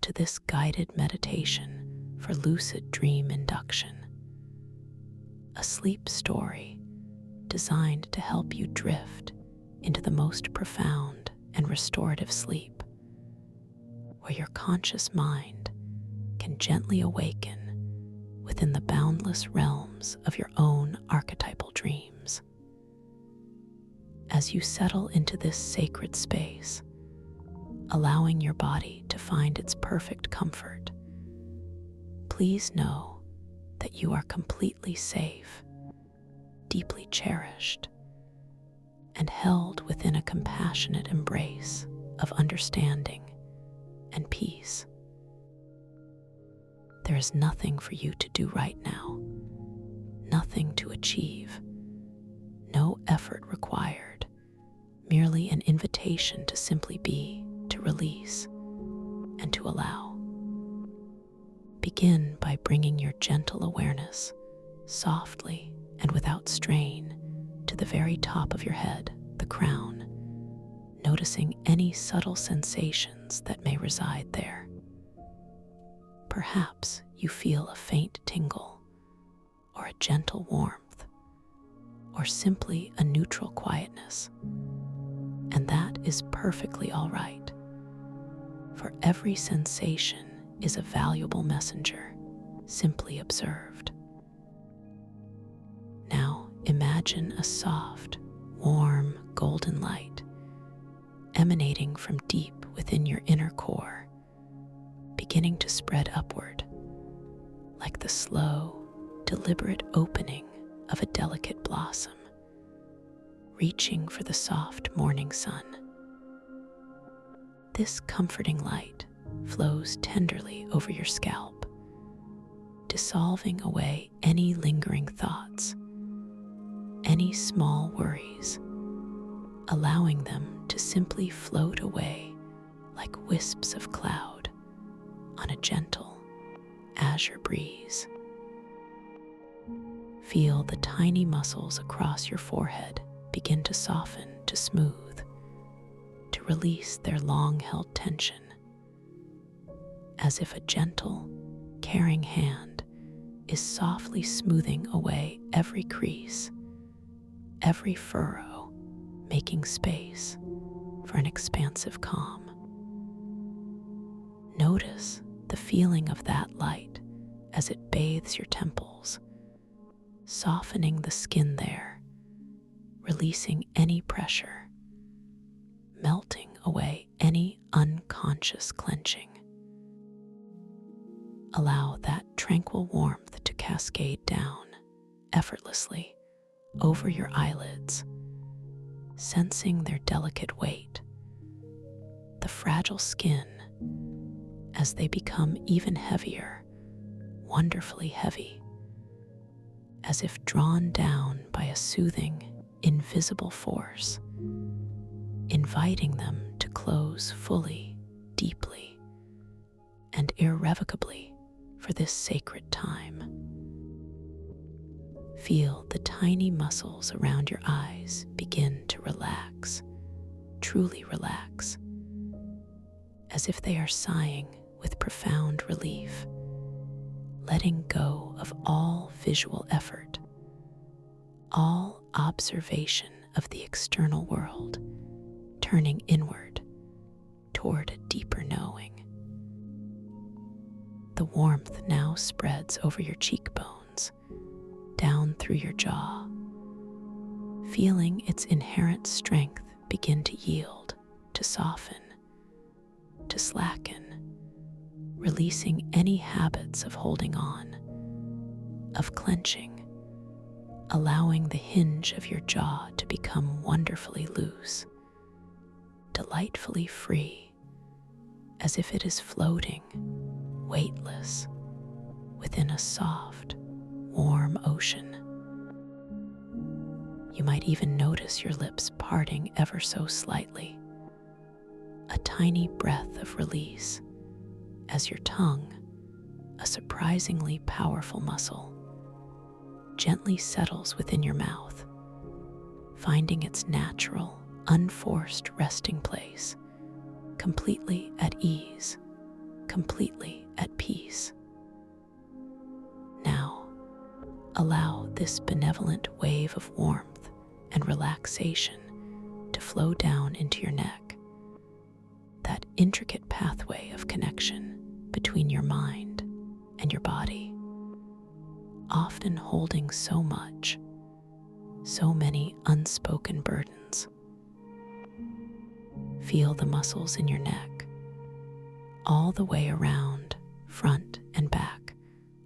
to this guided meditation for lucid dream induction, a sleep story designed to help you drift into the most profound and restorative sleep, where your conscious mind can gently awaken within the boundless realms of your own archetypal dreams. As you settle into this sacred space, allowing your body to find its perfect comfort, please know that you are completely safe, deeply cherished, and held within a compassionate embrace of understanding and peace. There is nothing for you to do right now, nothing to achieve, no effort required, merely an invitation to simply be, to release, and to allow. Begin by bringing your gentle awareness softly and without strain to the very top of your head, the crown, noticing any subtle sensations that may reside there. Perhaps you feel a faint tingle, or a gentle warmth, or simply a neutral quietness, and that is perfectly all right, for every sensation is a valuable messenger, simply observed. Now imagine a soft, warm, golden light emanating from deep within your inner core, beginning to spread upward, like the slow, deliberate opening of a delicate blossom, reaching for the soft morning sun. This comforting light flows tenderly over your scalp, dissolving away any lingering thoughts, any small worries, allowing them to simply float away like wisps of cloud on a gentle, azure breeze. Feel the tiny muscles across your forehead begin to soften to smooth, to release their long-held tension, as if a gentle, caring hand is softly smoothing away every crease, every furrow, making space for an expansive calm. Notice the feeling of that light as it bathes your temples, softening the skin there, releasing any pressure, melting away any unconscious clenching. Allow that tranquil warmth to cascade down effortlessly over your eyelids, sensing their delicate weight, the fragile skin as they become even heavier, wonderfully heavy, as if drawn down by a soothing, invisible force, inviting them to close fully, deeply, and irrevocably for this sacred time. Feel the tiny muscles around your eyes begin to relax, truly relax, as if they are sighing with profound relief, letting go of all visual effort, all observation of the external world, turning inward toward a deeper knowing. The warmth now spreads over your cheekbones, down through your jaw, feeling its inherent strength begin to yield, to soften, to slacken, releasing any habits of holding on, of clenching, allowing the hinge of your jaw to become wonderfully loose, delightfully free, as if it is floating, weightless, within a soft, warm ocean. You might even notice your lips parting ever so slightly, a tiny breath of release as your tongue, a surprisingly powerful muscle, gently settles within your mouth, finding its natural, unforced resting place, completely at ease, completely at peace. Now, allow this benevolent wave of warmth and relaxation to flow down into your neck, that intricate pathway of connection between your mind and your body, often holding so much, so many unspoken burdens. Feel the muscles in your neck, all the way around, front and back,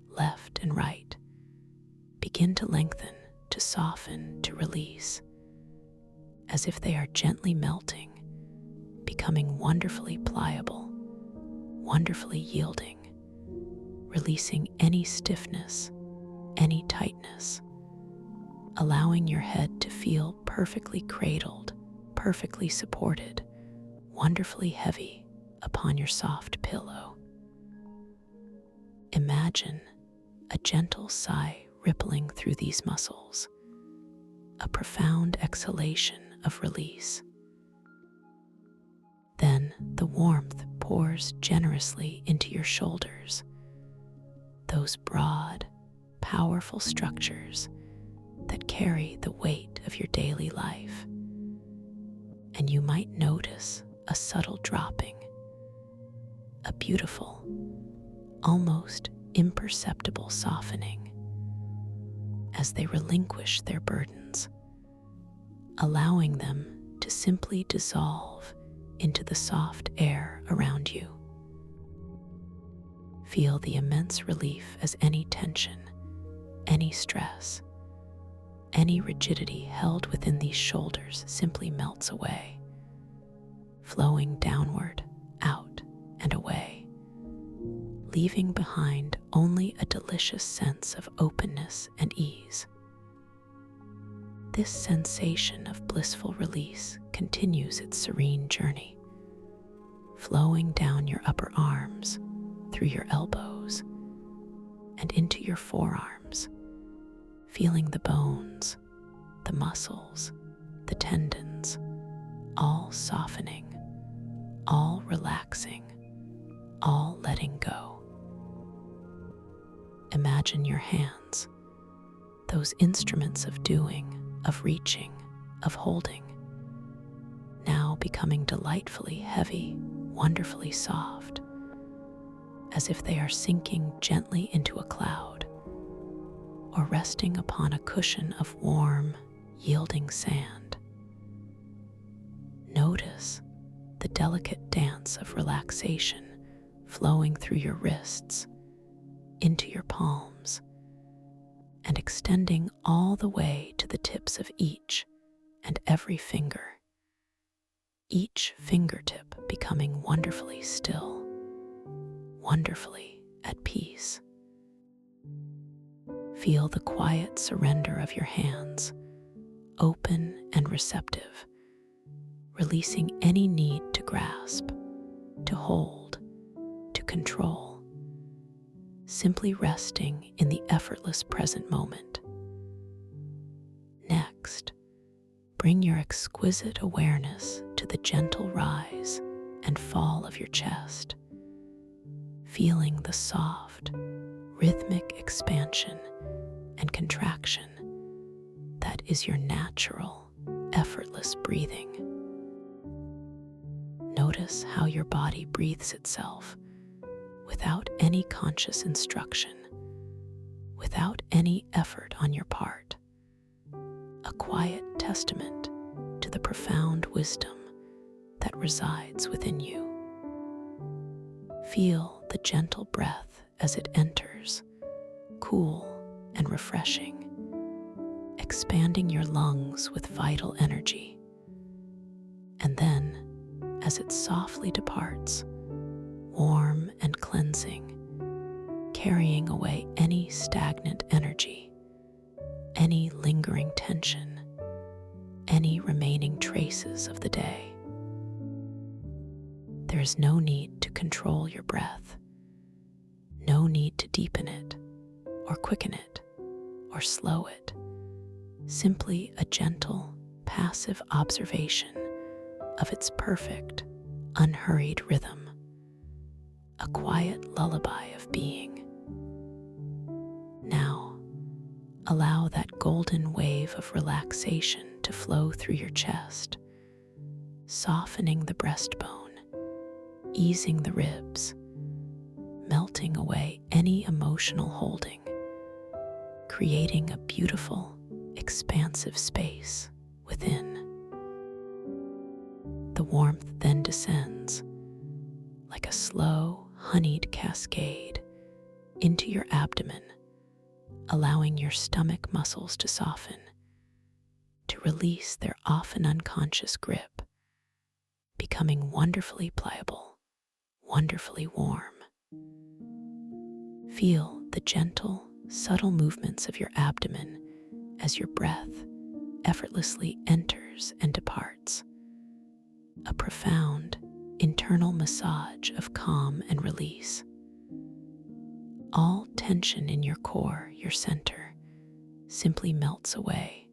left and right, begin to lengthen, to soften, to release, as if they are gently melting, becoming wonderfully pliable, wonderfully yielding, releasing any stiffness, any tightness, allowing your head to feel perfectly cradled, perfectly supported, wonderfully heavy upon your soft pillow. Imagine a gentle sigh rippling through these muscles, a profound exhalation of release. Then the warmth pours generously into your shoulders, those broad, powerful structures that carry the weight of your daily life. And you might notice a subtle dropping, a beautiful, almost imperceptible softening as they relinquish their burdens, allowing them to simply dissolve into the soft air around you. Feel the immense relief as any tension, any stress, any rigidity held within these shoulders simply melts away, flowing downward, out, and away, leaving behind only a delicious sense of openness and ease. This sensation of blissful release continues its serene journey, flowing down your upper arms, through your elbows, and into your forearms, feeling the bones, the muscles, the tendons, all softening, all relaxing, all letting go. Imagine your hands, those instruments of doing, of reaching, of holding, now becoming delightfully heavy, wonderfully soft, as if they are sinking gently into a cloud, or resting upon a cushion of warm, yielding sand. Notice the delicate dance of relaxation flowing through your wrists, into your palms, and extending all the way to the tips of each and every finger, each fingertip becoming wonderfully still, wonderfully at peace. Feel the quiet surrender of your hands, open and receptive, releasing any need to grasp, to hold, to control, simply resting in the effortless present moment. Next, bring your exquisite awareness to the gentle rise and fall of your chest, feeling the soft, rhythmic expansion and contraction that is your natural, effortless breathing. Notice how your body breathes itself without any conscious instruction, without any effort on your part, a quiet testament to the profound wisdom that resides within you. Feel the gentle breath as it enters, cool and refreshing, expanding your lungs with vital energy. And then, as it softly departs, warm and cleansing, carrying away any stagnant energy, any lingering tension, any remaining traces of the day. There is no need to control your breath, no need to deepen it, or quicken it, or slow it. Simply a gentle, passive observation of its perfect, unhurried rhythm. a quiet lullaby of being. Now, allow that golden wave of relaxation to flow through your chest, softening the breastbone, easing the ribs, melting away any emotional holding, creating a beautiful, expansive space within. The warmth then descends like a slow, honeyed cascade into your abdomen, allowing your stomach muscles to soften, to release their often unconscious grip, becoming wonderfully pliable, wonderfully warm. Feel the gentle, subtle movements of your abdomen as your breath effortlessly enters and departs. A profound, internal massage of calm and release. All tension in your core, your center, simply melts away,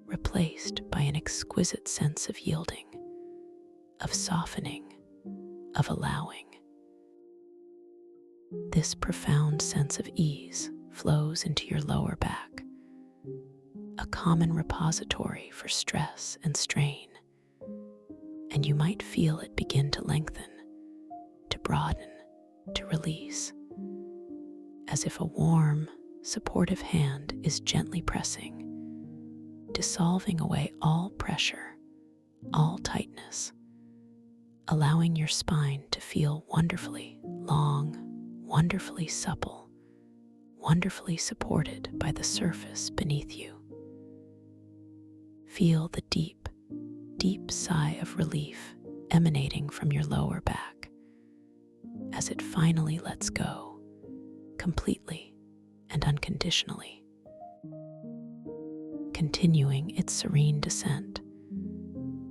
replaced by an exquisite sense of yielding, of softening, of allowing. This profound sense of ease flows into your lower back, a common repository for stress and strain, and you might feel it begin to lengthen, to broaden, to release, as if a warm, supportive hand is gently pressing, dissolving away all pressure, all tightness, allowing your spine to feel wonderfully long, wonderfully supple, wonderfully supported by the surface beneath you. Feel the deep, deep sigh of relief emanating from your lower back as it finally lets go, completely and unconditionally. Continuing its serene descent,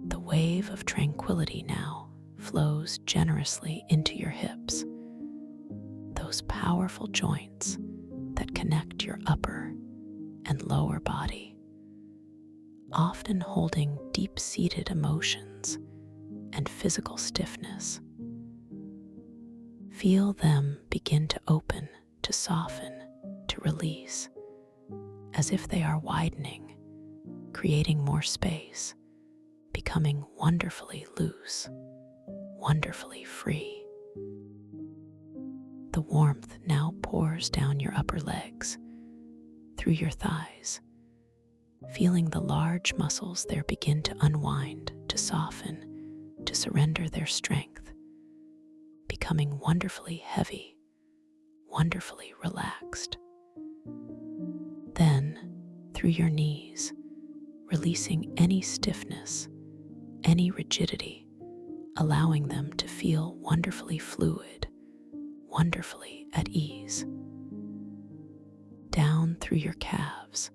the wave of tranquility now flows generously into your hips, those powerful joints that connect your upper and lower body, often holding deep-seated emotions and physical stiffness. Feel them begin to open, to soften, to release, as if they are widening, creating more space, becoming wonderfully loose, wonderfully free. The warmth now pours down your upper legs, through your thighs, feeling the large muscles there begin to unwind, to soften, to surrender their strength, becoming wonderfully heavy, wonderfully relaxed. Then, through your knees, releasing any stiffness, any rigidity, allowing them to feel wonderfully fluid, wonderfully at ease. Down through your calves,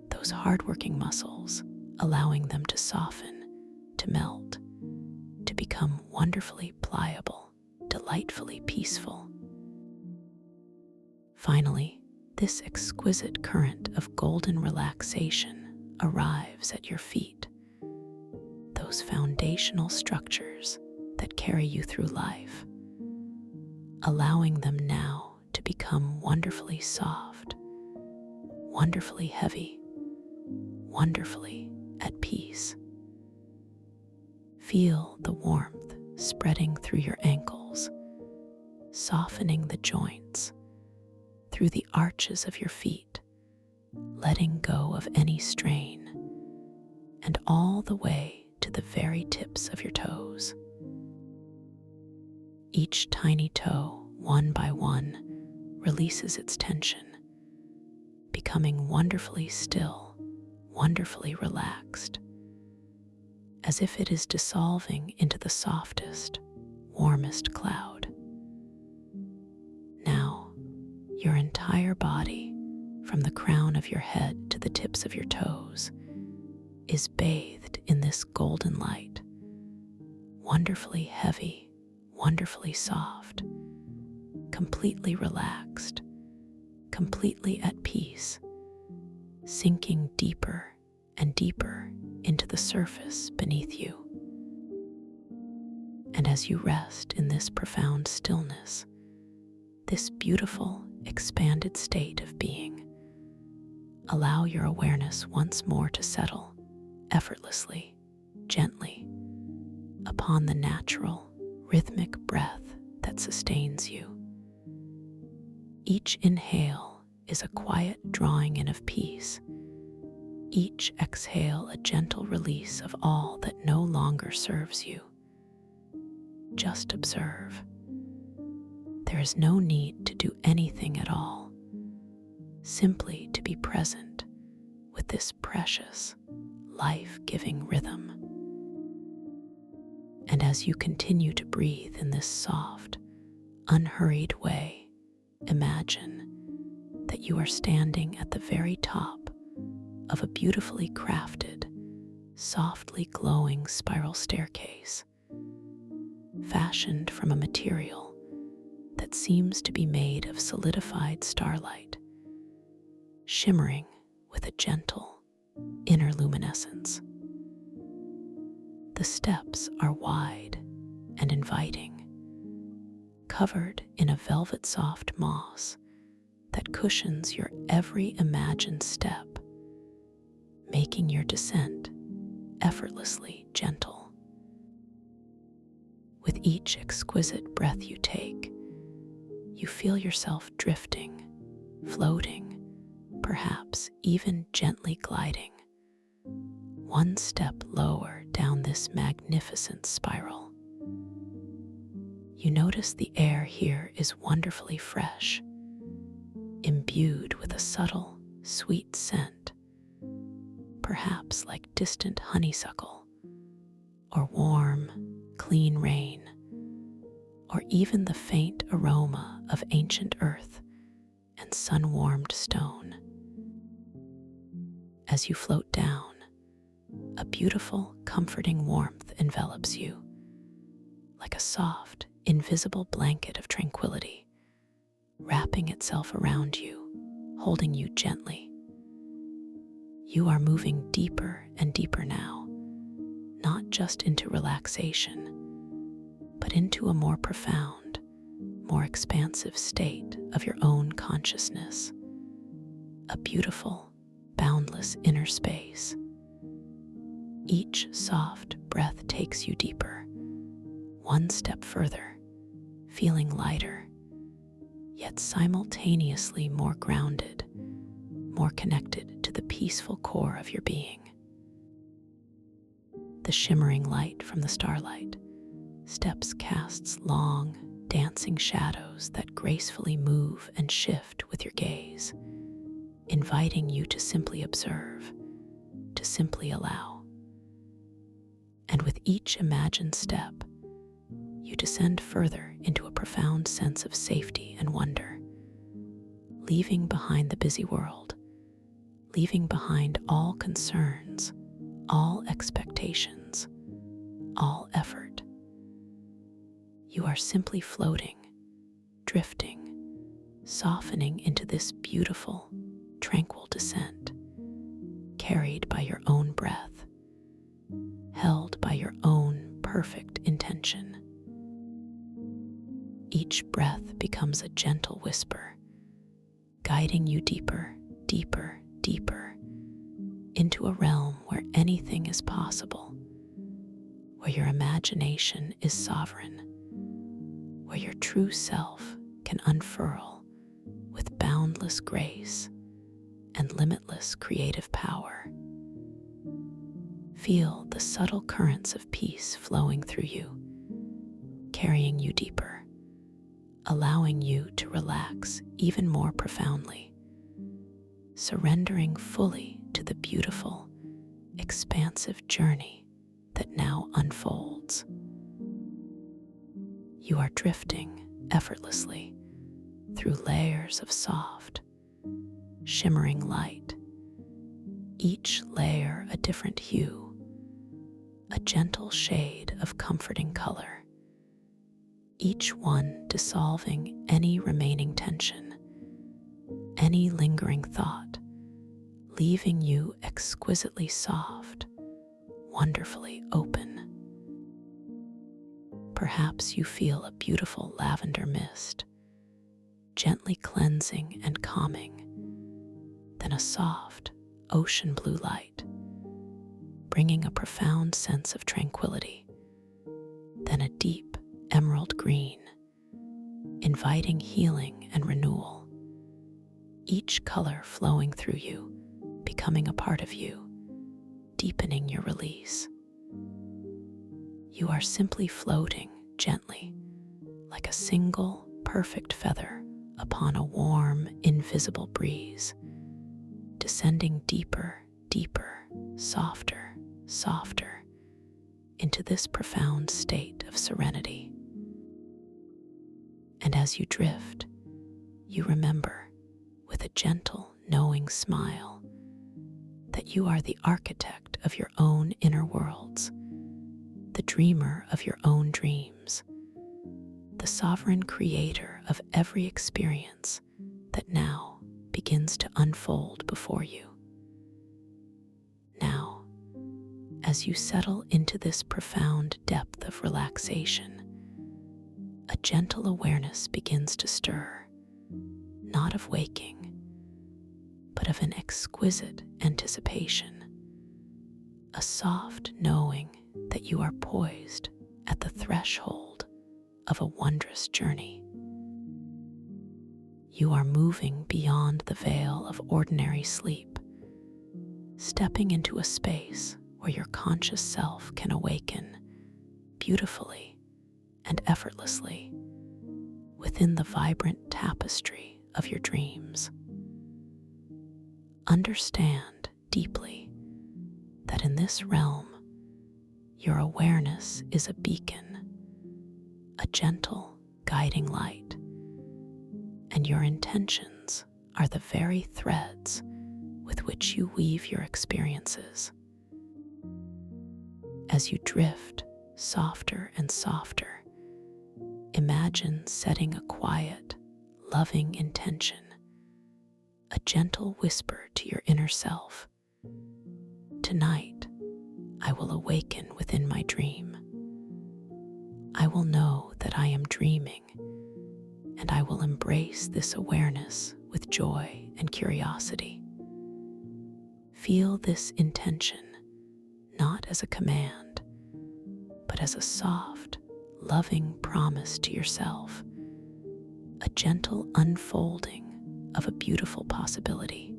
those hardworking muscles, allowing them to soften, to melt, to become wonderfully pliable, delightfully peaceful. Finally, this exquisite current of golden relaxation arrives at your feet, those foundational structures that carry you through life, allowing them now to become wonderfully soft, wonderfully heavy, wonderfully at peace. Feel the warmth spreading through your ankles, softening the joints, through the arches of your feet, letting go of any strain, and all the way to the very tips of your toes. Each tiny toe, one by one, releases its tension, becoming wonderfully still, wonderfully relaxed, as if it is dissolving into the softest, warmest cloud. Now, your entire body, from the crown of your head to the tips of your toes, is bathed in this golden light, wonderfully heavy, wonderfully soft, completely relaxed, completely at peace, sinking deeper and deeper into the surface beneath you. And And as you rest in this profound stillness, this beautiful, expanded state of being, allow your awareness once more to settle effortlessly, gently, upon the natural, rhythmic breath that sustains you. Each inhale is a quiet drawing in of peace, each exhale a gentle release of all that no longer serves you. Just observe. There is no need to do anything at all, simply to be present with this precious, life-giving rhythm. And as you continue to breathe in this soft, unhurried way, imagine that you are standing at the very top of a beautifully crafted, softly glowing spiral staircase, fashioned from a material that seems to be made of solidified starlight, shimmering with a gentle inner luminescence. The steps are wide and inviting, covered in a velvet soft moss that cushions your every imagined step, making your descent effortlessly gentle. With each exquisite breath you take, you feel yourself drifting, floating, perhaps even gently gliding, one step lower down this magnificent spiral. You notice the air here is wonderfully fresh, imbued with a subtle, sweet scent, perhaps like distant honeysuckle, or warm, clean rain, or even the faint aroma of ancient earth and sun-warmed stone. As you float down, a beautiful, comforting warmth envelops you, like a soft, invisible blanket of tranquility, wrapping itself around you, holding you gently. You are moving deeper and deeper now, not just into relaxation, but into a more profound, more expansive state of your own consciousness, a beautiful, boundless inner space. Each soft breath takes you deeper, one step further, feeling lighter, yet simultaneously more grounded, more connected to the peaceful core of your being. The shimmering light from the starlight steps casts long, dancing shadows that gracefully move and shift with your gaze, inviting you to simply observe, to simply allow. And with each imagined step, you descend further into a profound sense of safety and wonder, leaving behind the busy world, leaving behind all concerns, all expectations, all effort. You are simply floating, drifting, softening into this beautiful, tranquil descent, carried by your own breath, held by your own perfect intention. Each breath becomes a gentle whisper, guiding you deeper, deeper, deeper, into a realm where anything is possible, where your imagination is sovereign, where your true self can unfurl with boundless grace and limitless creative power. Feel the subtle currents of peace flowing through you, carrying you deeper, allowing you to relax even more profoundly, surrendering fully to the beautiful, expansive journey that now unfolds. You are drifting effortlessly through layers of soft, shimmering light, each layer a different hue, a gentle shade of comforting color, each one dissolving any remaining tension, any lingering thought, leaving you exquisitely soft, wonderfully open. Perhaps you feel a beautiful lavender mist, gently cleansing and calming, then a soft ocean blue light, bringing a profound sense of tranquility, then a deep emerald green, inviting healing and renewal, each color flowing through you, becoming a part of you, deepening your release. You are simply floating gently, like a single perfect feather upon a warm, invisible breeze, descending deeper, deeper, softer, softer, into this profound state of serenity. And as you drift, you remember, with a gentle, knowing smile, that you are the architect of your own inner worlds, the dreamer of your own dreams, the sovereign creator of every experience that now begins to unfold before you. Now, as you settle into this profound depth of relaxation, a gentle awareness begins to stir, not of waking, but of an exquisite anticipation, a soft knowing that you are poised at the threshold of a wondrous journey. You are moving beyond the veil of ordinary sleep, stepping into a space where your conscious self can awaken beautifully and effortlessly within the vibrant tapestry of your dreams. Understand deeply that in this realm, your awareness is a beacon, a gentle guiding light, and your intentions are the very threads with which you weave your experiences. As you drift softer and softer, imagine setting a quiet, loving intention, a gentle whisper to your inner self. Tonight, I will awaken within my dream. I will know that I am dreaming, and I will embrace this awareness with joy and curiosity. Feel this intention not as a command, but as a soft, loving promise to yourself, a gentle unfolding of a beautiful possibility.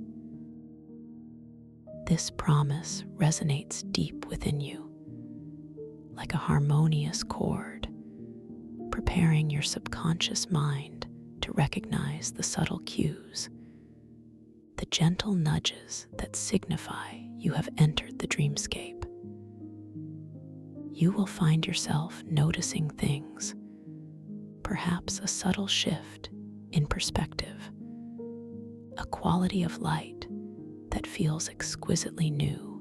This promise resonates deep within you, like a harmonious chord, preparing your subconscious mind to recognize the subtle cues, the gentle nudges that signify you have entered the dreamscape. You will find yourself noticing things, perhaps a subtle shift in perspective, a quality of light that feels exquisitely new,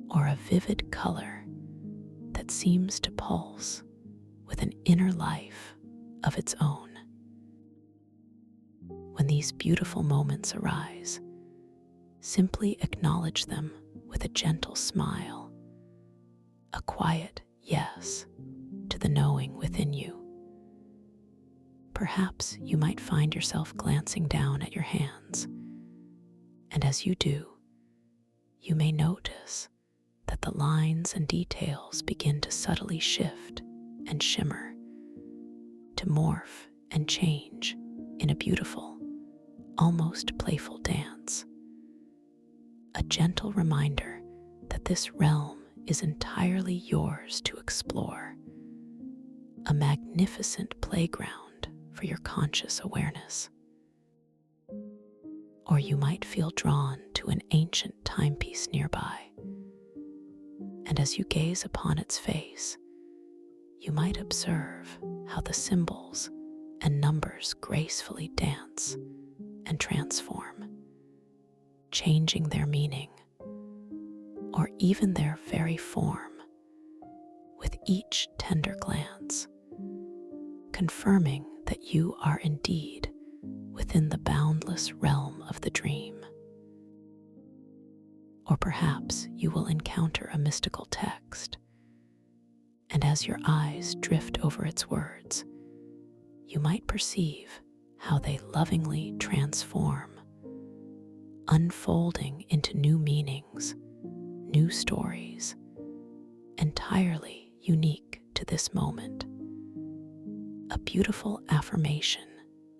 or a vivid color that seems to pulse with an inner life of its own. When these beautiful moments arise, simply acknowledge them with a gentle smile, a quiet yes to the knowing within you. Perhaps you might find yourself glancing down at your hands, and as you do, you may notice that the lines and details begin to subtly shift and shimmer, to morph and change in a beautiful, almost playful dance. A gentle reminder that this realm is entirely yours to explore, a magnificent playground for your conscious awareness. Or you might feel drawn to an ancient timepiece nearby, and as you gaze upon its face, you might observe how the symbols and numbers gracefully dance and transform, changing their meaning or even their very form with each tender glance, confirming that you are indeed within the boundless realm of the dream. Or perhaps you will encounter a mystical text, And as your eyes drift over its words, you might perceive how they lovingly transform, unfolding into new meanings, new stories, entirely unique to this moment. A beautiful affirmation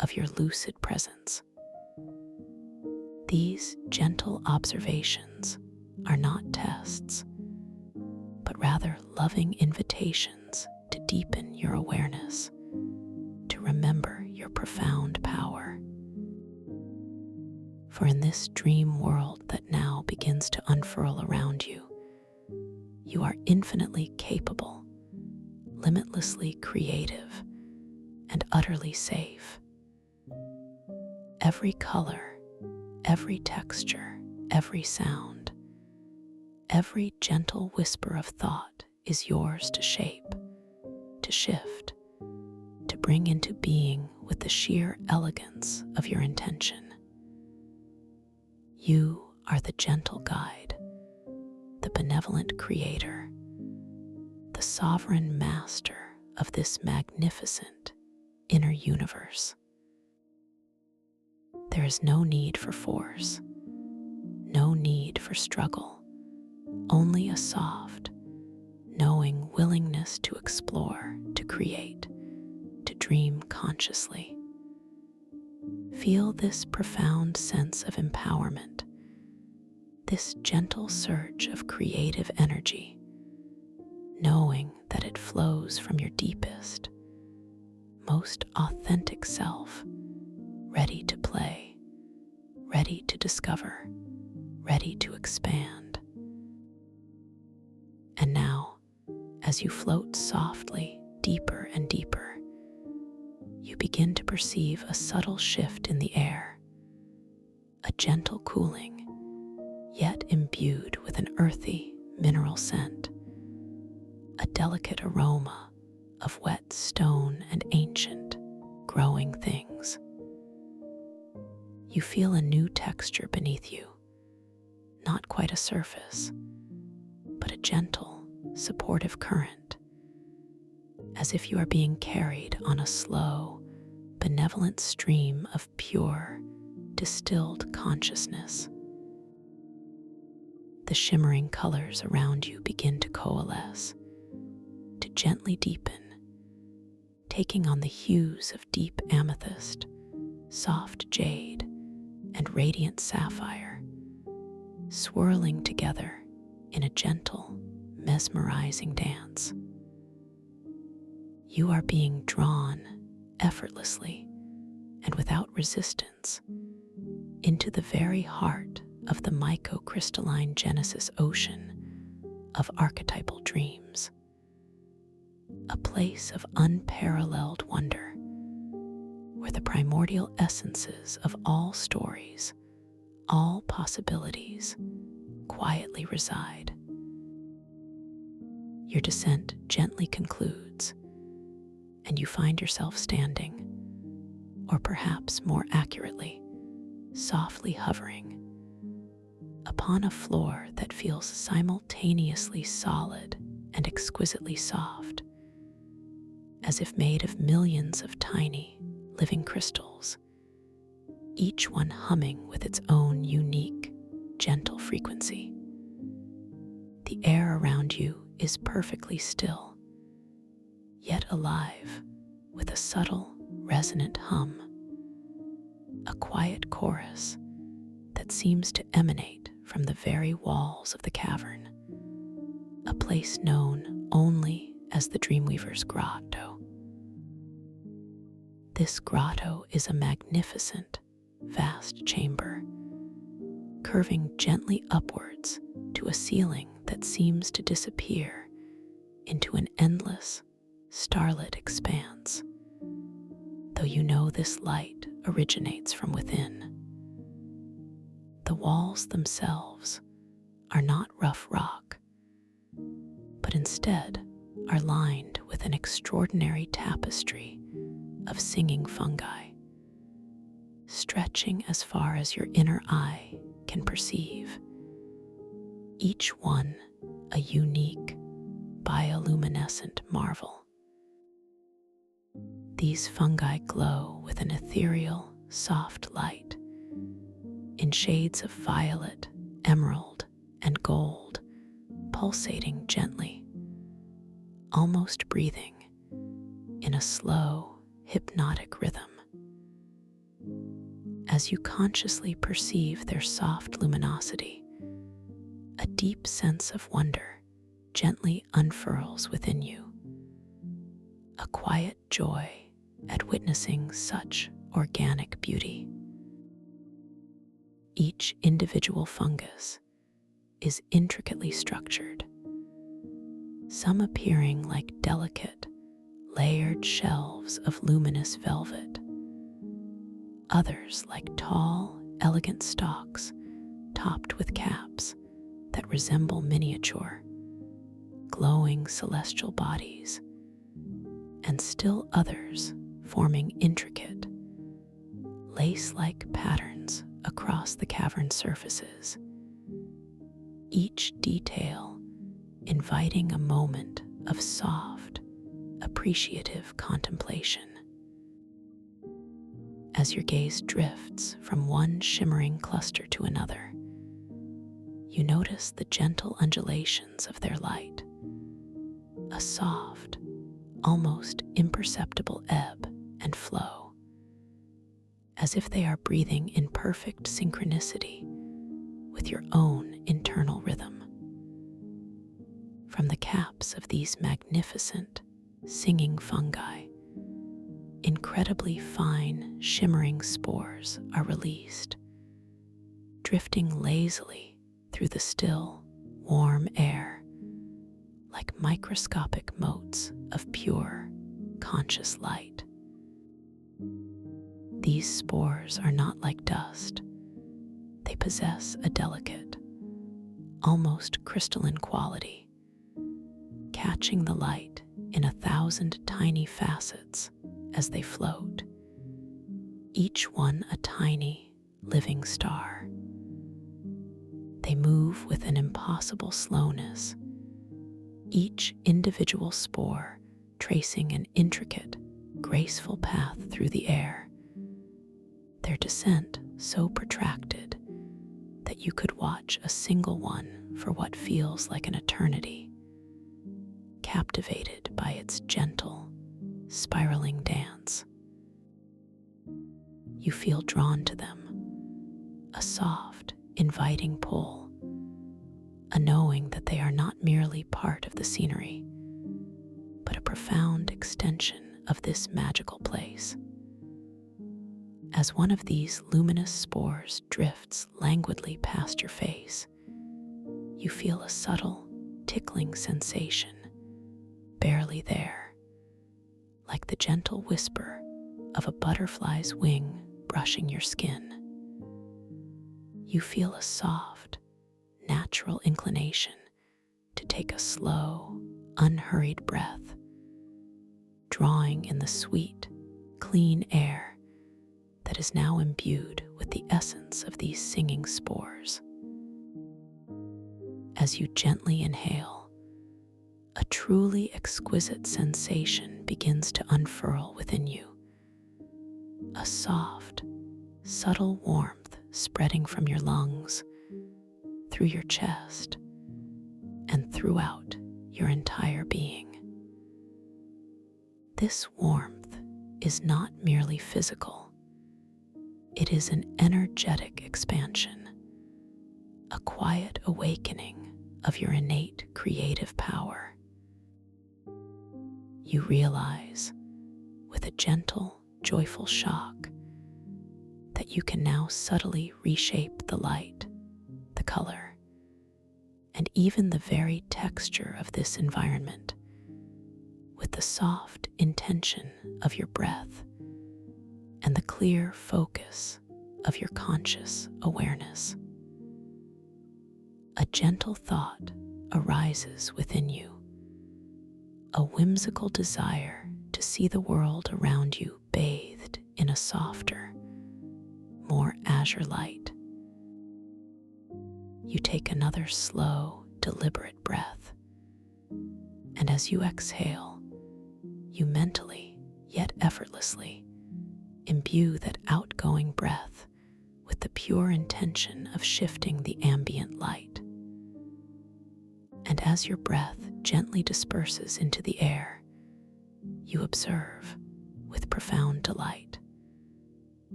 of your lucid presence. These gentle observations are not tests, but rather loving invitations to deepen your awareness, to remember your profound power. For in this dream world that now begins to unfurl around you, you are infinitely capable, limitlessly creative, and utterly safe. Every color, every texture, every sound, every gentle whisper of thought is yours to shape, to shift, to bring into being with the sheer elegance of your intention. You are the gentle guide, the benevolent creator, the sovereign master of this magnificent inner universe. There is no need for force, no need for struggle, only a soft, knowing willingness to explore, to create, to dream consciously. Feel this profound sense of empowerment, this gentle surge of creative energy, knowing that it flows from your deepest, most authentic self, ready to play, ready to discover, ready to expand. And now, as you float softly deeper and deeper, you begin to perceive a subtle shift in the air, a gentle cooling, yet imbued with an earthy mineral scent, a delicate aroma of wet stone and ancient, growing things. You feel a new texture beneath you, not quite a surface, but a gentle, supportive current, as if you are being carried on a slow, benevolent stream of pure, distilled consciousness. The shimmering colors around you begin to coalesce, to gently deepen, taking on the hues of deep amethyst, soft jade, and radiant sapphire, swirling together in a gentle, mesmerizing dance. You are being drawn effortlessly and without resistance into the very heart of the mycocrystalline Genesis ocean of archetypal dreams, a place of unparalleled wonder, where the primordial essences of all stories, all possibilities, quietly reside. Your descent gently concludes, and you find yourself standing, or perhaps more accurately, softly hovering, upon a floor that feels simultaneously solid and exquisitely soft, as if made of millions of tiny, living crystals, each one humming with its own unique, gentle frequency. The air around you is perfectly still, yet alive with a subtle, resonant hum, a quiet chorus that seems to emanate from the very walls of the cavern, a place known only as the Dreamweaver's Grotto. This grotto is a magnificent, vast chamber, curving gently upwards to a ceiling that seems to disappear into an endless, starlit expanse, though you know this light originates from within. The walls themselves are not rough rock, but instead are lined with an extraordinary tapestry of singing fungi, stretching as far as your inner eye can perceive, each one a unique, bioluminescent marvel. These fungi glow with an ethereal, soft light in shades of violet, emerald, and gold, pulsating gently, almost breathing in a slow, hypnotic rhythm. As you consciously perceive their soft luminosity, a deep sense of wonder gently unfurls within you, a quiet joy at witnessing such organic beauty. Each individual fungus is intricately structured, some appearing like delicate, layered shelves of luminous velvet, others like tall, elegant stalks topped with caps that resemble miniature, glowing celestial bodies, and still others forming intricate, lace-like patterns across the cavern surfaces, each detail inviting a moment of soft, appreciative contemplation. As your gaze drifts from one shimmering cluster to another, you notice the gentle undulations of their light, a soft, almost imperceptible ebb and flow, as if they are breathing in perfect synchronicity with your own internal rhythm. From the caps of these magnificent, singing fungi, incredibly fine, shimmering spores are released, drifting lazily through the still, warm air like microscopic motes of pure, conscious light. These spores are not like dust. They possess a delicate, almost crystalline quality, catching the light in 1,000 tiny facets as they float, each one a tiny, living star. They move with an impossible slowness, each individual spore tracing an intricate, graceful path through the air, their descent so protracted that you could watch a single one for what feels like an eternity, captivated by its gentle, spiraling dance. You feel drawn to them, a soft, inviting pull, a knowing that they are not merely part of the scenery, but a profound extension of this magical place. As one of these luminous spores drifts languidly past your face, you feel a subtle, tickling sensation, barely there, like the gentle whisper of a butterfly's wing brushing your skin. You feel a soft, natural inclination to take a slow, unhurried breath, drawing in the sweet, clean air that is now imbued with the essence of these singing spores. As you gently inhale, a truly exquisite sensation begins to unfurl within you, a soft, subtle warmth spreading from your lungs, through your chest, and throughout your entire being. This warmth is not merely physical. It is an energetic expansion, a quiet awakening of your innate creative power. You realize, with a gentle, joyful shock, that you can now subtly reshape the light, the color, and even the very texture of this environment with the soft intention of your breath and the clear focus of your conscious awareness. A gentle thought arises within you, a whimsical desire to see the world around you bathed in a softer, more azure light. You take another slow, deliberate breath, And as you exhale, you mentally, yet effortlessly, imbue that outgoing breath with the pure intention of shifting the ambient light. And as your breath gently disperses into the air, you observe, with profound delight,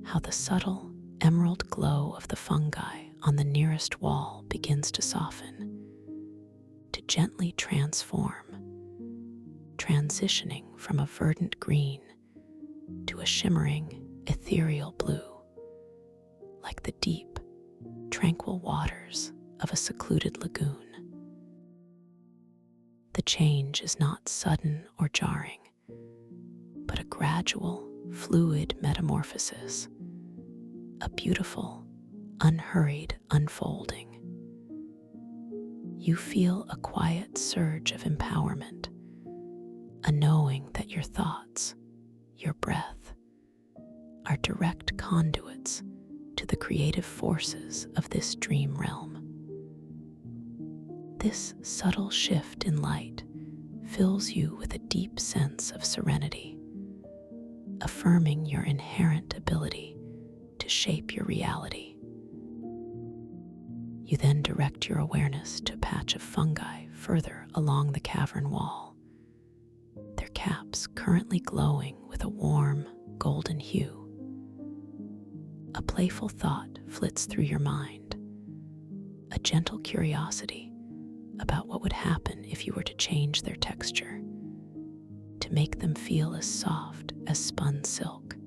how the subtle emerald glow of the fungi on the nearest wall begins to soften, to gently transform, transitioning from a verdant green to a shimmering ethereal blue, like the deep, tranquil waters of a secluded lagoon. The change is not sudden or jarring, but a gradual, fluid metamorphosis, a beautiful, unhurried unfolding. You feel a quiet surge of empowerment, a knowing that your thoughts, your breath, are direct conduits to the creative forces of this dream realm. This subtle shift in light fills you with a deep sense of serenity, affirming your inherent ability to shape your reality. You then direct your awareness to a patch of fungi further along the cavern wall, their caps currently glowing with a warm, golden hue. A playful thought flits through your mind, a gentle curiosity about what would happen if you were to change their texture, to make them feel as soft as spun silk.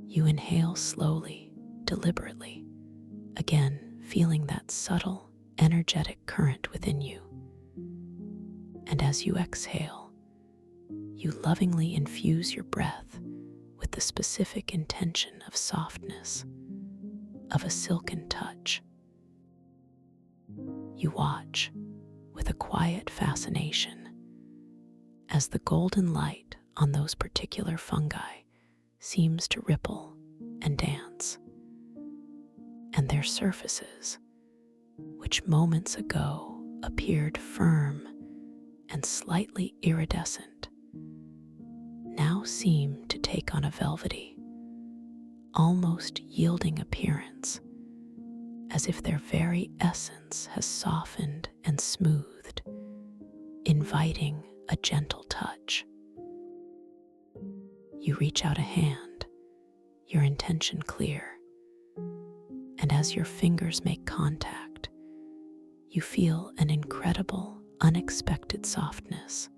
You inhale slowly, deliberately, again feeling that subtle, energetic current within you. And as you exhale, you lovingly infuse your breath with the specific intention of softness, of a silken touch. You watch with a quiet fascination as the golden light on those particular fungi seems to ripple and dance, and their surfaces, which moments ago appeared firm and slightly iridescent, now seem to take on a velvety, almost yielding appearance, as if their very essence has softened and smoothed, inviting a gentle touch. You reach out a hand, your intention clear, and as your fingers make contact, you feel an incredible, unexpected softness,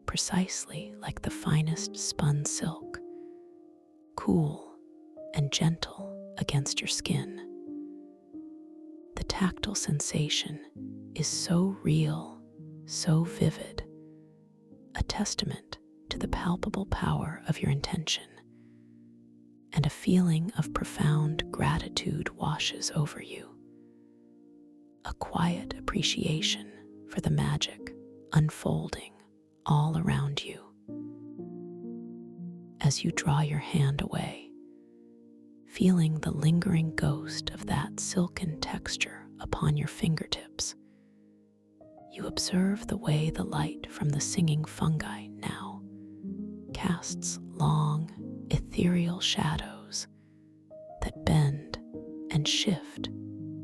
precisely like the finest spun silk, cool and gentle against your skin. The tactile sensation is so real, so vivid, a testament to the palpable power of your intention, and a feeling of profound gratitude washes over you, a quiet appreciation for the magic unfolding all around you. As you draw your hand away, feeling the lingering ghost of that silken texture upon your fingertips, you observe the way the light from the singing fungi now casts long, ethereal shadows that bend and shift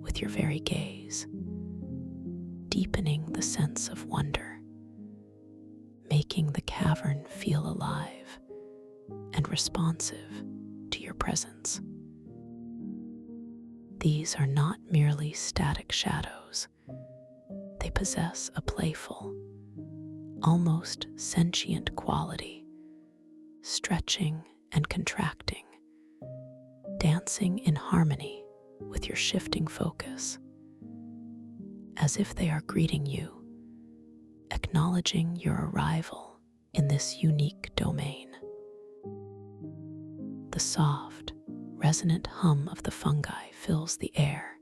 with your very gaze, deepening the sense of wonder, making the cavern feel alive and responsive to your presence. These are not merely static shadows. They possess a playful, almost sentient quality, stretching and contracting, dancing in harmony with your shifting focus, as if they are greeting you, acknowledging your arrival in this unique domain. The soft, resonant hum of the fungi fills the air,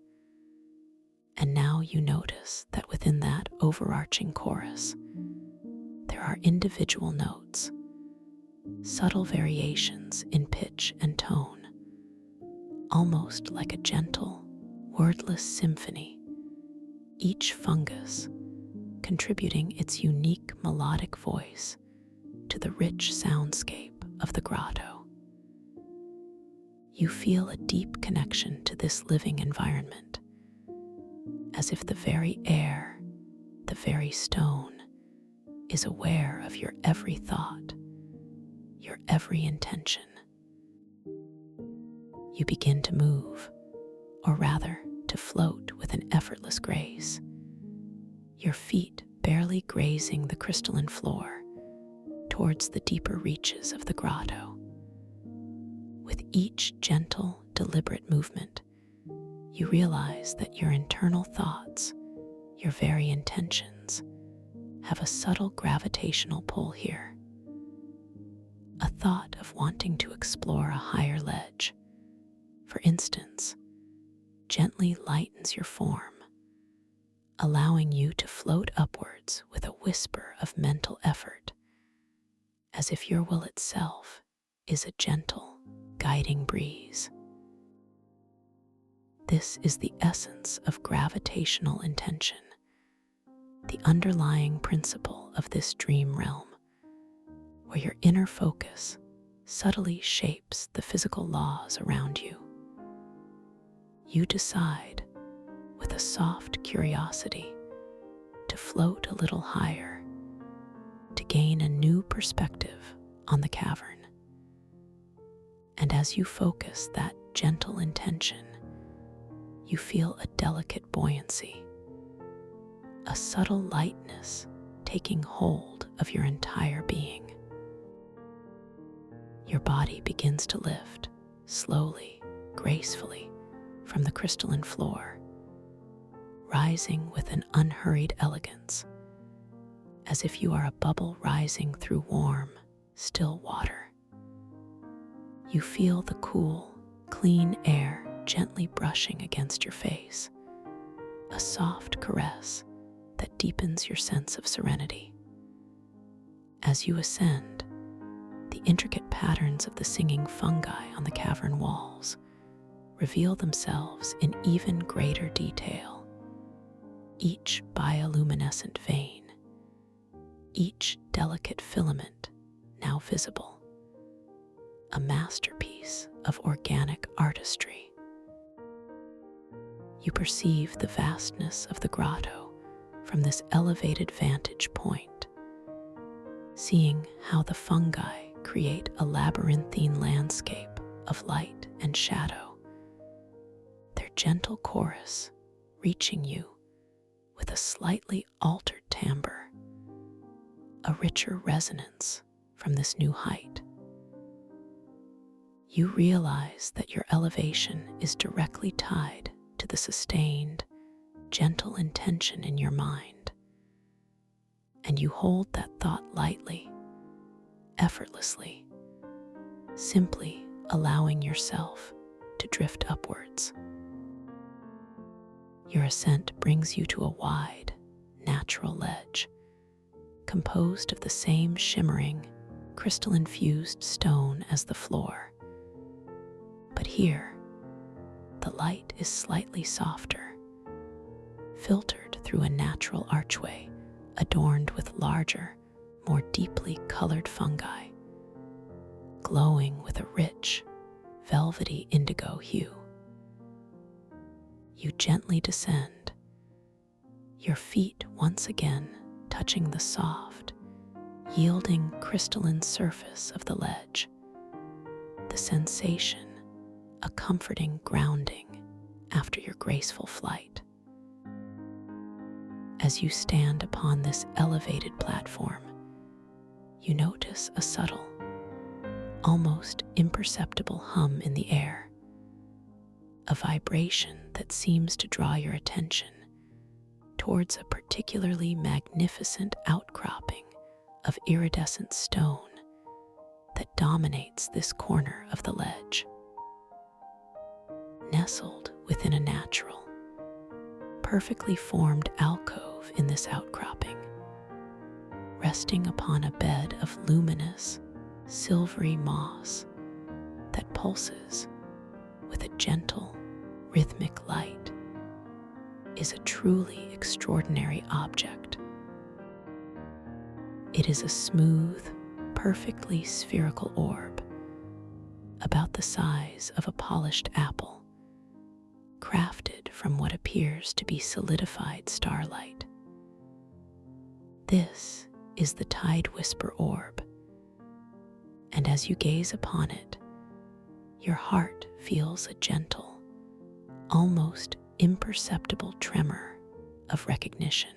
and now you notice that within that overarching chorus, there are individual notes, subtle variations in pitch and tone, almost like a gentle, wordless symphony, each fungus contributing its unique melodic voice to the rich soundscape of the grotto. You feel a deep connection to this living environment, as if the very air, the very stone, is aware of your every thought, your every intention. You begin to move, or rather, to float with an effortless grace, your feet barely grazing the crystalline floor towards the deeper reaches of the grotto. With each gentle, deliberate movement, you realize that your internal thoughts, your very intentions, have a subtle gravitational pull here. A thought of wanting to explore a higher ledge, for instance, gently lightens your form, allowing you to float upwards with a whisper of mental effort, as if your will itself is a gentle, guiding breeze. This is the essence of gravitational intention, the underlying principle of this dream realm, where your inner focus subtly shapes the physical laws around you. You decide, with a soft curiosity, to float a little higher, to gain a new perspective on the cavern. And as you focus that gentle intention, you feel a delicate buoyancy, a subtle lightness taking hold of your entire being. Your body begins to lift, slowly, gracefully, from the crystalline floor, rising with an unhurried elegance, as if you are a bubble rising through warm, still water. You feel the cool, clean air gently brushing against your face, a soft caress that deepens your sense of serenity. As you ascend, the intricate patterns of the singing fungi on the cavern walls reveal themselves in even greater detail, each bioluminescent vein, each delicate filament now visible, a masterpiece of organic artistry. You perceive the vastness of the grotto from this elevated vantage point, seeing how the fungi create a labyrinthine landscape of light and shadow, their gentle chorus reaching you with a slightly altered timbre, a richer resonance from this new height. You realize that your elevation is directly tied to the sustained, gentle intention in your mind, and you hold that thought lightly, effortlessly, simply allowing yourself to drift upwards. Your ascent brings you to a wide, natural ledge, composed of the same shimmering, crystal-infused stone as the floor. But here, the light is slightly softer, filtered through a natural archway adorned with larger, more deeply colored fungi, glowing with a rich, velvety indigo hue. You gently descend, your feet once again touching the soft, yielding crystalline surface of the ledge, the sensation a comforting grounding after your graceful flight. As you stand upon this elevated platform, you notice a subtle, almost imperceptible hum in the air, a vibration that seems to draw your attention towards a particularly magnificent outcropping of iridescent stone that dominates this corner of the ledge. Nestled within a natural, perfectly formed alcove in this outcropping, resting upon a bed of luminous, silvery moss that pulses with a gentle, rhythmic light, is a truly extraordinary object It is a smooth, perfectly spherical orb, about the size of a polished apple, crafted from what appears to be solidified starlight. This is the Tide Whisper orb, and as you gaze upon it, your heart feels a gentle, almost imperceptible tremor of recognition.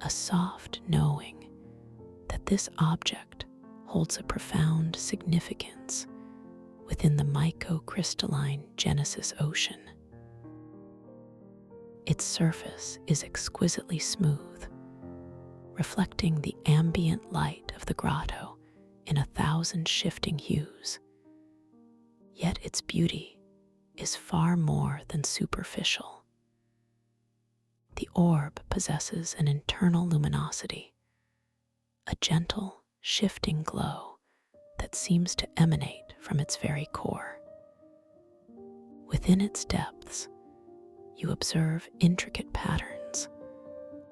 A soft knowing that this object holds a profound significance within the mycocrystalline Genesis Ocean. Its surface is exquisitely smooth, reflecting the ambient light of the grotto in 1,000 shifting hues. Yet its beauty is far more than superficial. The orb possesses an internal luminosity, a gentle, shifting glow that seems to emanate from its very core. Within its depths, you observe intricate patterns,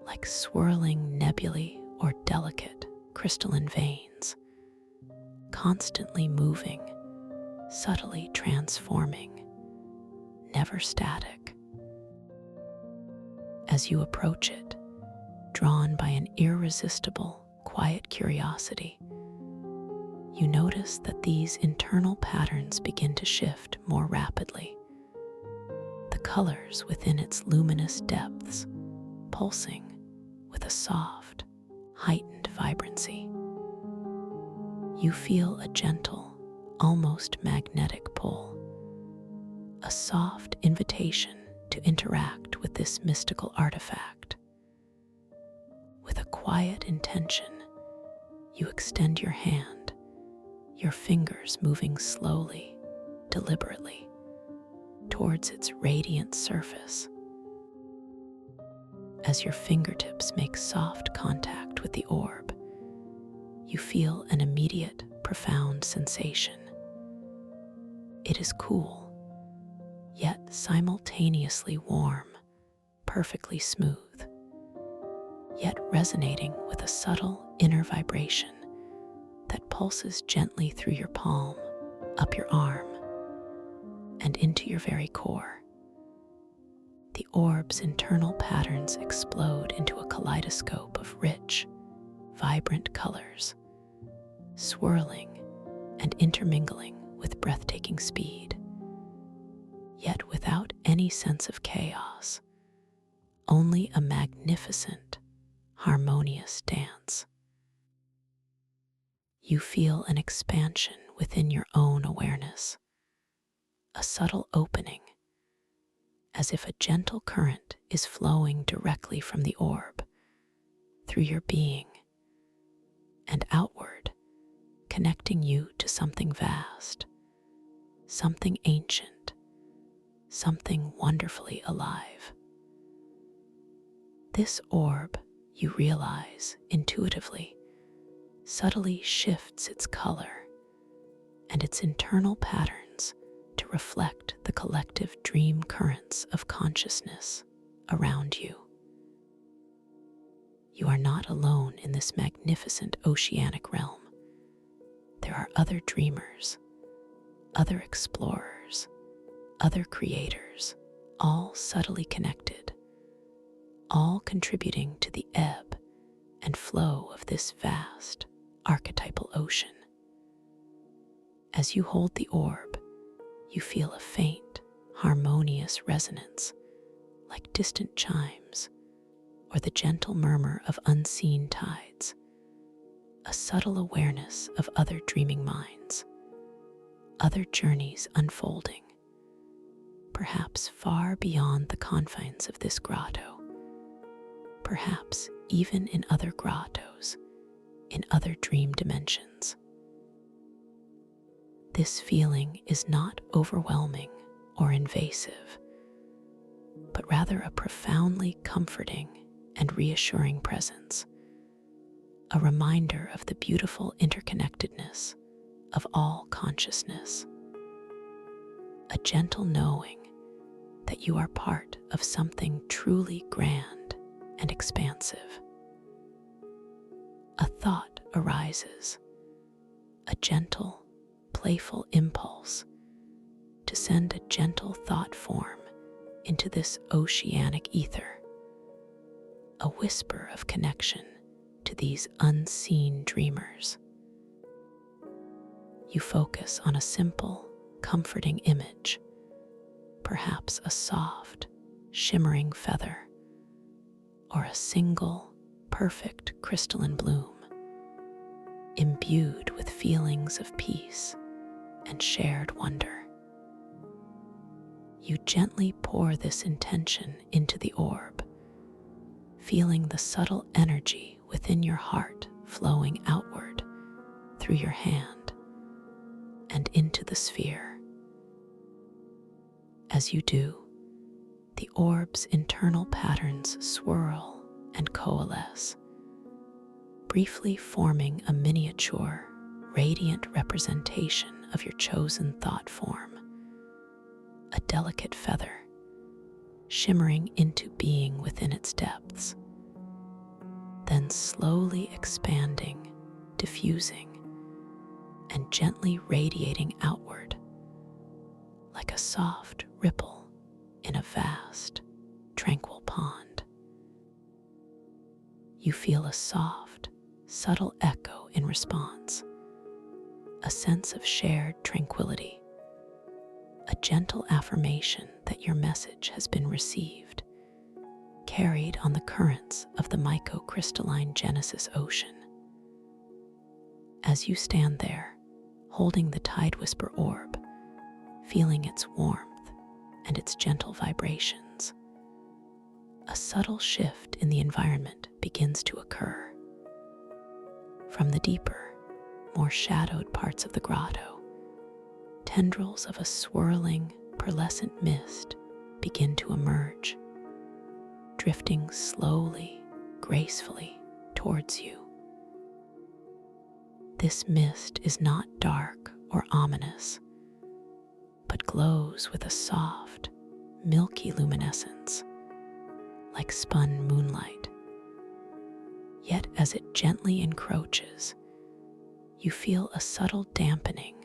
like swirling nebulae or delicate crystalline veins, constantly moving, subtly transforming, never static. As you approach it, drawn by an irresistible, quiet curiosity, you notice that these internal patterns begin to shift more rapidly, the colors within its luminous depths pulsing with a soft, heightened vibrancy. You feel a gentle, almost magnetic pull, a soft invitation to interact with this mystical artifact. With a quiet intention, you extend your hand, your fingers moving slowly, deliberately, towards its radiant surface. As your fingertips make soft contact with the orb, you feel an immediate, profound sensation. It is cool, yet simultaneously warm, perfectly smooth, yet resonating with a subtle inner vibration that pulses gently through your palm, up your arm, and into your very core. The orb's internal patterns explode into a kaleidoscope of rich, vibrant colors, swirling and intermingling with breathtaking speed, yet without any sense of chaos, only a magnificent, harmonious dance. You feel an expansion within your own awareness, a subtle opening, as if a gentle current is flowing directly from the orb through your being and outward, connecting you to something vast, something ancient, something wonderfully alive. This orb, you realize intuitively, subtly shifts its color and its internal patterns to reflect the collective dream currents of consciousness around you. You are not alone in this magnificent oceanic realm. There are other dreamers, other explorers, other creators, all subtly connected, all contributing to the ebb and flow of this vast archetypal ocean. As you hold the orb, you feel a faint, harmonious resonance, like distant chimes or the gentle murmur of unseen tides, a subtle awareness of other dreaming minds, other journeys unfolding, perhaps far beyond the confines of this grotto, perhaps even in other grottos, in other dream dimensions. This feeling is not overwhelming or invasive, but rather a profoundly comforting and reassuring presence, a reminder of the beautiful interconnectedness of all consciousness, a gentle knowing that you are part of something truly grand and expansive. a thought arises, a gentle, playful impulse to send a gentle thought form into this oceanic ether, a whisper of connection to these unseen dreamers. You focus on a simple, comforting image, perhaps a soft, shimmering feather, or a single, perfect crystalline bloom, imbued with feelings of peace and shared wonder. You gently pour this intention into the orb, feeling the subtle energy within your heart flowing outward through your hand and into the sphere. As you do, the orb's internal patterns swirl and coalesce, briefly forming a miniature, radiant representation of your chosen thought form, a delicate feather shimmering into being within its depths, then slowly expanding, diffusing, and gently radiating outward like a soft ripple in a vast, tranquil pond. You feel a soft, subtle echo in response, a sense of shared tranquility, a gentle affirmation that your message has been received, carried on the currents of the microcrystalline Genesis Ocean. As you stand there, holding the Tide Whisper orb, feeling its warmth and its gentle vibrations, a subtle shift in the environment begins to occur. From the deeper, more shadowed parts of the grotto, tendrils of a swirling, pearlescent mist begin to emerge, drifting slowly, gracefully towards you. This mist is not dark or ominous, but glows with a soft, milky luminescence, like spun moonlight. Yet as it gently encroaches, you feel a subtle dampening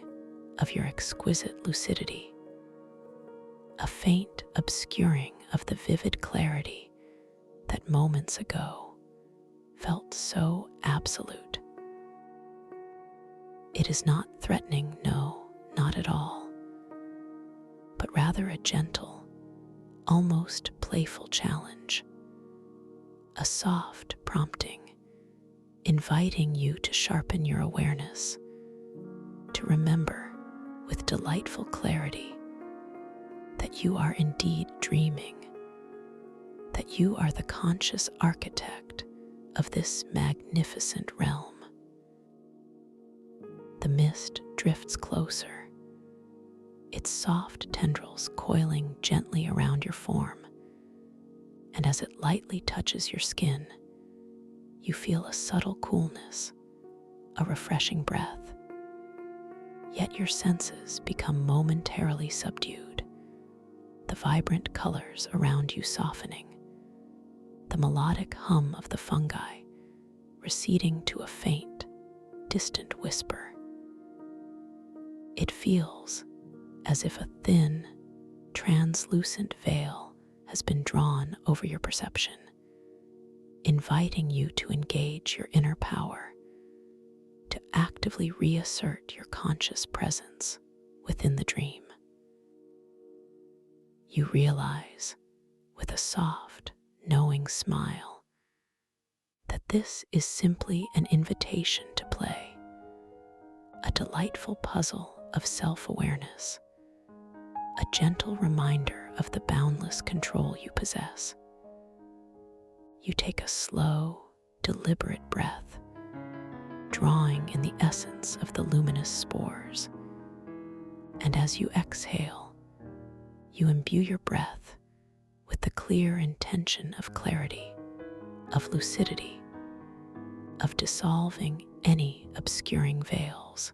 of your exquisite lucidity, a faint obscuring of the vivid clarity that moments ago felt so absolute. It is not threatening, no, not at all, but rather a gentle, almost playful challenge, a soft prompting, inviting you to sharpen your awareness, to remember with delightful clarity that you are indeed dreaming, that you are the conscious architect of this magnificent realm. The mist drifts closer, its soft tendrils coiling gently around your form, and as it lightly touches your skin, you feel a subtle coolness, a refreshing breath. Yet your senses become momentarily subdued, the vibrant colors around you softening, the melodic hum of the fungi receding to a faint, distant whisper. It feels as if a thin, translucent veil has been drawn over your perception, inviting you to engage your inner power, to actively reassert your conscious presence within the dream. You realize, with a soft, knowing smile, that this is simply an invitation to play, a delightful puzzle of self-awareness, a gentle reminder of the boundless control you possess. You take a slow, deliberate breath, drawing in the essence of the luminous spores, and as you exhale, you imbue your breath with the clear intention of clarity, of lucidity, of dissolving any obscuring veils.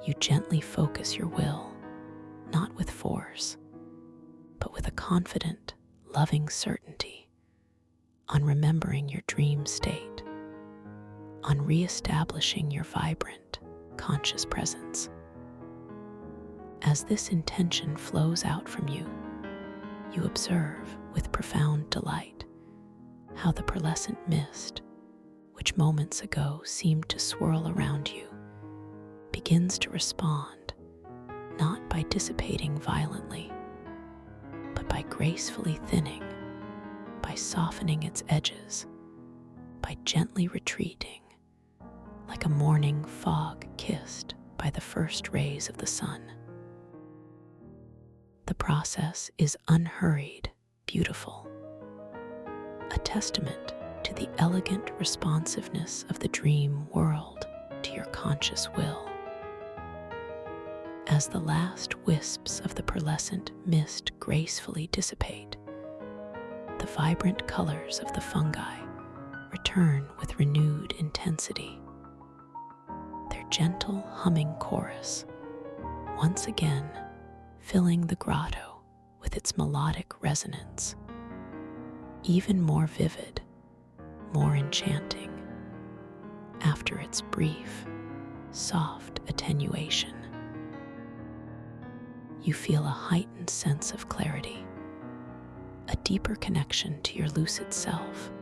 You gently focus your will, not with force, but with a confident, loving certainty, on remembering your dream state, on re-establishing your vibrant, conscious presence. As this intention flows out from you, you observe with profound delight how the pearlescent mist, which moments ago seemed to swirl around you, begins to respond, not by dissipating violently, but by gracefully thinning, by softening its edges, by gently retreating, like a morning fog kissed by the first rays of the sun. The process is unhurried, beautiful, a testament to the elegant responsiveness of the dream world to your conscious will. As the last wisps of the pearlescent mist gracefully dissipate, the vibrant colors of the fungi return with renewed intensity. Their gentle humming chorus, once again filling the grotto with its melodic resonance, even more vivid, more enchanting, after its brief, soft attenuation. You feel a heightened sense of clarity, a deeper connection to your lucid self,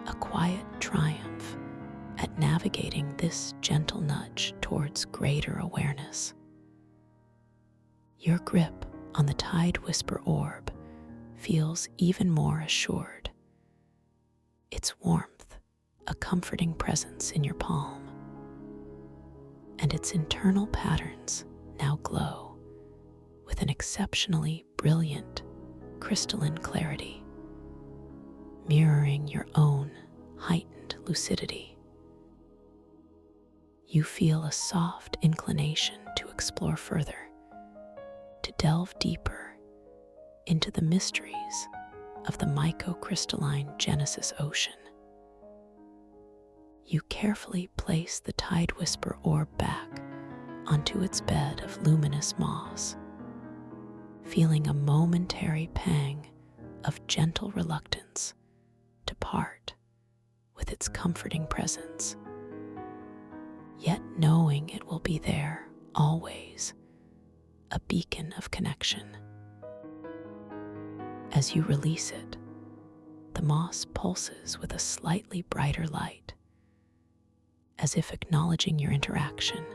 a quiet triumph at navigating this gentle nudge towards greater awareness. Your grip on the Tide Whisper orb feels even more assured, its warmth a comforting presence in your palm, and its internal patterns now glow with an exceptionally brilliant, crystalline clarity, mirroring your own heightened lucidity. You feel a soft inclination to explore further, to delve deeper into the mysteries of the mycocrystalline Genesis Ocean. You carefully place the Tide Whisper orb back onto its bed of luminous moss, feeling a momentary pang of gentle reluctance to part with its comforting presence, yet knowing it will be there always, a beacon of connection. As you release it, the moss pulses with a slightly brighter light, as if acknowledging your interaction,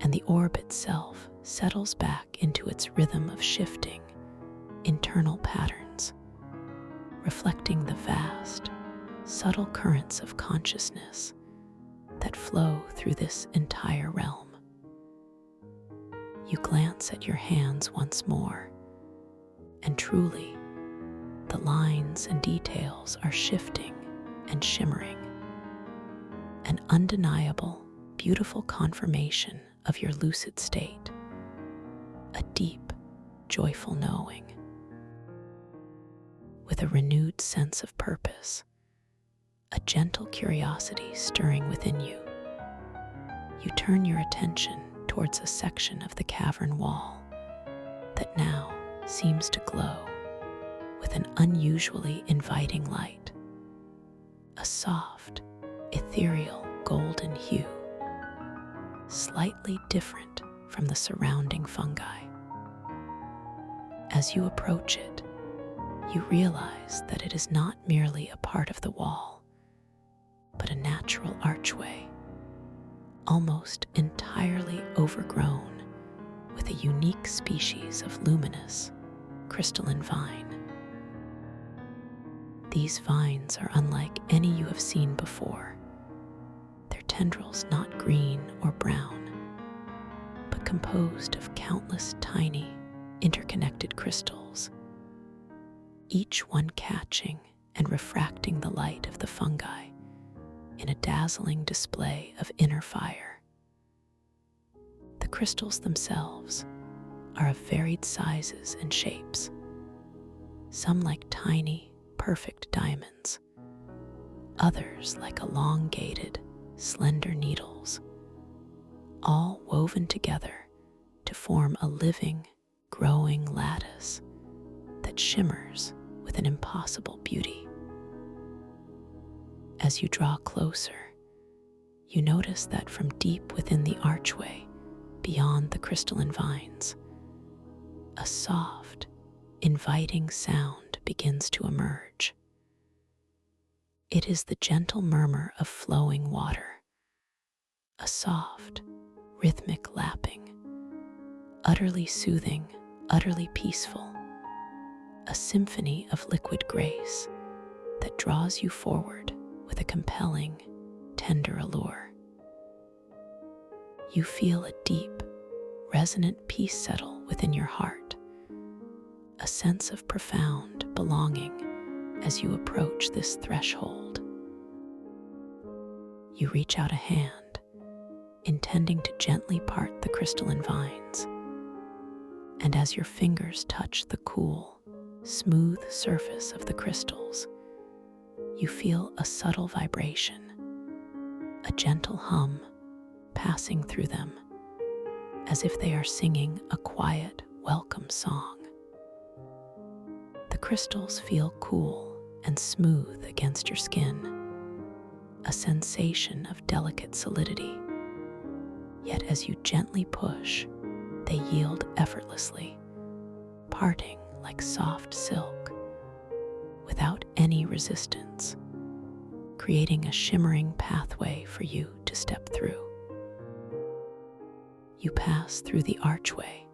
and the orb itself settles back into its rhythm of shifting, internal patterns, reflecting the vast, subtle currents of consciousness that flow through this entire realm. You glance at your hands once more, and truly, the lines and details are shifting and shimmering, an undeniable, beautiful confirmation of your lucid state, a deep, joyful knowing. With a renewed sense of purpose, a gentle curiosity stirring within you, you turn your attention towards a section of the cavern wall that now seems to glow with an unusually inviting light, a soft, ethereal golden hue, slightly different from the surrounding fungi. As you approach it, you realize that it is not merely a part of the wall, but a natural archway, almost entirely overgrown with a unique species of luminous, crystalline vine. These vines are unlike any you have seen before, their tendrils not green or brown, but composed of countless tiny, interconnected crystals, each one catching and refracting the light of the fungi in a dazzling display of inner fire. The crystals themselves are of varied sizes and shapes, some like tiny, perfect diamonds, others like elongated, slender needles, all woven together to form a living, growing lattice that shimmers with an impossible beauty. As you draw closer, you notice that from deep within the archway, beyond the crystalline vines, a soft, inviting sound begins to emerge. It is the gentle murmur of flowing water, a soft, rhythmic lapping, utterly soothing, utterly peaceful, a symphony of liquid grace that draws you forward with a compelling, tender allure. You feel a deep, resonant peace settle within your heart, a sense of profound belonging as you approach this threshold. You reach out a hand, intending to gently part the crystalline vines, and as your fingers touch the cool, smooth surface of the crystals, you feel a subtle vibration, a gentle hum passing through them, as if they are singing a quiet, welcome song. The crystals feel cool and smooth against your skin, a sensation of delicate solidity. Yet as you gently push, they yield effortlessly, parting like soft silk, without any resistance, creating a shimmering pathway for you to step through. You pass through the archway,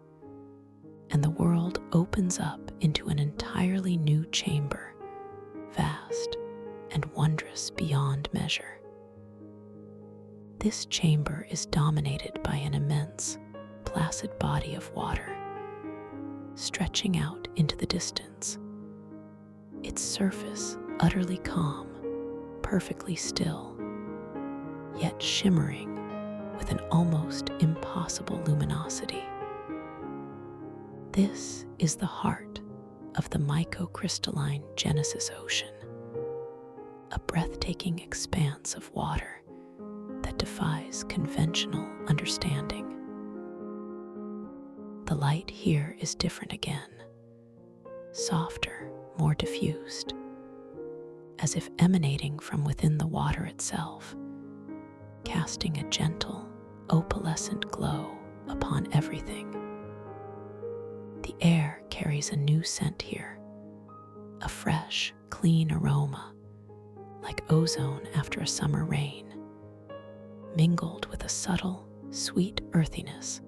and the world opens up into an entirely new chamber, vast and wondrous beyond measure. This chamber is dominated by an immense, placid body of water, stretching out into the distance, its surface utterly calm, perfectly still, yet shimmering with an almost impossible luminosity. This is the heart of the microcrystalline Genesis Ocean, a breathtaking expanse of water that defies conventional understanding. The light here is different again, softer, more diffused, as if emanating from within the water itself, casting a gentle, opalescent glow upon everything. The air carries a new scent here, a fresh, clean aroma, like ozone after a summer rain, mingled with a subtle, sweet earthiness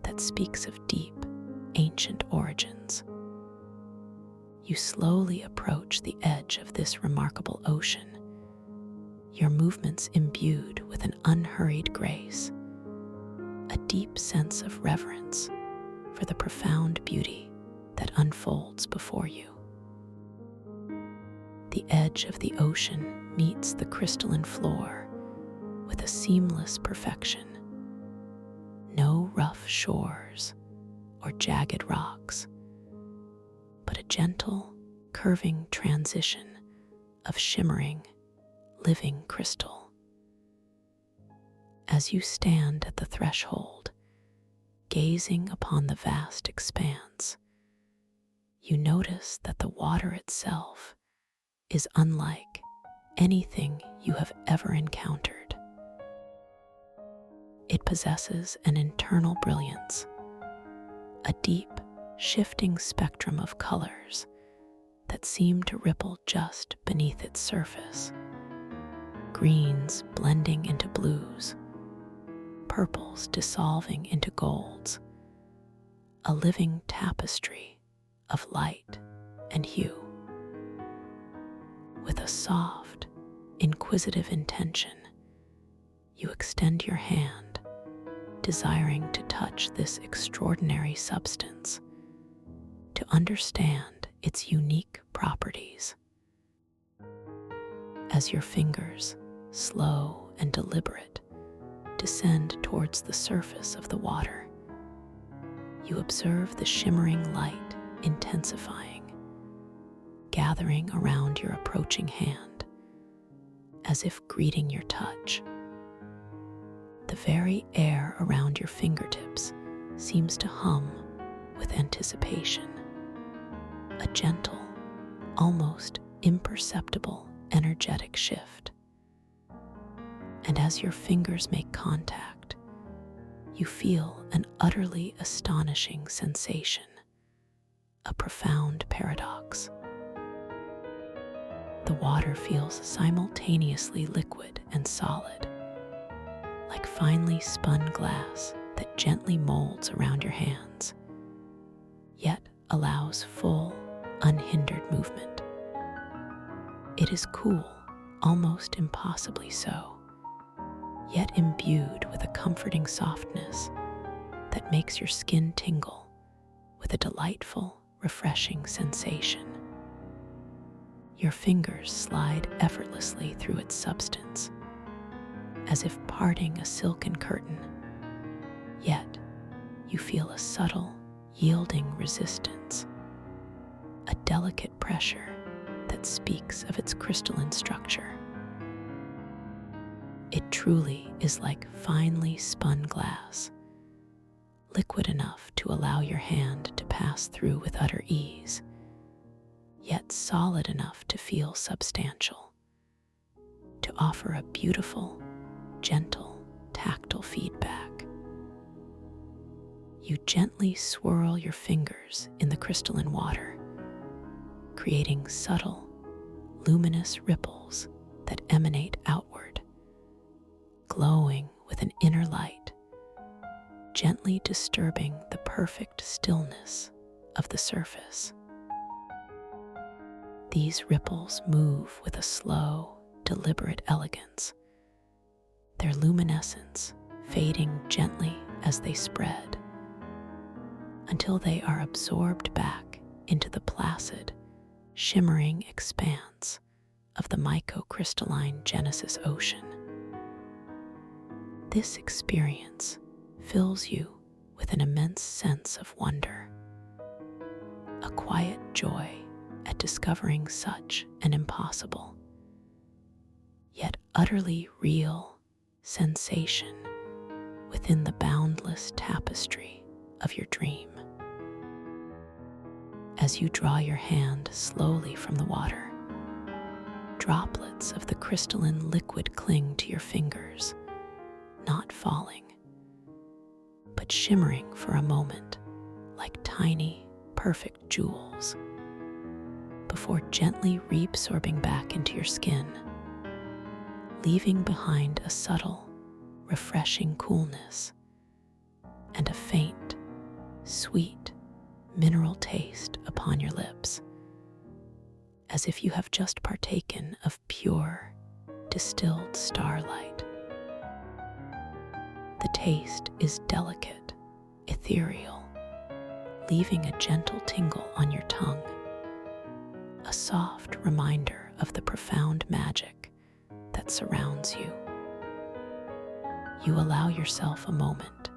that speaks of deep, ancient origins. You slowly approach the edge of this remarkable ocean, your movements imbued with an unhurried grace, a deep sense of reverence for the profound beauty that unfolds before you. The edge of the ocean meets the crystalline floor with a seamless perfection. No rough shores or jagged rocks, but a gentle, curving transition of shimmering, living crystal. As you stand at the threshold, gazing upon the vast expanse, you notice that the water itself is unlike anything you have ever encountered. It possesses an internal brilliance, a deep, shifting spectrum of colors that seem to ripple just beneath its surface. Greens blending into blues, purples dissolving into golds, a living tapestry of light and hue. With a soft, inquisitive intention, you extend your hand, desiring to touch this extraordinary substance, to understand its unique properties. As your fingers, slow and deliberate, descend towards the surface of the water, you observe the shimmering light intensifying, gathering around your approaching hand, as if greeting your touch. The very air around your fingertips seems to hum with anticipation, a gentle, almost imperceptible energetic shift. And as your fingers make contact, you feel an utterly astonishing sensation, a profound paradox. The water feels simultaneously liquid and solid, like finely spun glass that gently molds around your hands, yet allows full, unhindered movement. It is cool, almost impossibly so, yet imbued with a comforting softness that makes your skin tingle with a delightful, refreshing sensation. Your fingers slide effortlessly through its substance, as if parting a silken curtain, yet you feel a subtle, yielding resistance, a delicate pressure that speaks of its crystalline structure. It truly is like finely spun glass, liquid enough to allow your hand to pass through with utter ease, yet solid enough to feel substantial, to offer a beautiful, gentle, tactile feedback. You gently swirl your fingers in the crystalline water, creating subtle, luminous ripples that emanate outward, glowing with an inner light, gently disturbing the perfect stillness of the surface. These ripples move with a slow, deliberate elegance, their luminescence fading gently as they spread, until they are absorbed back into the placid, shimmering expanse of the microcrystalline Genesis Ocean. This experience fills you with an immense sense of wonder, a quiet joy at discovering such an impossible, yet utterly real sensation within the boundless tapestry of your dream. As you draw your hand slowly from the water, droplets of the crystalline liquid cling to your fingers, not falling, but shimmering for a moment like tiny, perfect jewels, before gently reabsorbing back into your skin, leaving behind a subtle, refreshing coolness and a faint, sweet, mineral taste upon your lips, as if you have just partaken of pure, distilled starlight. The taste is delicate, ethereal, leaving a gentle tingle on your tongue, a soft reminder of the profound magic that surrounds you. You allow yourself a moment,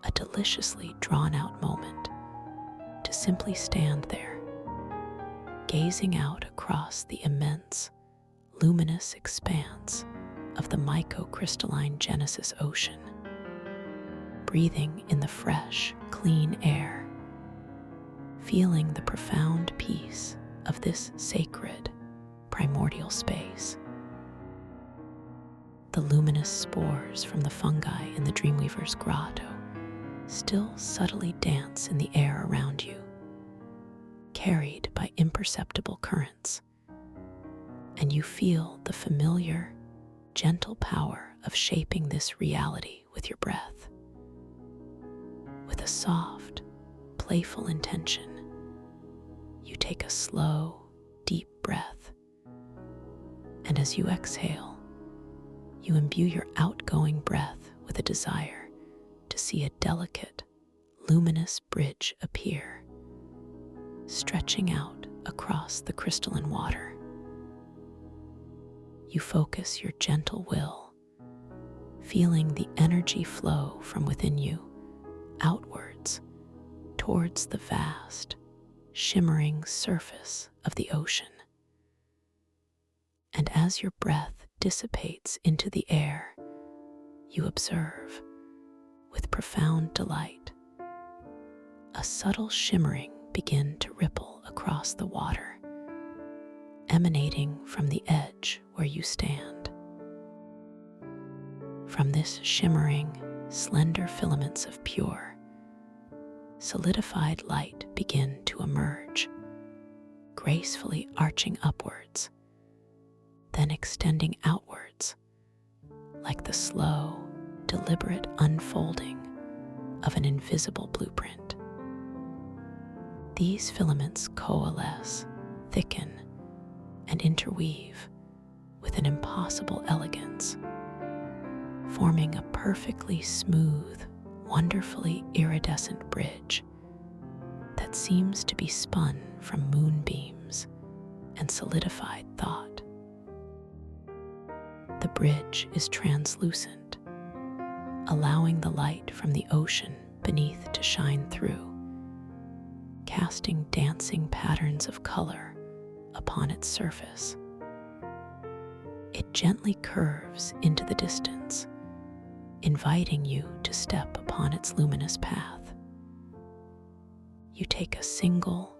a deliciously drawn-out moment, to simply stand there, gazing out across the immense, luminous expanse of the microcrystalline Genesis Ocean, breathing in the fresh, clean air, feeling the profound peace of this sacred, primordial space. The luminous spores from the fungi in the Dreamweaver's grotto still subtly dance in the air around you, carried by imperceptible currents, and you feel the familiar, gentle power of shaping this reality with your breath. With a soft, playful intention, you take a slow, deep breath, and as you exhale, you imbue your outgoing breath with a desire to see a delicate, luminous bridge appear, stretching out across the crystalline water. You focus your gentle will, feeling the energy flow from within you, outwards, towards the vast, shimmering surface of the ocean. And as your breath dissipates into the air, you observe, with profound delight, a subtle shimmering begin to ripple across the water, emanating from the edge where you stand. From this shimmering, slender filaments of pure, solidified light begin to emerge, gracefully arching upwards, then extending outwards, like the slow, deliberate unfolding of an invisible blueprint. These filaments coalesce, thicken, and interweave with an impossible elegance, forming a perfectly smooth, wonderfully iridescent bridge that seems to be spun from moonbeams and solidified thought. The bridge is translucent, allowing the light from the ocean beneath to shine through, casting dancing patterns of color upon its surface. It gently curves into the distance, inviting you to step upon its luminous path. You take a single,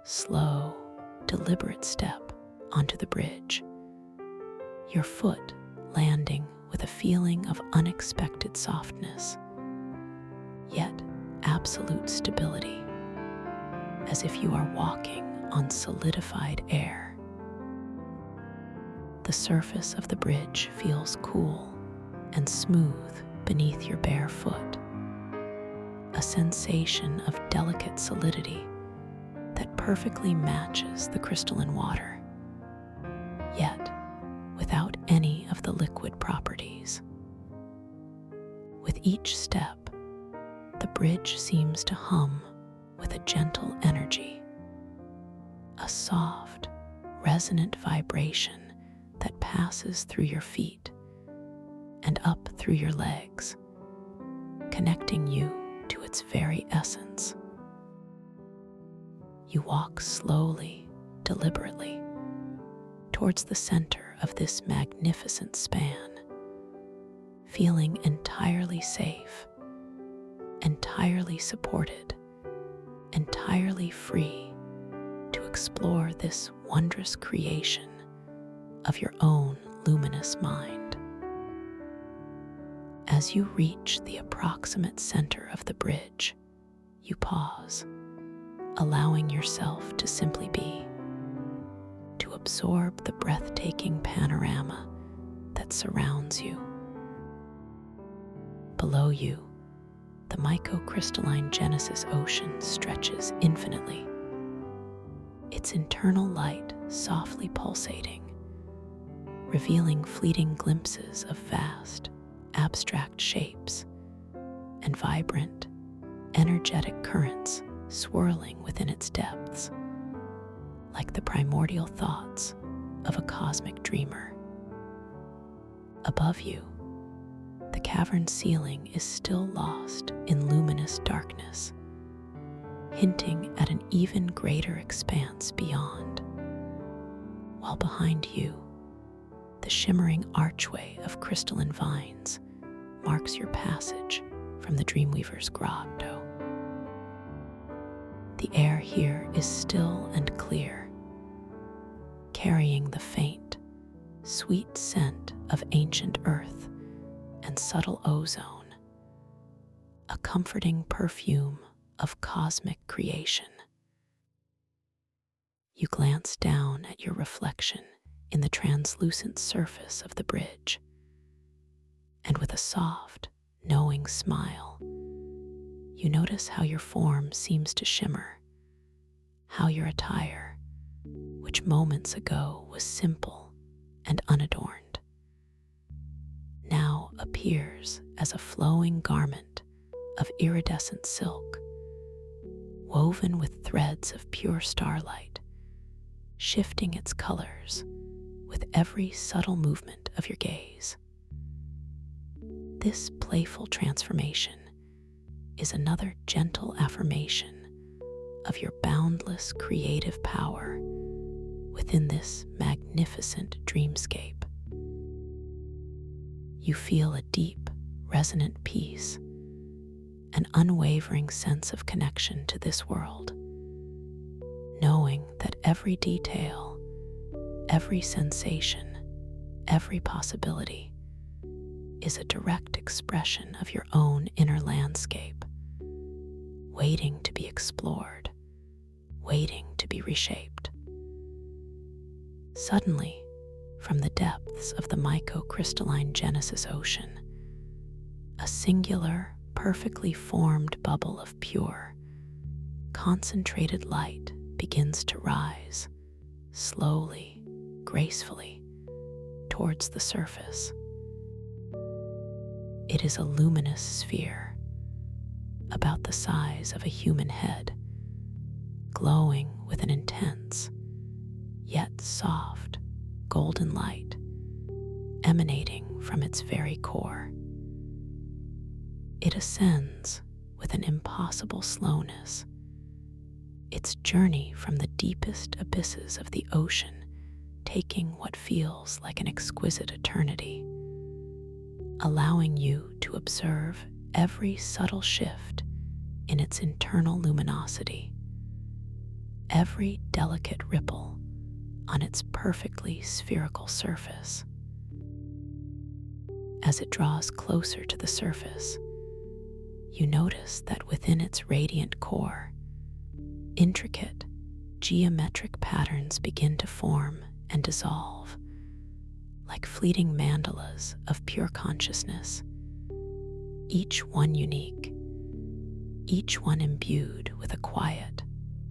slow, deliberate step onto the bridge, your foot landing with a feeling of unexpected softness, yet absolute stability, as if you are walking on solidified air. The surface of the bridge feels cool and smooth beneath your bare foot, a sensation of delicate solidity that perfectly matches the crystalline water, yet without any of the liquid properties. With each step, the bridge seems to hum with a gentle energy, a soft, resonant vibration that passes through your feet and up through your legs, connecting you to its very essence. You walk slowly, deliberately, towards the center of this magnificent span, feeling entirely safe, entirely supported, entirely free to explore this wondrous creation of your own luminous mind. As you reach the approximate center of the bridge, you pause, allowing yourself to simply be, to absorb the breathtaking panorama that surrounds you. Below you, the microcrystalline Genesis Ocean stretches infinitely, its internal light softly pulsating, revealing fleeting glimpses of vast, abstract shapes and vibrant, energetic currents swirling within its depths, like the primordial thoughts of a cosmic dreamer. Above you, the cavern ceiling is still lost in luminous darkness, hinting at an even greater expanse beyond, while behind you, the shimmering archway of crystalline vines marks your passage from the Dreamweaver's grotto. The air here is still and clear, carrying the faint, sweet scent of ancient earth and subtle ozone, a comforting perfume of cosmic creation. You glance down at your reflection in the translucent surface of the bridge, and with a soft, knowing smile, you notice how your form seems to shimmer, how your attire, which moments ago was simple and unadorned, now appears as a flowing garment of iridescent silk, woven with threads of pure starlight, shifting its colors with every subtle movement of your gaze. This playful transformation is another gentle affirmation of your boundless creative power within this magnificent dreamscape. You feel a deep, resonant peace, an unwavering sense of connection to this world, knowing that every detail, every sensation, every possibility is a direct expression of your own inner landscape, waiting to be explored, waiting to be reshaped. Suddenly, from the depths of the microcrystalline Genesis Ocean, a singular, perfectly formed bubble of pure, concentrated light begins to rise, slowly, gracefully, towards the surface. It is a luminous sphere, about the size of a human head, glowing with an intense, yet soft, golden light emanating from its very core. It ascends with an impossible slowness, its journey from the deepest abysses of the ocean taking what feels like an exquisite eternity, allowing you to observe every subtle shift in its internal luminosity, every delicate ripple on its perfectly spherical surface. As it draws closer to the surface, you notice that within its radiant core, intricate, geometric patterns begin to form and dissolve, like fleeting mandalas of pure consciousness, each one unique, each one imbued with a quiet,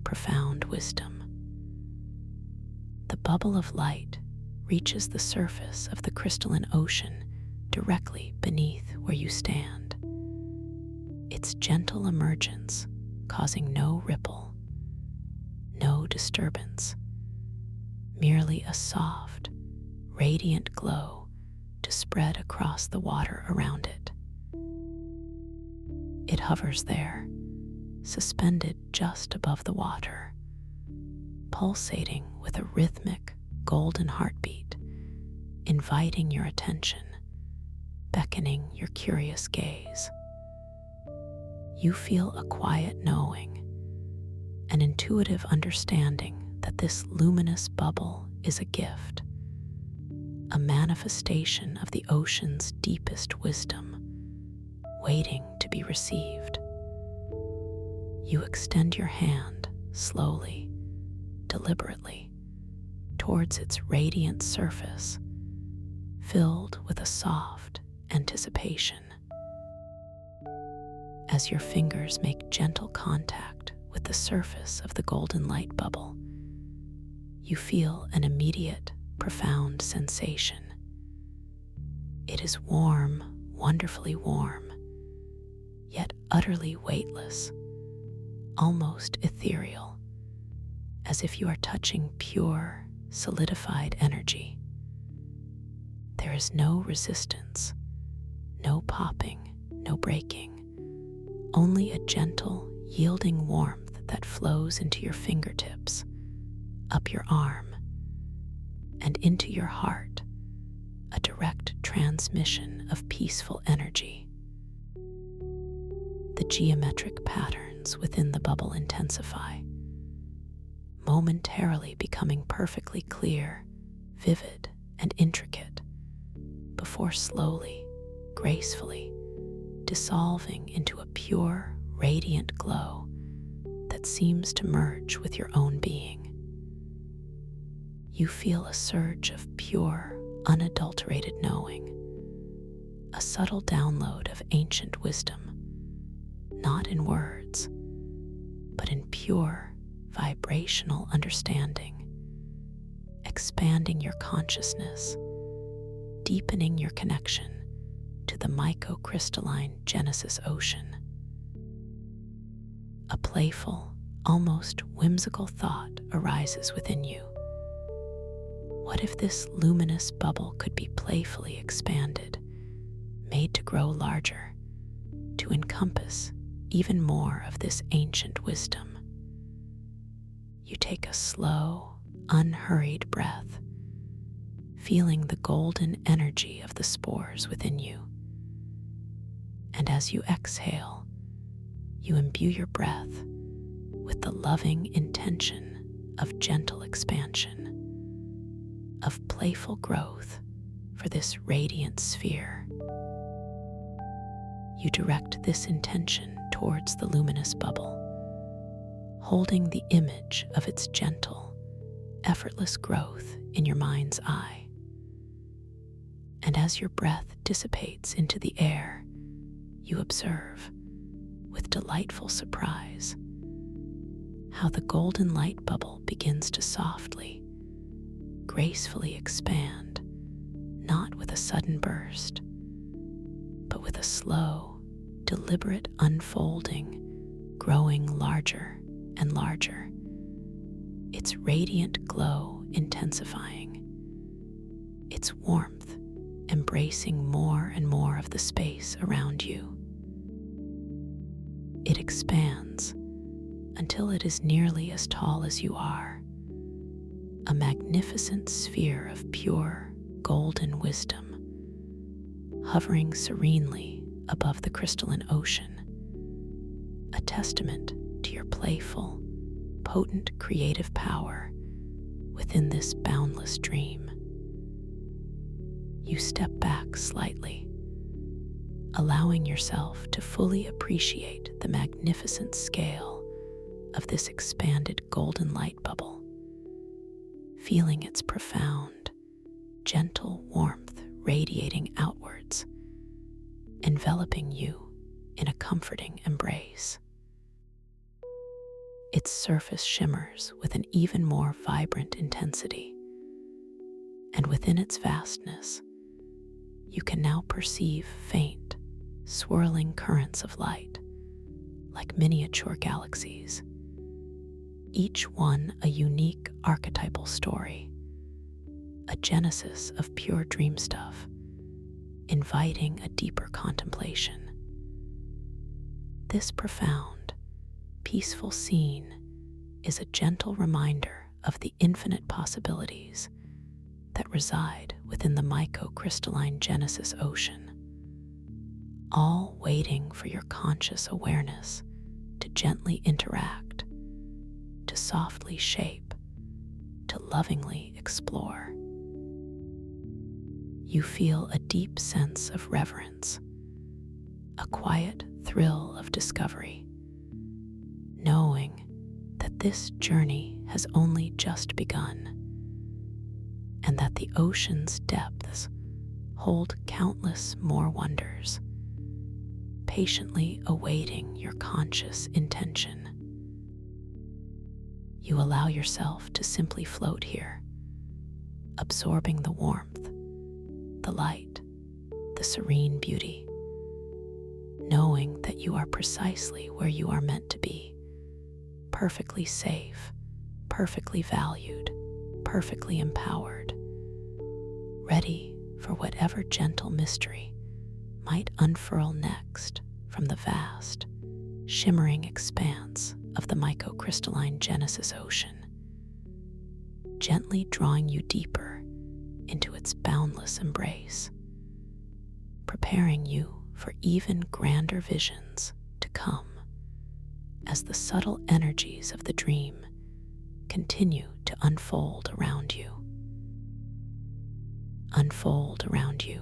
profound wisdom. The bubble of light reaches the surface of the crystalline ocean directly beneath where you stand, its gentle emergence causing no ripple, no disturbance, merely a soft, radiant glow to spread across the water around it. It hovers there, suspended just above the water, pulsating with a rhythmic, golden heartbeat, inviting your attention, beckoning your curious gaze. You feel a quiet knowing, an intuitive understanding that this luminous bubble is a gift, a manifestation of the ocean's deepest wisdom, waiting to be received. You extend your hand slowly, deliberately, towards its radiant surface, filled with a soft anticipation. As your fingers make gentle contact with the surface of the golden light bubble, you feel an immediate, profound sensation. It is warm, wonderfully warm, yet utterly weightless, almost ethereal, as if you are touching pure, solidified energy. There is no resistance, no popping, no breaking, only a gentle, yielding warmth that flows into your fingertips, up your arm, and into your heart, a direct transmission of peaceful energy. The geometric patterns within the bubble intensify, momentarily becoming perfectly clear, vivid, and intricate, before slowly, gracefully, dissolving into a pure, radiant glow that seems to merge with your own being. You feel a surge of pure, unadulterated knowing, a subtle download of ancient wisdom, not in words, but in pure, vibrational understanding, expanding your consciousness, deepening your connection to the microcrystalline Genesis Ocean. A playful, almost whimsical thought arises within you. What if this luminous bubble could be playfully expanded, made to grow larger, to encompass even more of this ancient wisdom? You take a slow, unhurried breath, feeling the golden energy of the spores within you. And as you exhale, you imbue your breath with the loving intention of gentle expansion, of playful growth for this radiant sphere, you direct this intention towards the luminous bubble, holding the image of its gentle, effortless growth in your mind's eye. And as your breath dissipates into the air, you observe, with delightful surprise, how the golden light bubble begins to softly, gracefully expand, not with a sudden burst, but with a slow, deliberate unfolding, growing larger and larger, its radiant glow intensifying, its warmth embracing more and more of the space around you. It expands until it is nearly as tall as you are, a magnificent sphere of pure, golden wisdom, hovering serenely above the crystalline ocean, a testament to your playful, potent creative power within this boundless dream. You step back slightly, allowing yourself to fully appreciate the magnificent scale of this expanded golden light bubble, feeling its profound, gentle warmth radiating outwards, enveloping you in a comforting embrace. Its surface shimmers with an even more vibrant intensity, and within its vastness, you can now perceive faint, swirling currents of light, like miniature galaxies, each one a unique archetypal story, a genesis of pure dream stuff, inviting a deeper contemplation. This profound, peaceful scene is a gentle reminder of the infinite possibilities that reside within the mycocrystalline Genesis ocean, all waiting for your conscious awareness to gently interact, to softly shape, to lovingly explore. You feel a deep sense of reverence, a quiet thrill of discovery, knowing that this journey has only just begun, and that the ocean's depths hold countless more wonders, patiently awaiting your conscious intention. You allow yourself to simply float here, absorbing the warmth, the light, the serene beauty, knowing that you are precisely where you are meant to be, perfectly safe, perfectly valued, perfectly empowered, ready for whatever gentle mystery might unfurl next from the vast, shimmering expanse of the mycocrystalline Genesis ocean, gently drawing you deeper into its boundless embrace, preparing you for even grander visions to come as the subtle energies of the dream continue to unfold around you. Unfold around you.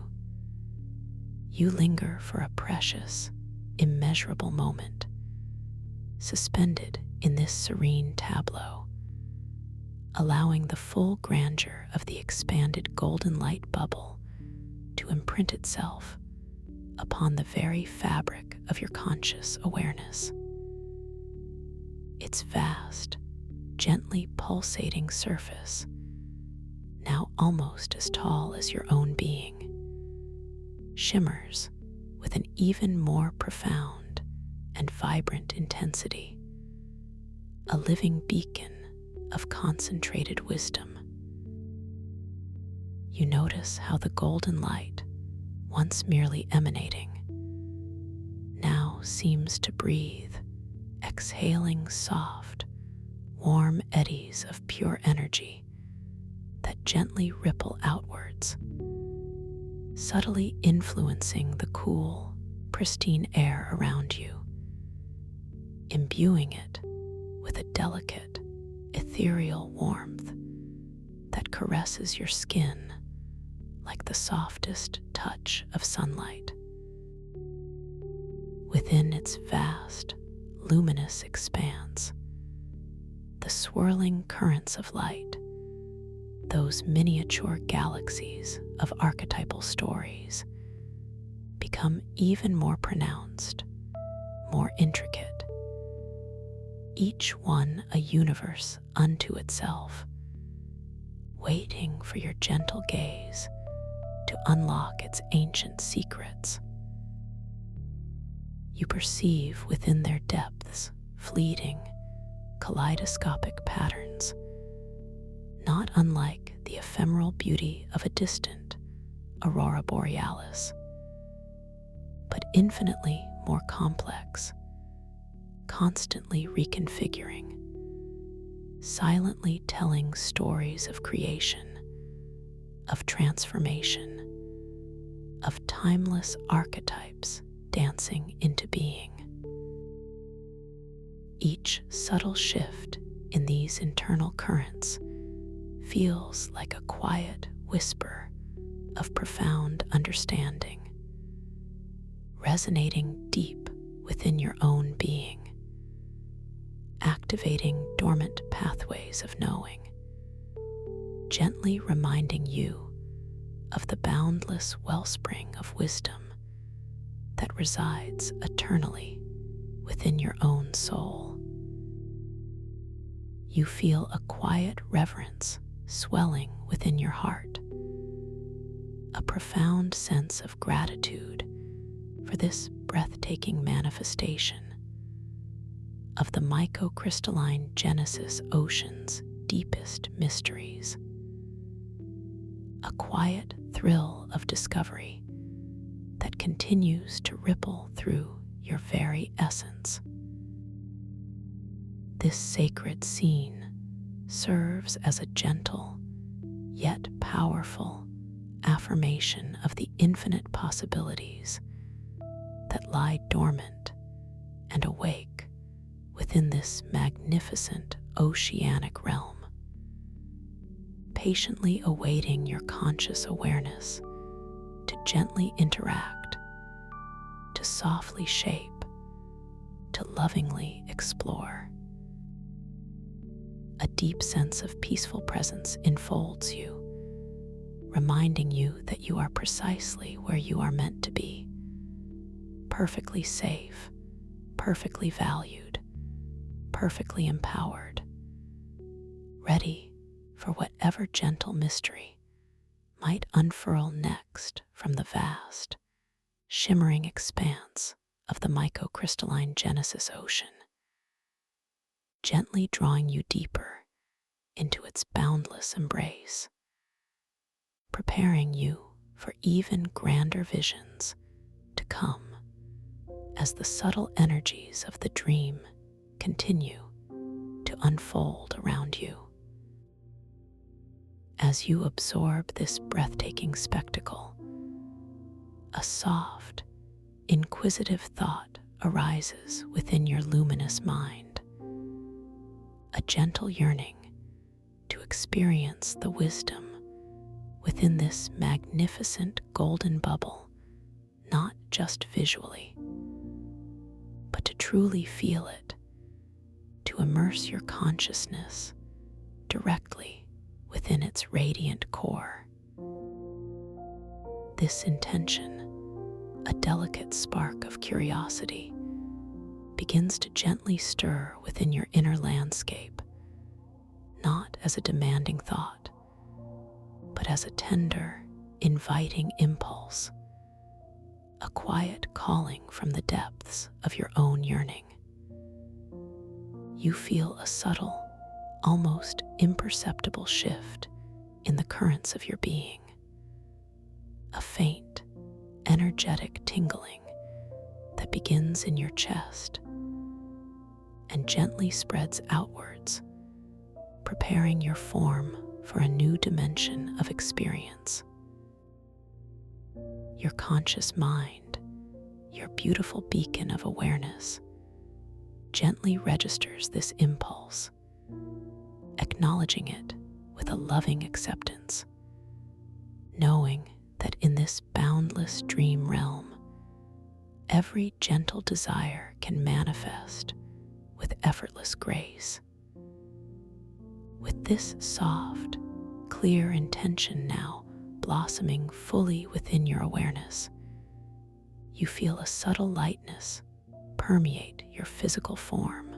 You linger for a precious, immeasurable moment, suspended in this serene tableau, allowing the full grandeur of the expanded golden light bubble to imprint itself upon the very fabric of your conscious awareness. Its vast, gently pulsating surface, now almost as tall as your own being, shimmers with an even more profound and vibrant intensity, a living beacon of concentrated wisdom. You notice how the golden light, once merely emanating, now seems to breathe, exhaling soft, warm eddies of pure energy that gently ripple outwards, subtly influencing the cool, pristine air around you, imbuing it with a delicate, ethereal warmth that caresses your skin like the softest touch of sunlight. within its vast, luminous expanse. The swirling currents of light, those miniature galaxies of archetypal stories, become even more pronounced, more intricate, each one a universe unto itself, waiting for your gentle gaze to unlock its ancient secrets. You perceive within their depths fleeting, kaleidoscopic patterns, not unlike the ephemeral beauty of a distant aurora borealis, but infinitely more complex, constantly reconfiguring, silently telling stories of creation, of transformation, of timeless archetypes dancing into being. Each subtle shift in these internal currents feels like a quiet whisper of profound understanding, resonating deep within your own being, activating dormant pathways of knowing, gently reminding you of the boundless wellspring of wisdom that resides eternally within your own soul. You feel a quiet reverence swelling within your heart, a profound sense of gratitude for this breathtaking manifestation of the microcrystalline Genesis Ocean's deepest mysteries. A quiet thrill of discovery that continues to ripple through your very essence. This sacred scene serves as a gentle yet powerful affirmation of the infinite possibilities that lie dormant and awake within this magnificent oceanic realm, patiently awaiting your conscious awareness to gently interact, to softly shape, to lovingly explore. A deep sense of peaceful presence enfolds you, reminding you that you are precisely where you are meant to be, perfectly safe, perfectly valued, perfectly empowered, ready for whatever gentle mystery might unfurl next from the vast, shimmering expanse of the microcrystalline Genesis Ocean, gently drawing you deeper into its boundless embrace, preparing you for even grander visions to come as the subtle energies of the dream continue to unfold around you. As you absorb this breathtaking spectacle, a soft, inquisitive thought arises within your luminous mind, a gentle yearning to experience the wisdom within this magnificent golden bubble, not just visually, but to truly feel it, to immerse your consciousness directly within its radiant core. This intention, a delicate spark of curiosity, begins to gently stir within your inner landscape, not as a demanding thought, but as a tender, inviting impulse, a quiet calling from the depths of your own yearning. You feel a subtle, almost imperceptible shift in the currents of your being, a faint, energetic tingling that begins in your chest and gently spreads outwards, preparing your form for a new dimension of experience. Your conscious mind, your beautiful beacon of awareness, gently registers this impulse, acknowledging it with a loving acceptance, knowing that in this boundless dream realm, every gentle desire can manifest with effortless grace. With this soft, clear intention now blossoming fully within your awareness, you feel a subtle lightness permeate your physical form,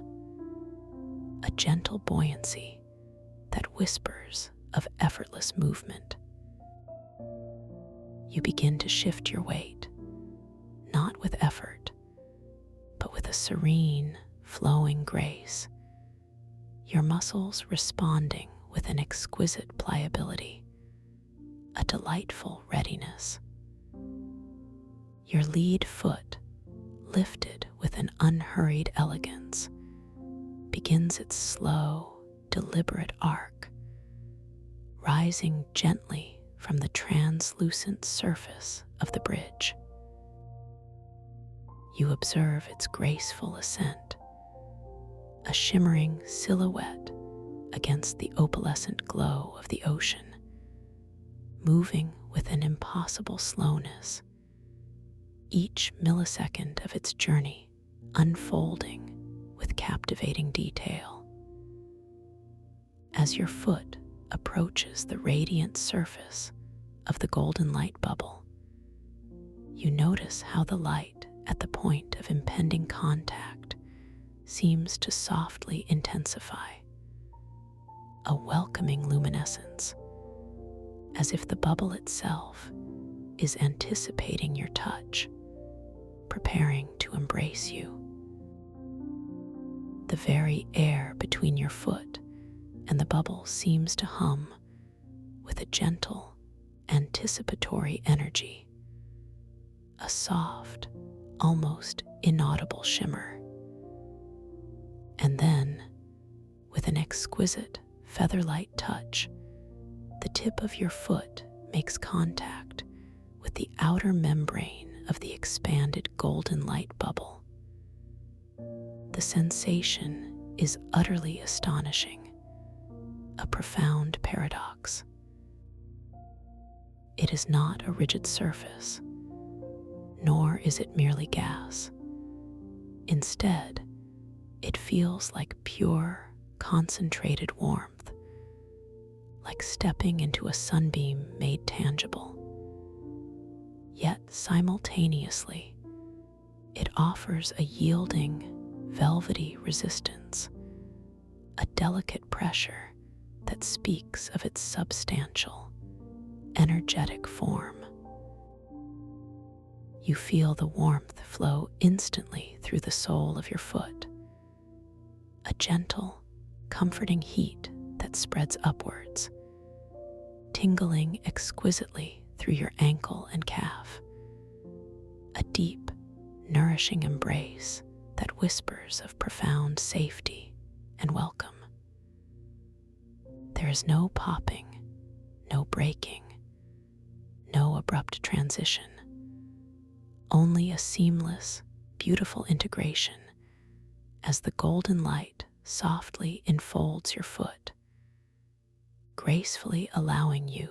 a gentle buoyancy that whispers of effortless movement. You begin to shift your weight, not with effort, but with a serene, flowing grace, your muscles responding with an exquisite pliability, a delightful readiness. Your lead foot, lifted with an unhurried elegance, begins its slow, deliberate arc, rising gently from the translucent surface of the bridge. You observe its graceful ascent, a shimmering silhouette against the opalescent glow of the ocean, moving with an impossible slowness, each millisecond of its journey unfolding with captivating detail. As your foot approaches the radiant surface of the golden light bubble, you notice how the light at the point of impending contact seems to softly intensify, a welcoming luminescence, as if the bubble itself is anticipating your touch, preparing to embrace you. The very air between your foot and the bubble seems to hum with a gentle, anticipatory energy, a soft, almost inaudible shimmer. And then, with an exquisite feather-light touch, the tip of your foot makes contact with the outer membrane of the expanded golden light bubble. The sensation is utterly astonishing, a profound paradox. It is not a rigid surface, nor is it merely gas. Instead, it feels like pure, concentrated warmth, like stepping into a sunbeam made tangible. Yet simultaneously, it offers a yielding, velvety resistance, a delicate pressure that speaks of its substantial, energetic form. You feel the warmth flow instantly through the sole of your foot, a gentle, comforting heat that spreads upwards, tingling exquisitely through your ankle and calf, a deep, nourishing embrace that whispers of profound safety and welcome. There is no popping, no breaking, no abrupt transition, only a seamless, beautiful integration as the golden light softly enfolds your foot, gracefully allowing you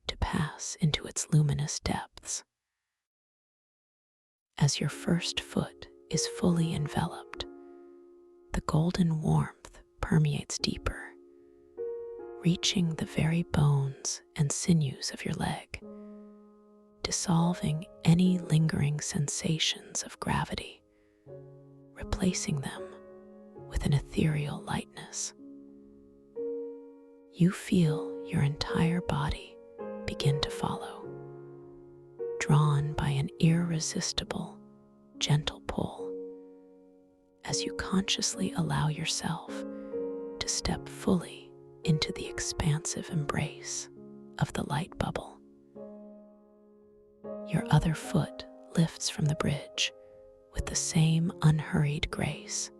to pass into its luminous depths. As your first foot is fully enveloped, the golden warmth permeates deeper, reaching the very bones and sinews of your leg, dissolving any lingering sensations of gravity, replacing them with an ethereal lightness. You feel your entire body begin to follow, drawn by an irresistible, gentle pull, as you consciously allow yourself to step fully into the expansive embrace of the light bubble. Your other foot lifts from the bridge with the same unhurried grace,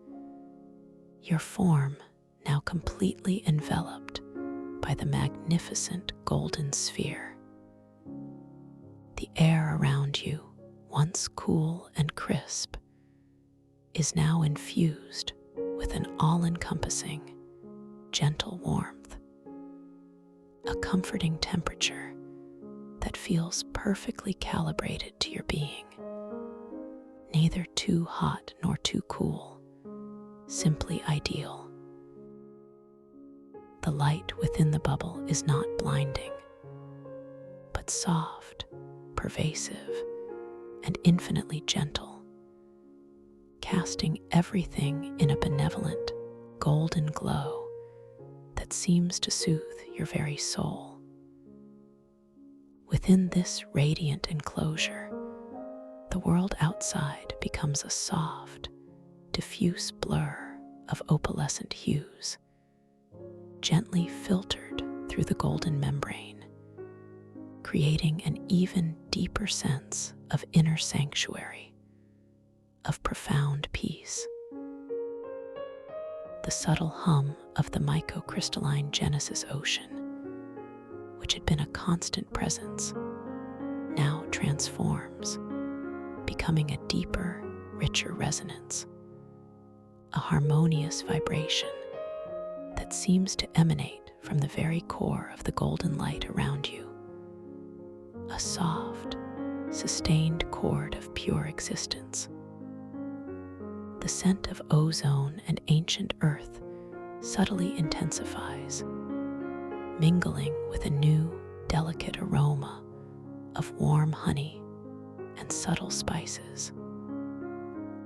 your form now completely enveloped by the magnificent golden sphere. The air around you, once cool and crisp, is now infused with an all-encompassing, gentle warmth, a comforting temperature that feels perfectly calibrated to your being, neither too hot nor too cool, simply ideal. The light within the bubble is not blinding, but soft, pervasive, and infinitely gentle, casting everything in a benevolent, golden glow that seems to soothe your very soul. Within this radiant enclosure, the world outside becomes a soft, diffuse blur of opalescent hues, gently filtered through the golden membrane, creating an even deeper sense of inner sanctuary, of profound peace. The subtle hum of the microcrystalline Genesis Ocean, which had been a constant presence, now transforms, becoming a deeper, richer resonance, a harmonious vibration that seems to emanate from the very core of the golden light around you, a soft, sustained chord of pure existence. The scent of ozone and ancient earth subtly intensifies, mingling with a new, delicate aroma of warm honey and subtle spices,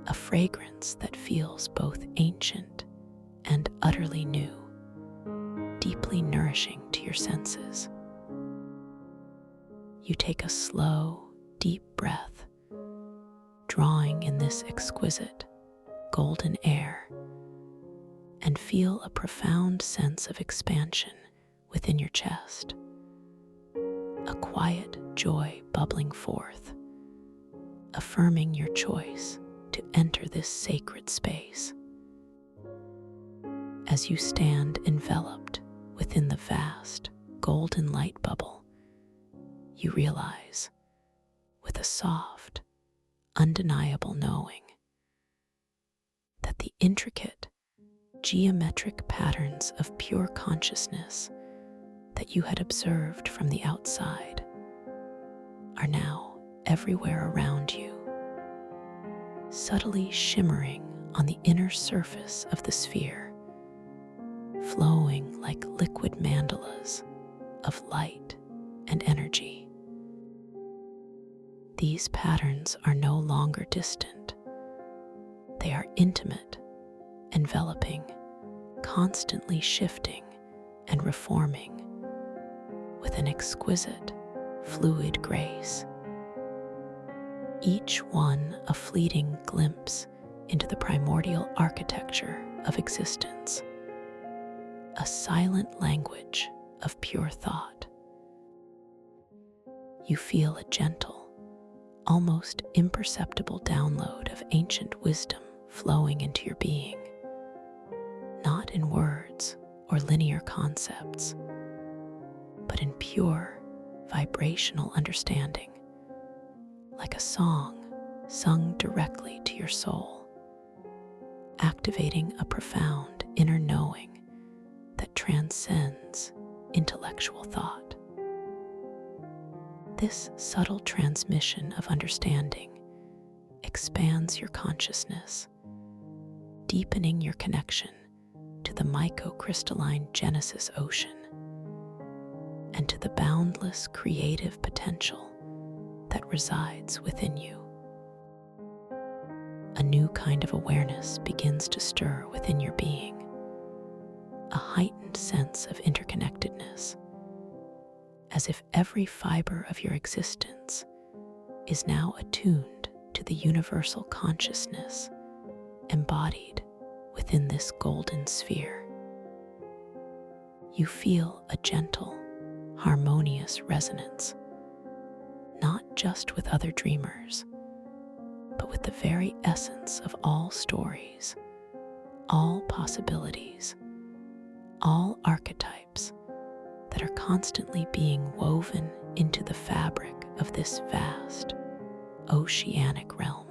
a fragrance that feels both ancient and utterly new, deeply nourishing to your senses. You take a slow, deep breath, drawing in this exquisite, golden air, and feel a profound sense of expansion within your chest, a quiet joy bubbling forth, affirming your choice to enter this sacred space. As you stand enveloped within the vast, golden light bubble, you realize, with a soft, undeniable knowing, that the intricate, geometric patterns of pure consciousness that you had observed from the outside are now everywhere around you, subtly shimmering on the inner surface of the sphere, flowing like liquid mandalas of light and energy. These patterns are no longer distant. They are intimate, enveloping, constantly shifting and reforming with an exquisite, fluid grace. Each one a fleeting glimpse into the primordial architecture of existence, a silent language of pure thought. You feel a gentle, almost imperceptible download of ancient wisdom flowing into your being, not in words or linear concepts, but in pure, vibrational understanding, like a song sung directly to your soul, activating a profound inner knowing that transcends intellectual thought. This subtle transmission of understanding expands your consciousness, deepening your connection to the microcrystalline Genesis Ocean and to the boundless creative potential that resides within you. A new kind of awareness begins to stir within your being, a heightened sense of interconnectedness, as if every fiber of your existence is now attuned to the universal consciousness embodied within this golden sphere. You feel a gentle, harmonious resonance, not just with other dreamers, but with the very essence of all stories, all possibilities, all archetypes that are constantly being woven into the fabric of this vast, oceanic realm.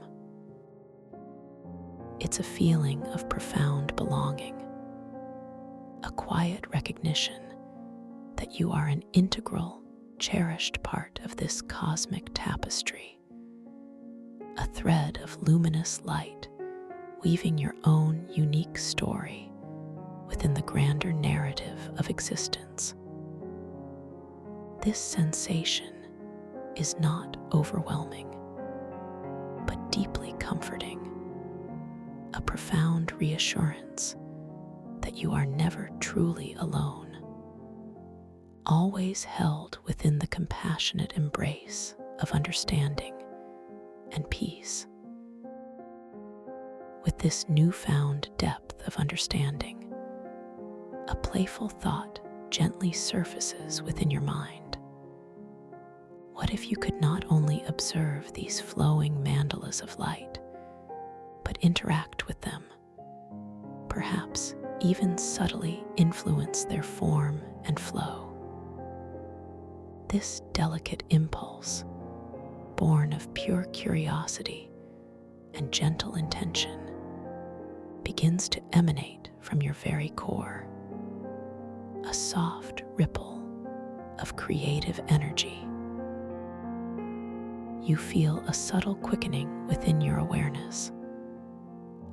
It's a feeling of profound belonging, a quiet recognition that you are an integral, cherished part of this cosmic tapestry, a thread of luminous light, weaving your own unique story within the grander narrative of existence. This sensation is not overwhelming, but deeply comforting, a profound reassurance that you are never truly alone, always held within the compassionate embrace of understanding and peace. With this newfound depth of understanding, a playful thought gently surfaces within your mind. What if you could not only observe these flowing mandalas of light, but interact with them, perhaps even subtly influence their form and flow? This delicate impulse, born of pure curiosity and gentle intention, begins to emanate from your very core, a soft ripple of creative energy. You feel a subtle quickening within your awareness,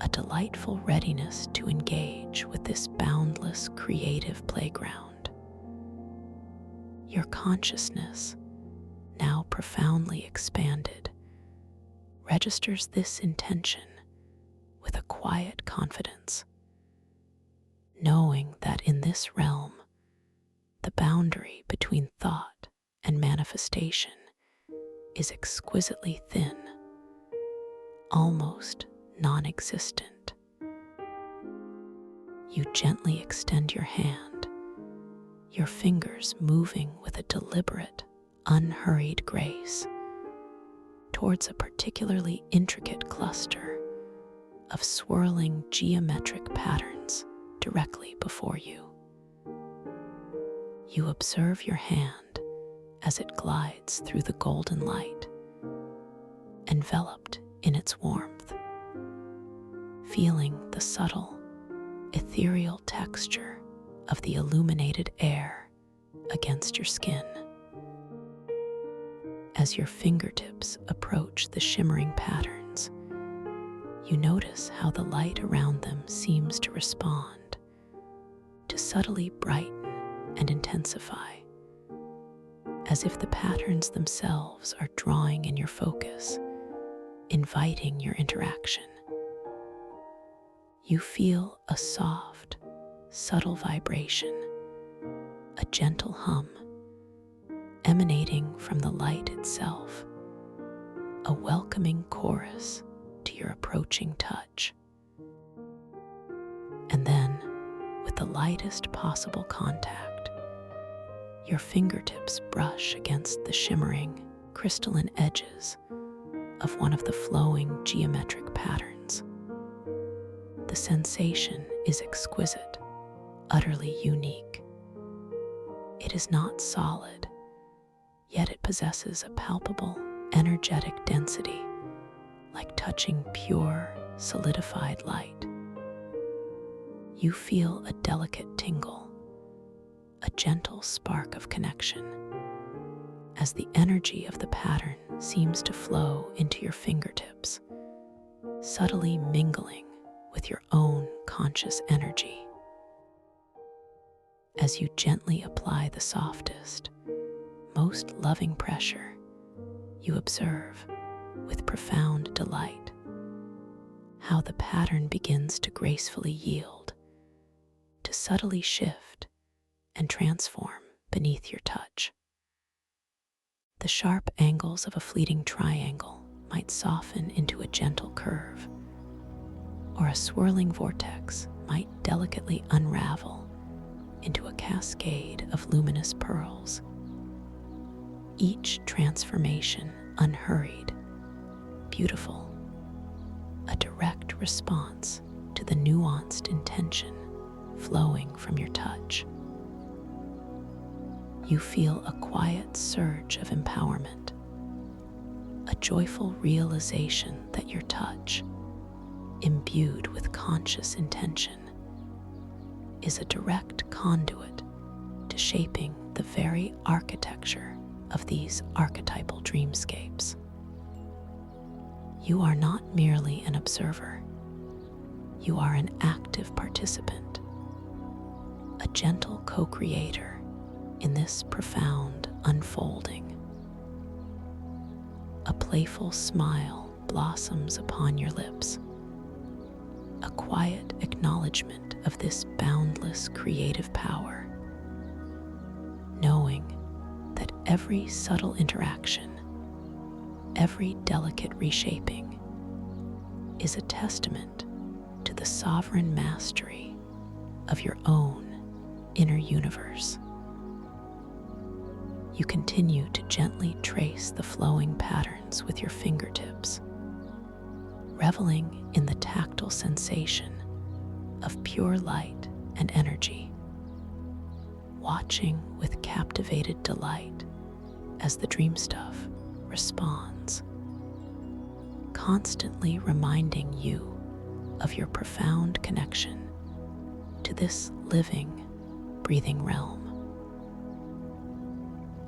a delightful readiness to engage with this boundless creative playground. Your consciousness, now profoundly expanded, registers this intention with a quiet confidence, knowing that in this realm, the boundary between thought and manifestation is exquisitely thin, almost non-existent. You gently extend your hand, your fingers moving with a deliberate, unhurried grace towards a particularly intricate cluster of swirling geometric patterns directly before you. You observe your hand as it glides through the golden light, enveloped in its warmth, feeling the subtle, ethereal texture of the illuminated air against your skin. As your fingertips approach the shimmering patterns, you notice how the light around them seems to respond, to subtly brighten and intensify, as if the patterns themselves are drawing in your focus, inviting your interaction. You feel a soft, subtle vibration, a gentle hum, emanating from the light itself, a welcoming chorus to your approaching touch. And then, with the lightest possible contact, your fingertips brush against the shimmering, crystalline edges of one of the flowing geometric patterns. The sensation is exquisite, utterly unique. It is not solid, yet it possesses a palpable, energetic density, like touching pure, solidified light. You feel a delicate tingle, a gentle spark of connection, as the energy of the pattern seems to flow into your fingertips, subtly mingling with your own conscious energy. As you gently apply the softest, most loving pressure, you observe, with profound delight, how the pattern begins to gracefully yield, to subtly shift and transform beneath your touch. The sharp angles of a fleeting triangle might soften into a gentle curve, or a swirling vortex might delicately unravel into a cascade of luminous pearls. Each transformation unhurried, beautiful, a direct response to the nuanced intention flowing from your touch. You feel a quiet surge of empowerment, a joyful realization that your touch, imbued with conscious intention, is a direct conduit to shaping the very architecture of these archetypal dreamscapes. You are not merely an observer. You are an active participant, a gentle co-creator in this profound unfolding. A playful smile blossoms upon your lips, a quiet acknowledgement of this boundless creative power, knowing that every subtle interaction, every delicate reshaping, is a testament to the sovereign mastery of your own inner universe. You continue to gently trace the flowing patterns with your fingertips, reveling in the tactile sensation of pure light and energy, watching with captivated delight as the dream stuff responds, constantly reminding you of your profound connection to this living, breathing realm.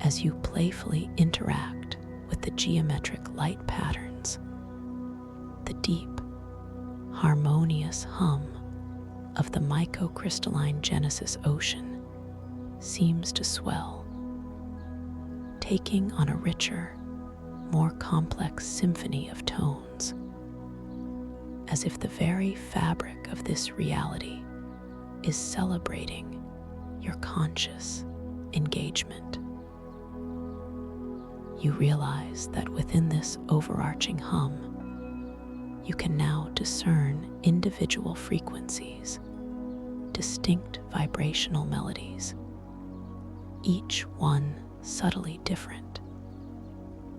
As you playfully interact with the geometric light patterns, the deep, harmonious hum of the microcrystalline Genesis ocean seems to swell, taking on a richer, more complex symphony of tones, as if the very fabric of this reality is celebrating your conscious engagement. You realize that within this overarching hum, you can now discern individual frequencies, distinct vibrational melodies, each one subtly different,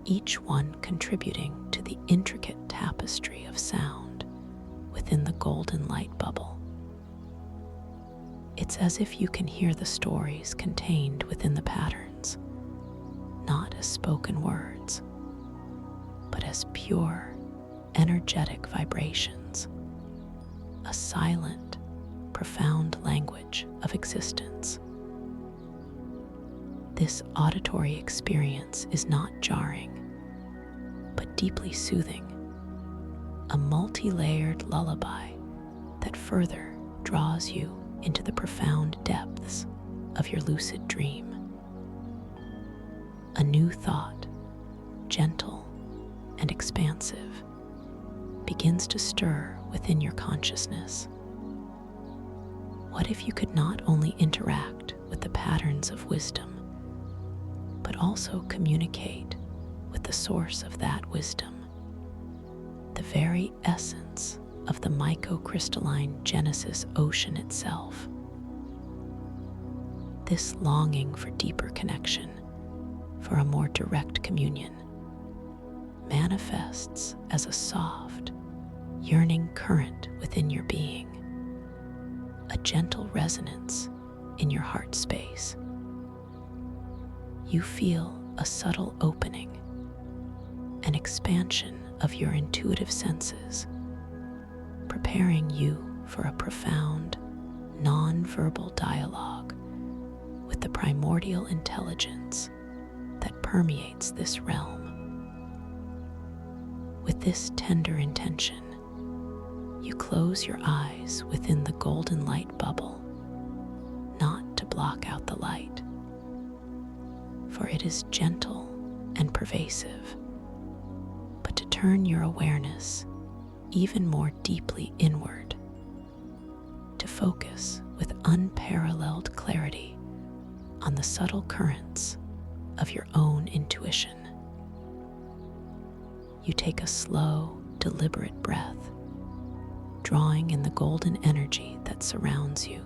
each one contributing to the intricate tapestry of sound within the golden light bubble. It's as if you can hear the stories contained within the patterns, not as spoken words, but as pure, energetic vibrations, a silent, profound language of existence. This auditory experience is not jarring, but deeply soothing, a multi-layered lullaby that further draws you into the profound depths of your lucid dream. A new thought, gentle and expansive, begins to stir within your consciousness. What if you could not only interact with the patterns of wisdom, but also communicate with the source of that wisdom, the very essence of the microcrystalline Genesis ocean itself? This longing for deeper connection, for a more direct communion, manifests as a soft, yearning current within your being, a gentle resonance in your heart space. You feel a subtle opening, an expansion of your intuitive senses, preparing you for a profound, non-verbal dialogue with the primordial intelligence that permeates this realm. With this tender intention, you close your eyes within the golden light bubble, not to block out the light, for it is gentle and pervasive, but to turn your awareness even more deeply inward, to focus with unparalleled clarity on the subtle currents of your own intuition. You take a slow, deliberate breath, drawing in the golden energy that surrounds you.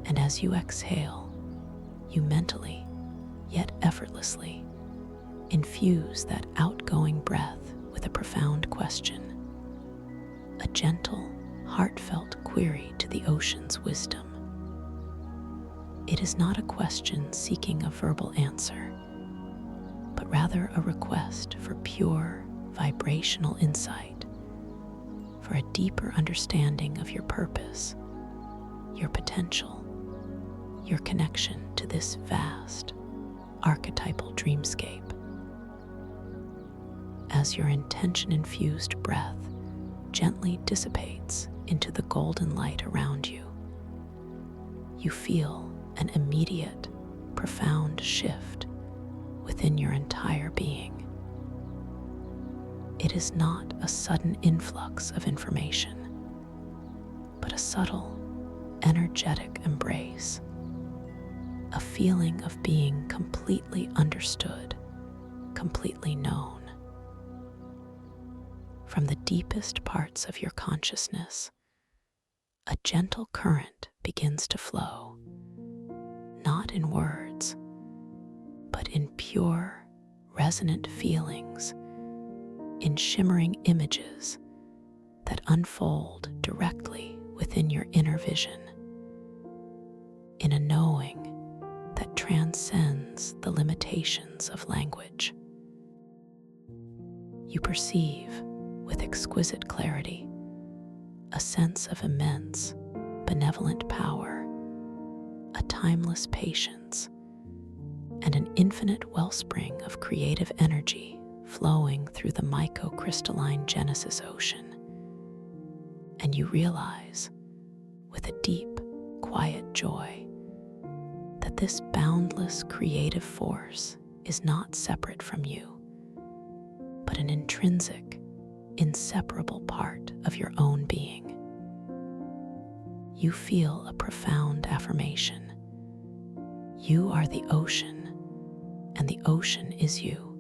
And as you exhale, you mentally, yet effortlessly, infuse that outgoing breath with a profound question, a gentle, heartfelt query to the ocean's wisdom. It is not a question seeking a verbal answer, but rather a request for pure, vibrational insight, for a deeper understanding of your purpose, your potential, your connection to this vast, archetypal dreamscape. as your intention-infused breath gently dissipates into the golden light around you. You feel an immediate, profound shift within your entire being. It is not a sudden influx of information, but a subtle, energetic embrace, a feeling of being completely understood, completely known. From the deepest parts of your consciousness, a gentle current begins to flow, not in words, but in pure, resonant feelings, in shimmering images that unfold directly within your inner vision, in a knowing that transcends the limitations of language. You perceive, with exquisite clarity, a sense of immense, benevolent power, a timeless patience, and an infinite wellspring of creative energy flowing through the microcrystalline Genesis Ocean. And you realize, with a deep, quiet joy, that this boundless creative force is not separate from you, but an intrinsic, inseparable part of your own being. You feel a profound affirmation. You are the ocean, and the ocean is you.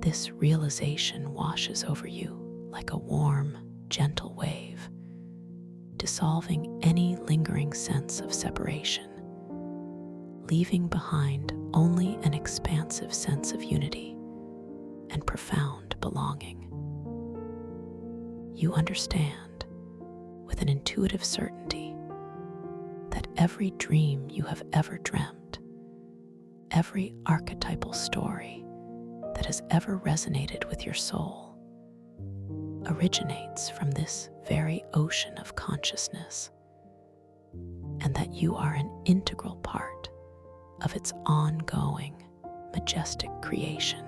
This realization washes over you like a warm, gentle wave, dissolving any lingering sense of separation, leaving behind only an expansive sense of unity and profound belonging. You understand, with an intuitive certainty, that every dream you have ever dreamt, every archetypal story that has ever resonated with your soul, originates from this very ocean of consciousness, and that you are an integral part of its ongoing, majestic creation.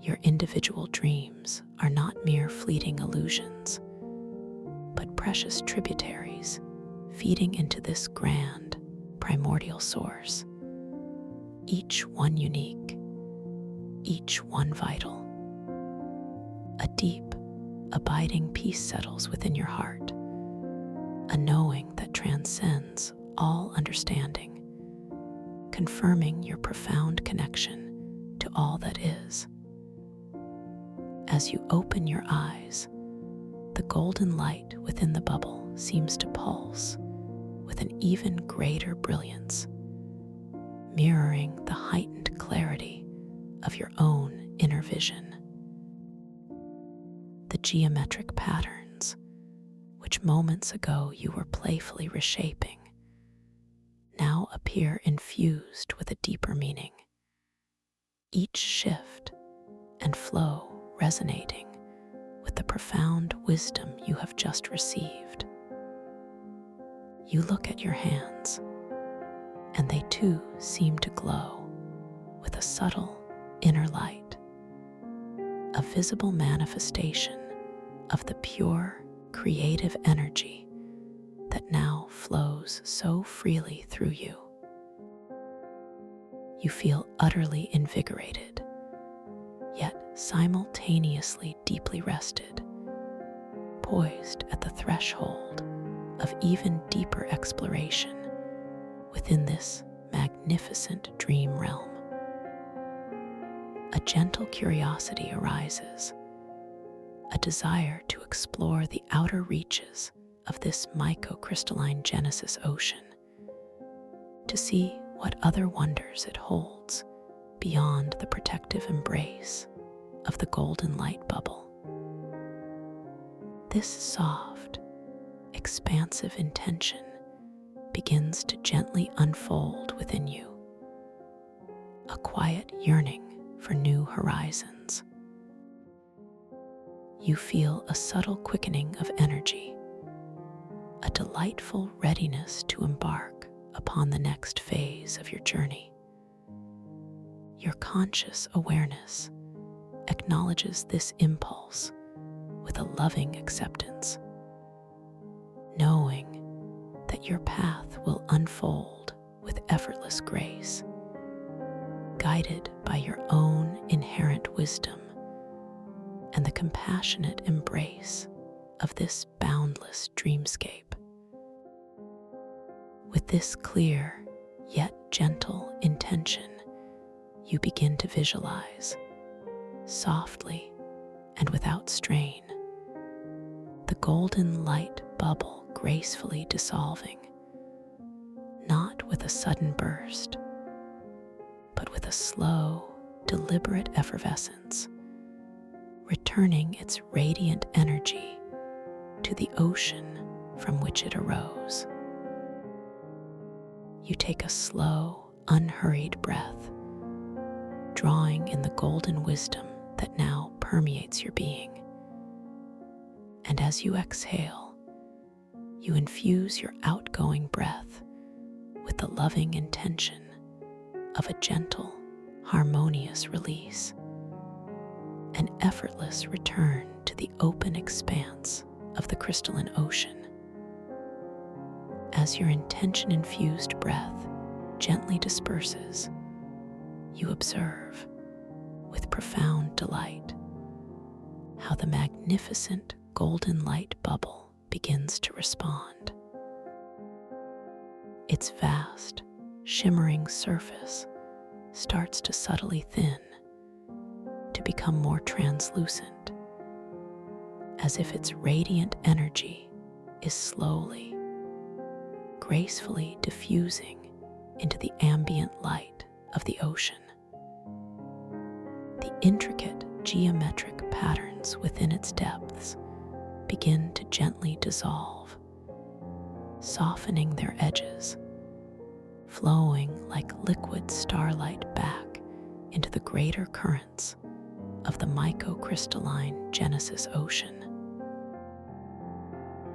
Your individual dreams are not mere fleeting illusions, but precious tributaries feeding into this grand, primordial source, each one unique, each one vital. A deep, abiding peace settles within your heart, a knowing that transcends all understanding, confirming your profound connection to all that is. As you open your eyes, the golden light within the bubble seems to pulse with an even greater brilliance, mirroring the heightened clarity of your own inner vision. The geometric patterns, which moments ago you were playfully reshaping, now appear infused with a deeper meaning, each shift and flow resonating with the profound wisdom you have just received. You look at your hands, and they too seem to glow with a subtle inner light, a visible manifestation of the pure, creative energy that now flows so freely through you. You feel utterly invigorated, yet simultaneously deeply rested, poised at the threshold of even deeper exploration within this magnificent dream realm. A gentle curiosity arises, a desire to explore the outer reaches of this microcrystalline Genesis Ocean, to see what other wonders it holds beyond the protective embrace of the golden light bubble. This soft, expansive intention begins to gently unfold within you, a quiet yearning for new horizons. You feel a subtle quickening of energy, a delightful readiness to embark upon the next phase of your journey. Your conscious awareness acknowledges this impulse with a loving acceptance, knowing that your path will unfold with effortless grace, guided by your own inherent wisdom and the compassionate embrace of this boundless dreamscape. With this clear yet gentle intention, you begin to visualize, softly and without strain, the golden light bubble gracefully dissolving, not with a sudden burst, but with a slow, deliberate effervescence, returning its radiant energy to the ocean from which it arose. You take a slow, unhurried breath, drawing in the golden wisdom that now permeates your being. And as you exhale, you infuse your outgoing breath with the loving intention of a gentle, harmonious release, an effortless return to the open expanse of the crystalline ocean. As your intention-infused breath gently disperses, you observe, with profound delight, how the magnificent golden light bubble begins to respond. Its vast, shimmering surface starts to subtly thin, to become more translucent, as if its radiant energy is slowly, gracefully diffusing into the ambient light of the ocean. The intricate geometric patterns within its depths begin to gently dissolve, softening their edges, flowing like liquid starlight back into the greater currents of the microcrystalline Genesis Ocean.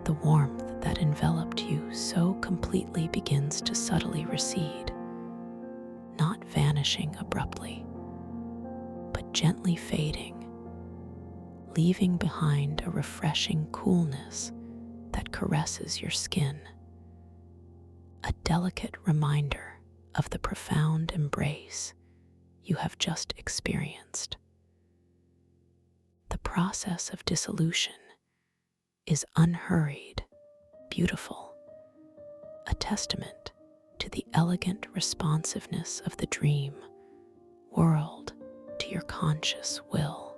The warmth that enveloped you so completely begins to subtly recede, not vanishing abruptly, but gently fading, leaving behind a refreshing coolness that caresses your skin, a delicate reminder of the profound embrace you have just experienced. The process of dissolution is unhurried, beautiful, a testament to the elegant responsiveness of the dream world to your conscious will.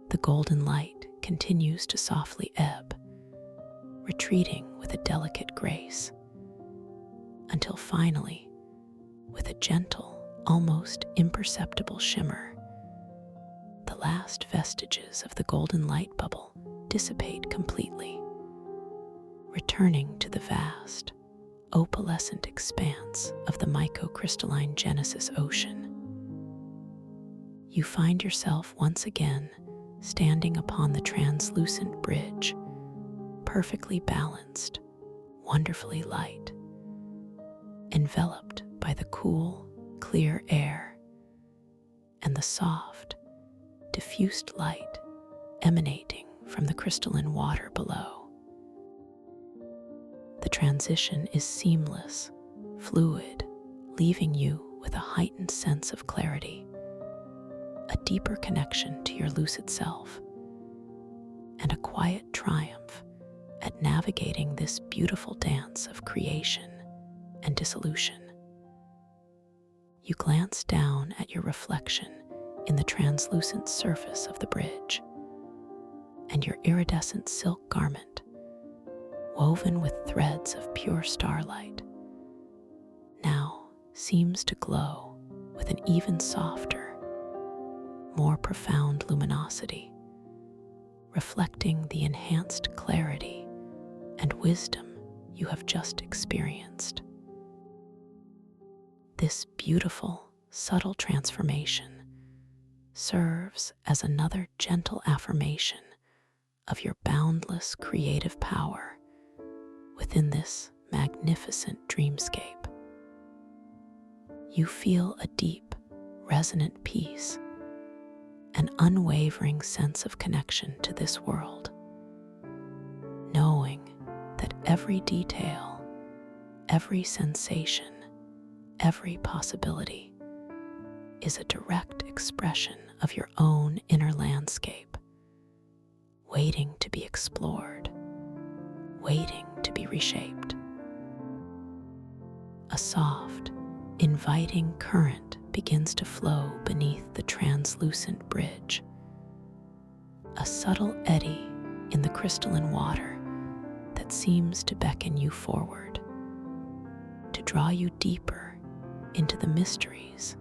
The golden light continues to softly ebb, retreating with a delicate grace, until finally, with a gentle, almost imperceptible shimmer, the last vestiges of the golden light bubble dissipate completely, returning to the vast, opalescent expanse of the microcrystalline Genesis Ocean. You find yourself once again standing upon the translucent bridge, perfectly balanced, wonderfully light, enveloped by the cool, clear air and the soft, diffused light emanating from the crystalline water below. The transition is seamless, fluid, leaving you with a heightened sense of clarity, a deeper connection to your lucid self, and a quiet triumph at navigating this beautiful dance of creation and dissolution. You glance down at your reflection in the translucent surface of the bridge, and your iridescent silk garment, woven with threads of pure starlight, now seems to glow with an even softer, more profound luminosity, reflecting the enhanced clarity and wisdom you have just experienced. This beautiful, subtle transformation serves as another gentle affirmation of your boundless creative power within this magnificent dreamscape. You feel a deep, resonant peace, an unwavering sense of connection to this world, knowing that every detail, every sensation, every possibility is a direct expression of your own inner landscape, waiting to be explored, waiting to be reshaped. A soft, inviting current begins to flow beneath the translucent bridge. A subtle eddy in the crystalline water that seems to beckon you forward, to draw you deeper into the mysteries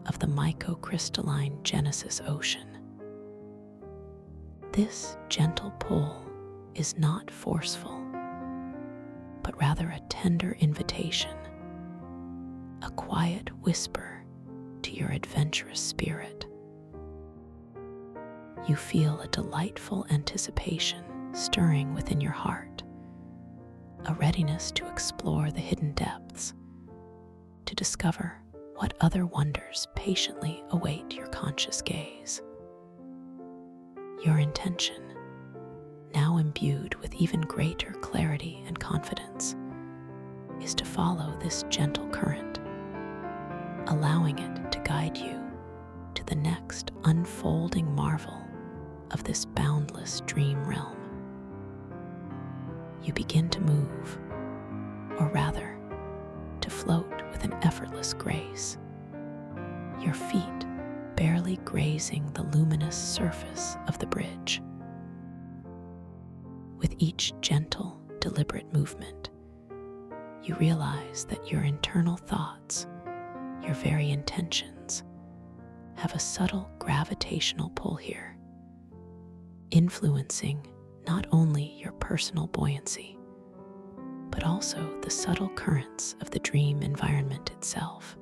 of the microcrystalline Genesis Ocean. This gentle pull is not forceful, but rather a tender invitation, a quiet whisper to your adventurous spirit. You feel a delightful anticipation stirring within your heart, a readiness to explore the hidden depths, to discover what other wonders patiently await your conscious gaze. Your intention, now imbued with even greater clarity and confidence, is to follow this gentle current, allowing it to guide you to the next unfolding marvel of this boundless dream realm. You begin to move, or rather, to float with an effortless grace, your feet barely grazing the luminous surface of the bridge. With each gentle, deliberate movement, you realize that your internal thoughts, your very intentions, have a subtle gravitational pull here, influencing not only your personal buoyancy, but also the subtle currents of the dream environment itself.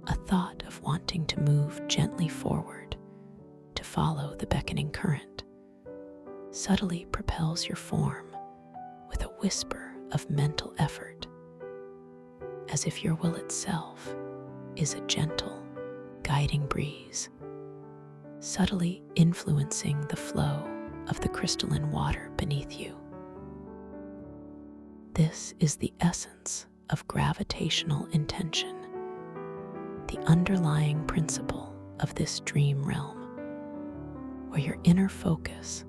A thought of wanting to move gently forward, to follow the beckoning current, subtly propels your form with a whisper of mental effort, as if your will itself is a gentle, guiding breeze, subtly influencing the flow of the crystalline water beneath you. This is the essence of gravitational intention, the underlying principle of this dream realm, where your inner focus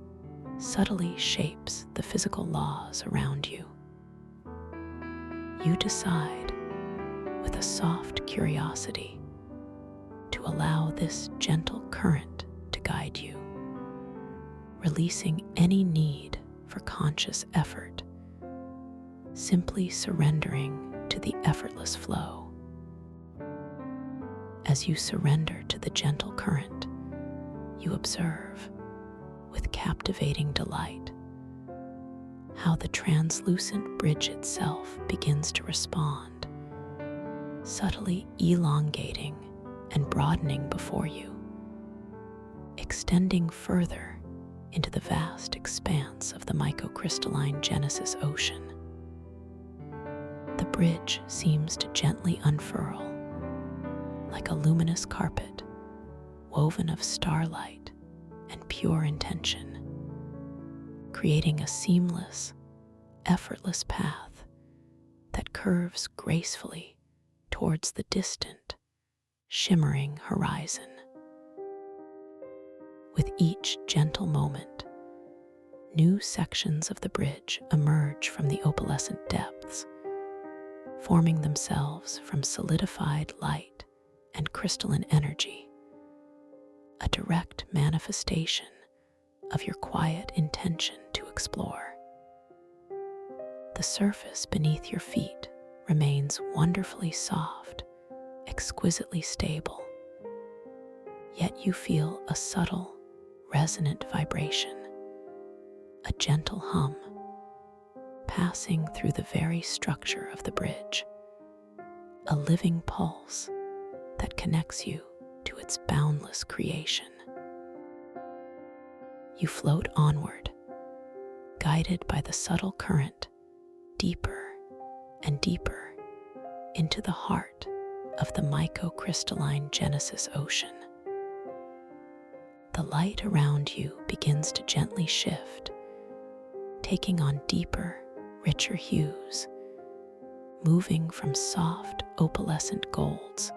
subtly shapes the physical laws around you. You decide, with a soft curiosity, to allow this gentle current to guide you, releasing any need for conscious effort, simply surrendering to the effortless flow. As you surrender to the gentle current, you observe, with captivating delight, how the translucent bridge itself begins to respond, subtly elongating and broadening before you, extending further into the vast expanse of the microcrystalline Genesis Ocean. The bridge seems to gently unfurl, like a luminous carpet woven of starlight and pure intention, creating a seamless, effortless path that curves gracefully towards the distant, shimmering horizon. With each gentle moment, new sections of the bridge emerge from the opalescent depths, forming themselves from solidified light and crystalline energy, a direct manifestation of your quiet intention to explore. The surface beneath your feet remains wonderfully soft, exquisitely stable, yet you feel a subtle, resonant vibration, a gentle hum, passing through the very structure of the bridge, a living pulse that connects you to its boundless creation. You float onward, guided by the subtle current, deeper and deeper into the heart of the microcrystalline Genesis Ocean. The light around you begins to gently shift, taking on deeper, richer hues, moving from soft, opalescent golds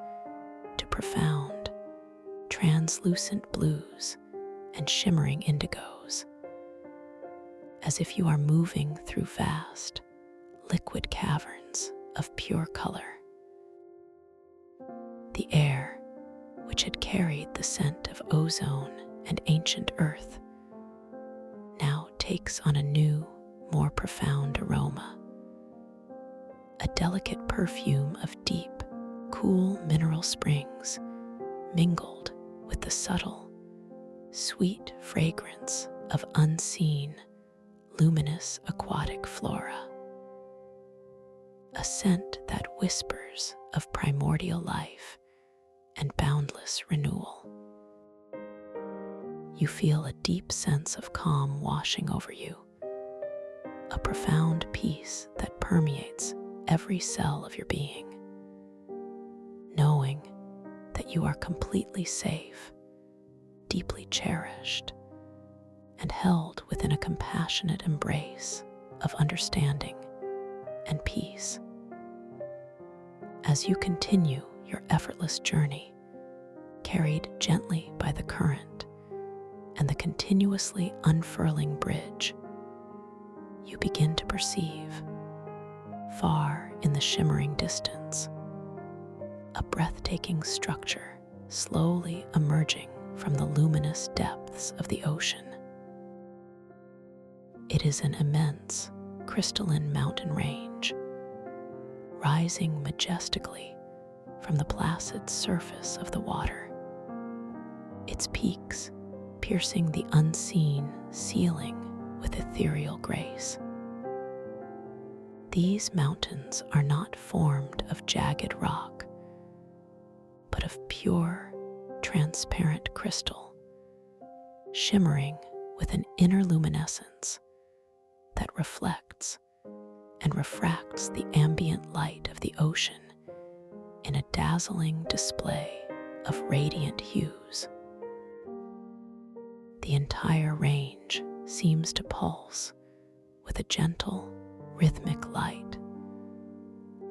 to profound, translucent blues and shimmering indigos, as if you are moving through vast, liquid caverns of pure color. The air, which had carried the scent of ozone and ancient earth, now takes on a new, more profound aroma. A delicate perfume of deep, cool mineral springs mingled with the subtle, sweet fragrance of unseen, luminous aquatic flora. A scent that whispers of primordial life and boundless renewal. You feel a deep sense of calm washing over you, a profound peace that permeates every cell of your being, knowing that you are completely safe, deeply cherished, and held within a compassionate embrace of understanding and peace. As you continue your effortless journey, carried gently by the current and the continuously unfurling bridge, you begin to perceive, far in the shimmering distance, a breathtaking structure slowly emerging from the luminous depths of the ocean. It is an immense, crystalline mountain range, rising majestically from the placid surface of the water, its peaks piercing the unseen ceiling with ethereal grace. These mountains are not formed of jagged rock, but of pure, transparent crystal, shimmering with an inner luminescence that reflects and refracts the ambient light of the ocean in a dazzling display of radiant hues. The entire range seems to pulse with a gentle, rhythmic light,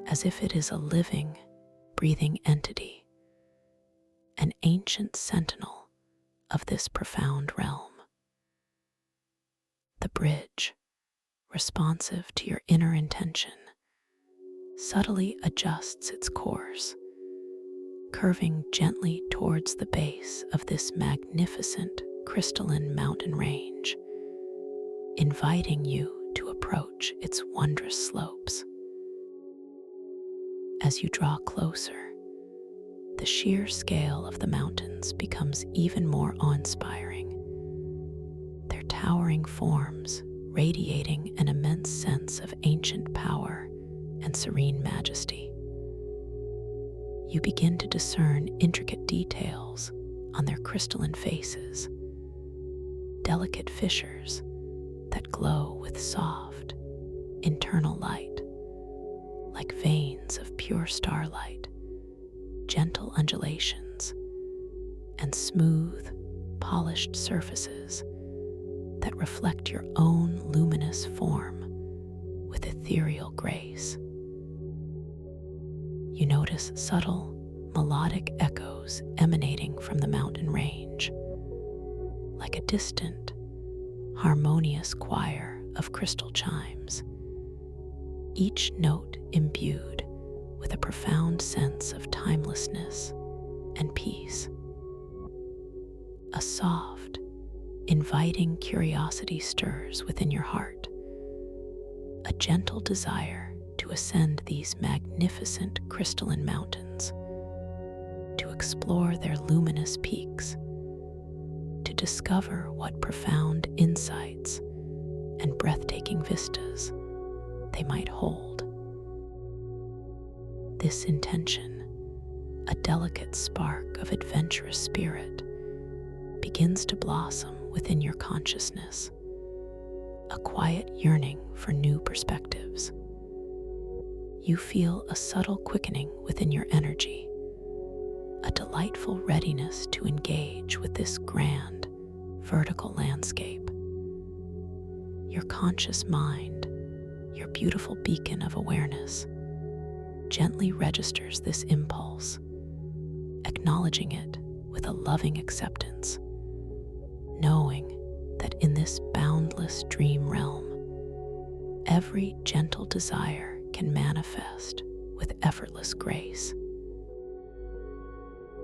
as if it is a living, breathing entity, an ancient sentinel of this profound realm. The bridge, responsive to your inner intention, subtly adjusts its course, curving gently towards the base of this magnificent crystalline mountain range, inviting you to approach its wondrous slopes. As you draw closer, the sheer scale of the mountains becomes even more awe-inspiring, their towering forms radiating an immense sense of ancient power and serene majesty. You begin to discern intricate details on their crystalline faces, delicate fissures that glow with soft, internal light, like veins of pure starlight, gentle undulations, and smooth, polished surfaces that reflect your own luminous form with ethereal grace. You notice subtle, melodic echoes emanating from the mountain range, like a distant, harmonious choir of crystal chimes, each note imbued with a profound sense of timelessness and peace. A soft, inviting curiosity stirs within your heart, a gentle desire to ascend these magnificent crystalline mountains, to explore their luminous peaks, to discover what profound insights and breathtaking vistas they might hold. This intention, a delicate spark of adventurous spirit, begins to blossom within your consciousness, a quiet yearning for new perspectives. You feel a subtle quickening within your energy, a delightful readiness to engage with this grand, vertical landscape. Your conscious mind, your beautiful beacon of awareness, gently registers this impulse, acknowledging it with a loving acceptance, knowing that in this boundless dream realm, every gentle desire can manifest with effortless grace.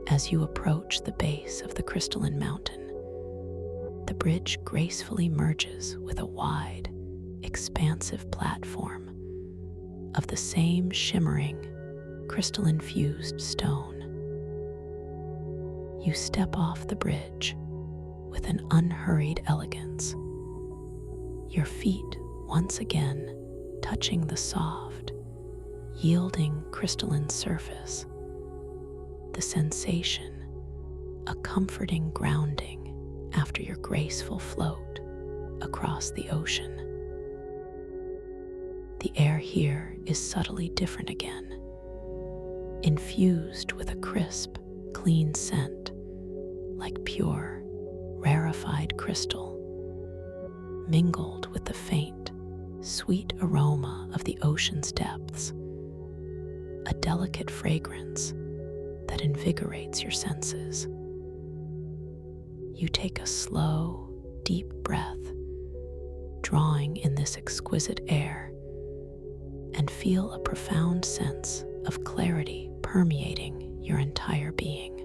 As you approach the base of the crystalline mountain, the bridge gracefully merges with a wide, expansive platform of the same shimmering, crystal-infused stone. You step off the bridge with an unhurried elegance, your feet once again touching the soft, yielding crystalline surface, the sensation, a comforting grounding after your graceful float across the ocean. The air here is subtly different again, infused with a crisp, clean scent, like pure, rarefied crystal, mingled with the faint, sweet aroma of the ocean's depths, a delicate fragrance that invigorates your senses. You take a slow, deep breath, drawing in this exquisite air, and feel a profound sense of clarity permeating your entire being.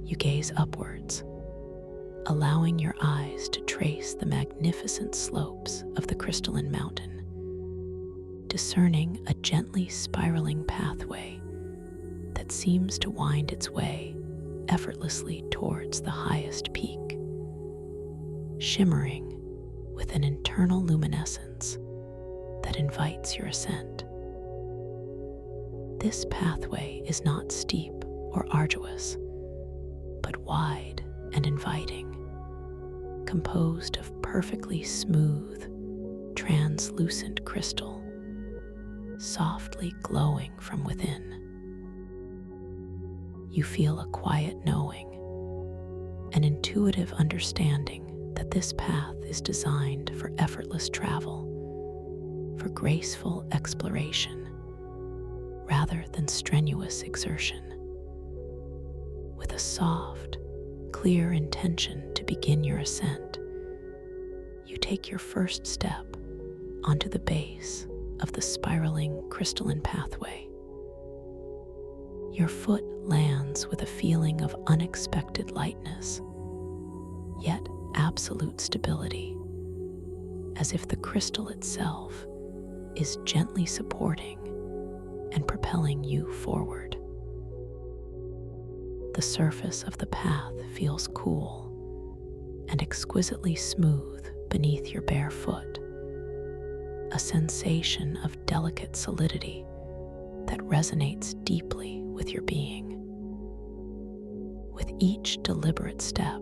You gaze upwards, allowing your eyes to trace the magnificent slopes of the crystalline mountain, discerning a gently spiraling pathway that seems to wind its way effortlessly towards the highest peak, shimmering with an internal luminescence that invites your ascent. This pathway is not steep or arduous, but wide and inviting, composed of perfectly smooth, translucent crystal, softly glowing from within. You feel a quiet knowing, an intuitive understanding that this path is designed for effortless travel, for graceful exploration, rather than strenuous exertion. With a soft, clear intention to begin your ascent, you take your first step onto the base of the spiraling crystalline pathway. Your foot lands with a feeling of unexpected lightness, yet absolute stability, as if the crystal itself is gently supporting and propelling you forward. The surface of the path feels cool and exquisitely smooth beneath your bare foot, a sensation of delicate solidity that resonates deeply with your being. With each deliberate step,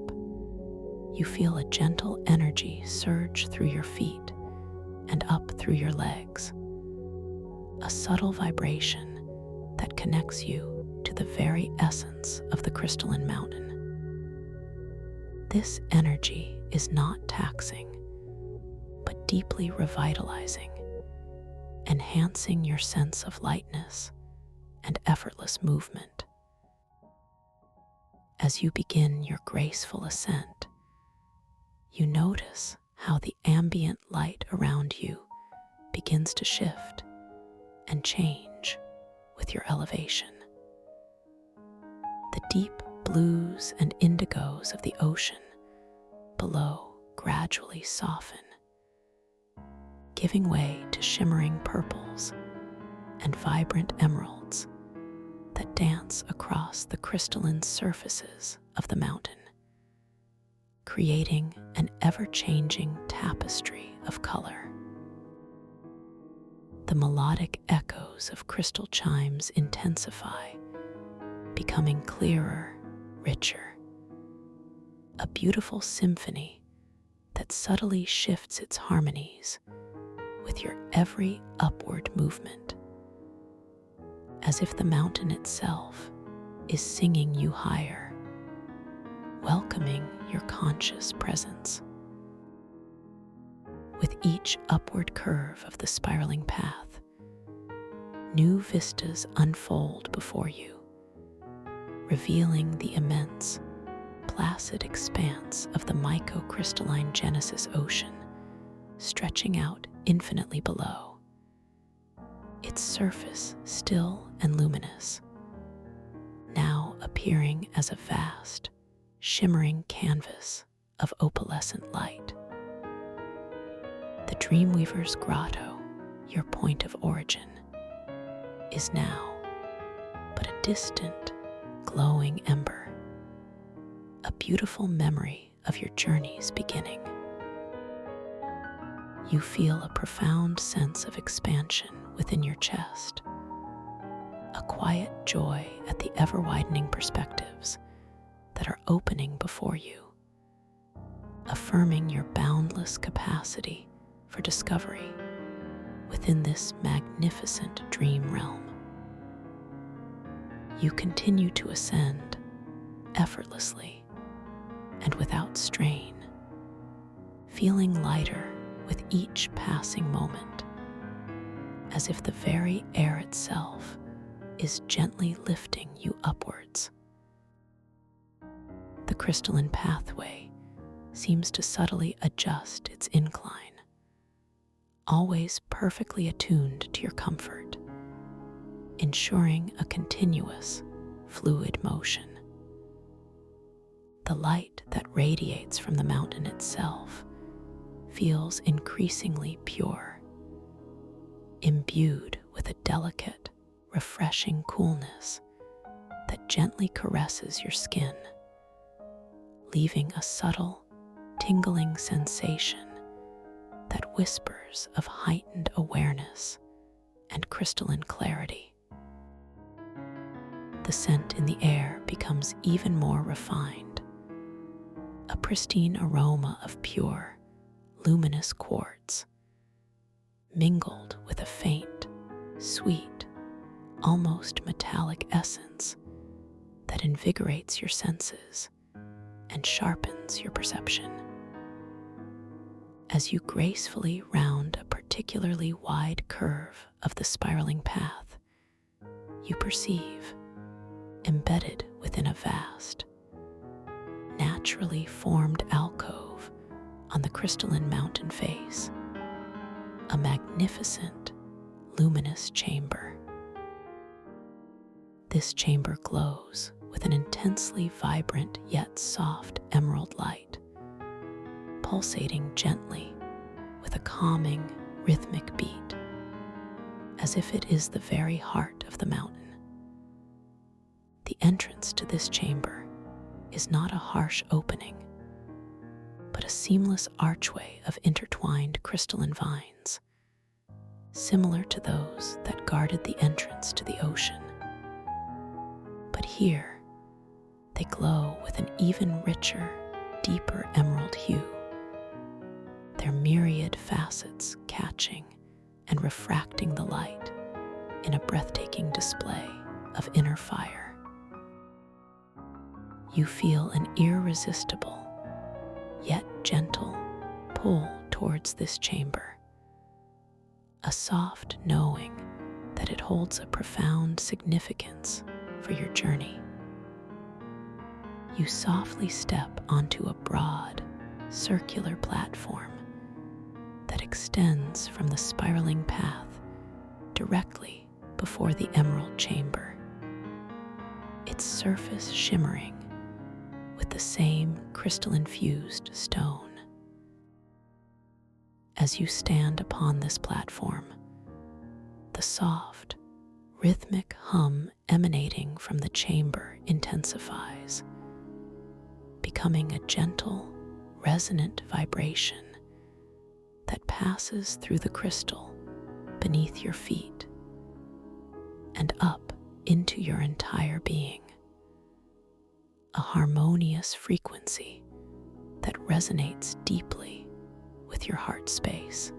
you feel a gentle energy surge through your feet and up through your legs, a subtle vibration that connects you to the very essence of the crystalline mountain. This energy is not taxing, but deeply revitalizing, enhancing your sense of lightness and effortless movement. As you begin your graceful ascent, you notice how the ambient light around you begins to shift and change with your elevation. The deep blues and indigos of the ocean below gradually soften, giving way to shimmering purples and vibrant emeralds that dance across the crystalline surfaces of the mountain, creating an ever-changing tapestry of color. The melodic echoes of crystal chimes intensify, becoming clearer, richer, a beautiful symphony that subtly shifts its harmonies with your every upward movement, as if the mountain itself is singing you higher, welcoming your conscious presence. With each upward curve of the spiraling path, new vistas unfold before you, revealing the immense, placid expanse of the microcrystalline Genesis Ocean, stretching out infinitely below, its surface still and luminous, now appearing as a vast, shimmering canvas of opalescent light. The Dreamweaver's Grotto, your point of origin, is now but a distant, glowing ember, a beautiful memory of your journey's beginning. You feel a profound sense of expansion within your chest, a quiet joy at the ever-widening perspectives that are opening before you, affirming your boundless capacity for discovery within this magnificent dream realm. You continue to ascend effortlessly and without strain, feeling lighter with each passing moment, as if the very air itself is gently lifting you upwards. The crystalline pathway seems to subtly adjust its incline, always perfectly attuned to your comfort, ensuring a continuous, fluid motion. The light that radiates from the mountain itself feels increasingly pure, imbued with a delicate, refreshing coolness that gently caresses your skin, leaving a subtle, tingling sensation that whispers of heightened awareness and crystalline clarity. The scent in the air becomes even more refined, a pristine aroma of pure, luminous quartz, mingled with a faint, sweet, almost metallic essence that invigorates your senses and sharpens your perception. As you gracefully round a particularly wide curve of the spiraling path, you perceive, embedded within a vast, naturally formed alcove on the crystalline mountain face, a magnificent, luminous chamber. This chamber glows with an intensely vibrant yet soft emerald light, pulsating gently with a calming, rhythmic beat, as if it is the very heart of the mountain. The entrance to this chamber is not a harsh opening, but a seamless archway of intertwined crystalline vines, similar to those that guarded the entrance to the ocean. But here, they glow with an even richer, deeper emerald hue, their myriad facets catching and refracting the light in a breathtaking display of inner fire. You feel an irresistible, yet gentle pull towards this chamber, a soft knowing that it holds a profound significance for your journey. You softly step onto a broad, circular platform that extends from the spiraling path directly before the emerald chamber, its surface shimmering with the same crystal-infused stone. As you stand upon this platform, the soft, rhythmic hum emanating from the chamber intensifies, becoming a gentle, resonant vibration that passes through the crystal beneath your feet and up into your entire being, a harmonious frequency that resonates deeply with your heart space.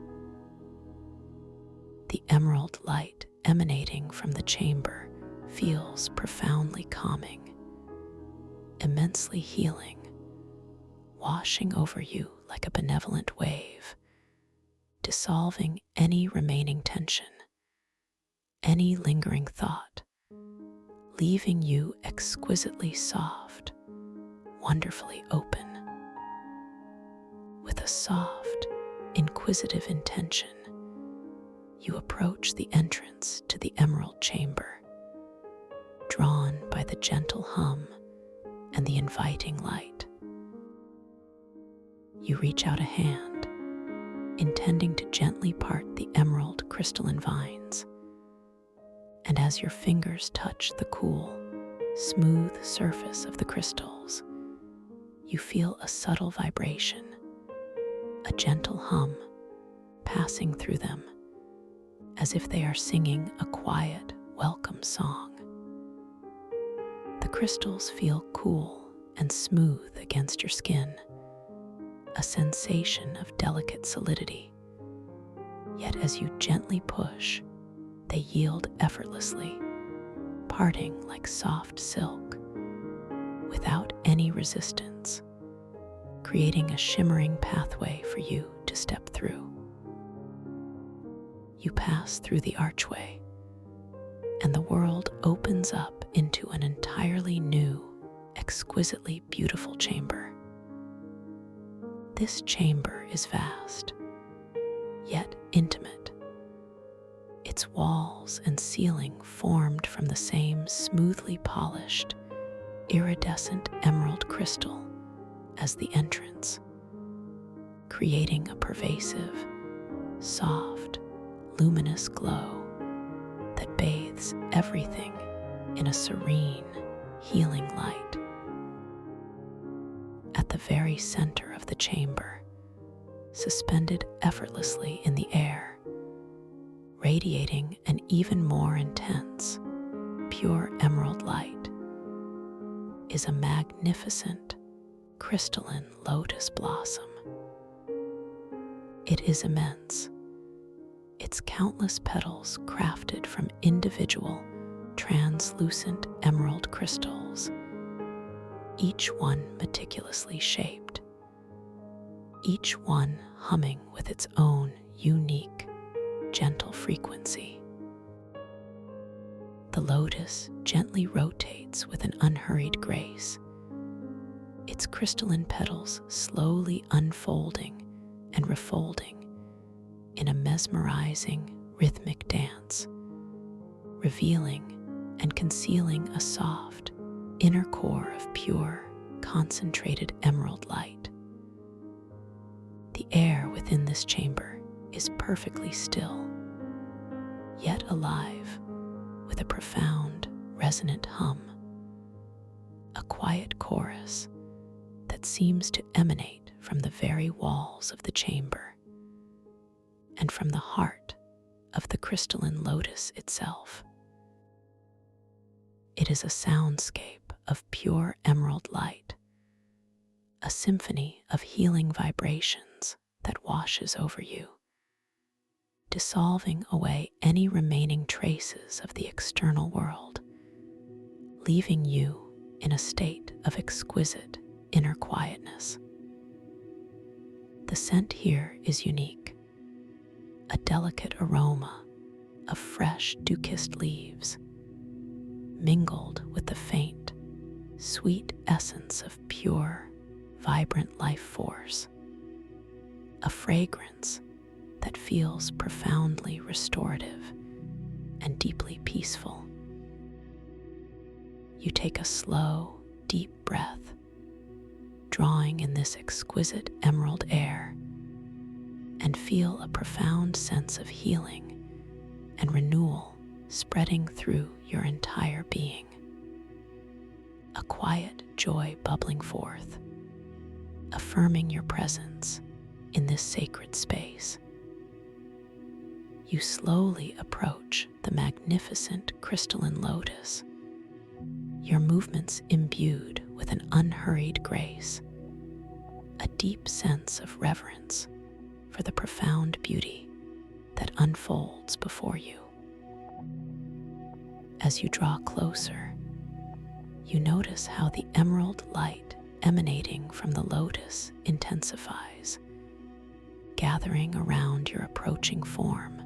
The emerald light emanating from the chamber feels profoundly calming, immensely healing, washing over you like a benevolent wave, dissolving any remaining tension, any lingering thought, leaving you exquisitely soft, wonderfully open. With a soft, inquisitive intention, you approach the entrance to the emerald chamber, drawn by the gentle hum and the inviting light. You reach out a hand, intending to gently part the emerald crystalline vines, and as your fingers touch the cool, smooth surface of the crystals, you feel a subtle vibration, a gentle hum passing through them, as if they are singing a quiet, welcome song. The crystals feel cool and smooth against your skin, a sensation of delicate solidity. Yet as you gently push, they yield effortlessly, parting like soft silk, without any resistance, creating a shimmering pathway for you to step through. You pass through the archway, and the world opens up into an entirely new, exquisitely beautiful chamber. This chamber is vast, yet intimate, its walls and ceiling formed from the same smoothly polished, iridescent emerald crystal as the entrance, creating a pervasive, soft, luminous glow that bathes everything in a serene, healing light. At the very center of the chamber, suspended effortlessly in the air, radiating an even more intense, pure emerald light, is a magnificent, crystalline lotus blossom. It is immense, its countless petals crafted from individual, translucent emerald crystals, each one meticulously shaped, each one humming with its own unique, gentle frequency. The lotus gently rotates with an unhurried grace, its crystalline petals slowly unfolding and refolding in a mesmerizing, rhythmic dance, revealing and concealing a soft, inner core of pure, concentrated emerald light. The air within this chamber is perfectly still, yet alive with a profound, resonant hum, a quiet chorus that seems to emanate from the very walls of the chamber and from the heart of the crystalline lotus itself. It is a soundscape of pure emerald light, a symphony of healing vibrations that washes over you, dissolving away any remaining traces of the external world, leaving you in a state of exquisite inner quietness. The scent here is unique, a delicate aroma of fresh dew-kissed leaves, mingled with the faint, sweet essence of pure, vibrant life force, a fragrance that feels profoundly restorative and deeply peaceful. You take a slow, deep breath, drawing in this exquisite emerald air, and feel a profound sense of healing and renewal spreading through your entire being. A quiet joy bubbling forth, affirming your presence in this sacred space. You slowly approach the magnificent crystalline lotus, your movements imbued with an unhurried grace, a deep sense of reverence for the profound beauty that unfolds before you. As you draw closer, you notice how the emerald light emanating from the lotus intensifies, gathering around your approaching form,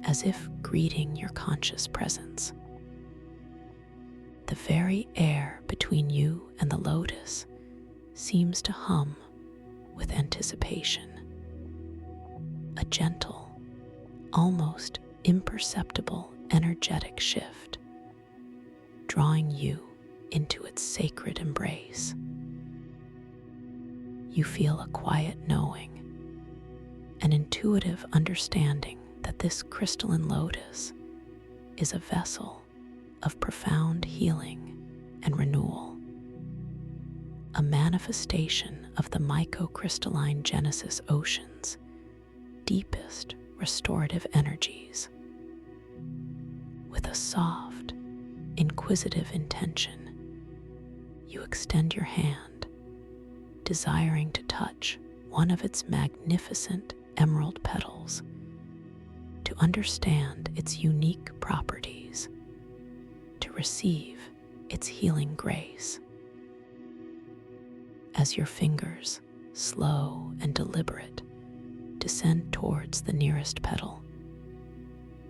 as if greeting your conscious presence. The very air between you and the lotus seems to hum with anticipation. A gentle, almost imperceptible energetic shift, drawing you into its sacred embrace. You feel a quiet knowing, an intuitive understanding that this crystalline lotus is a vessel of profound healing and renewal, a manifestation of the mycocrystalline Genesis ocean's deepest restorative energies. With a soft, inquisitive intention, you extend your hand, desiring to touch one of its magnificent emerald petals, to understand its unique properties, to receive its healing grace. As your fingers, slow and deliberate, descend towards the nearest petal,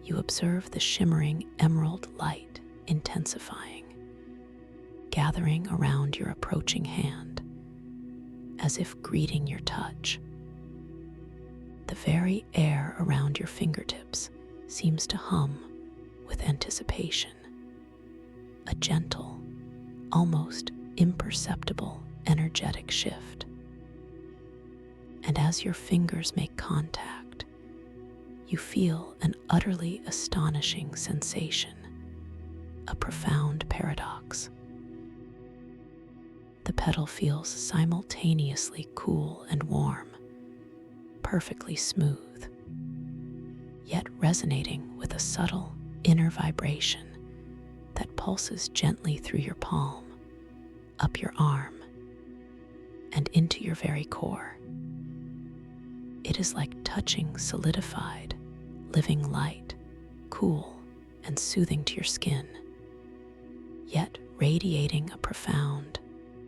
you observe the shimmering emerald light intensifying, gathering around your approaching hand, as if greeting your touch. The very air around your fingertips seems to hum with anticipation. A gentle, almost imperceptible energetic shift. And as your fingers make contact, you feel an utterly astonishing sensation, a profound paradox. The petal feels simultaneously cool and warm, perfectly smooth, yet resonating with a subtle inner vibration that pulses gently through your palm, up your arm, and into your very core. It is like touching solidified, living light, cool and soothing to your skin, yet radiating a profound,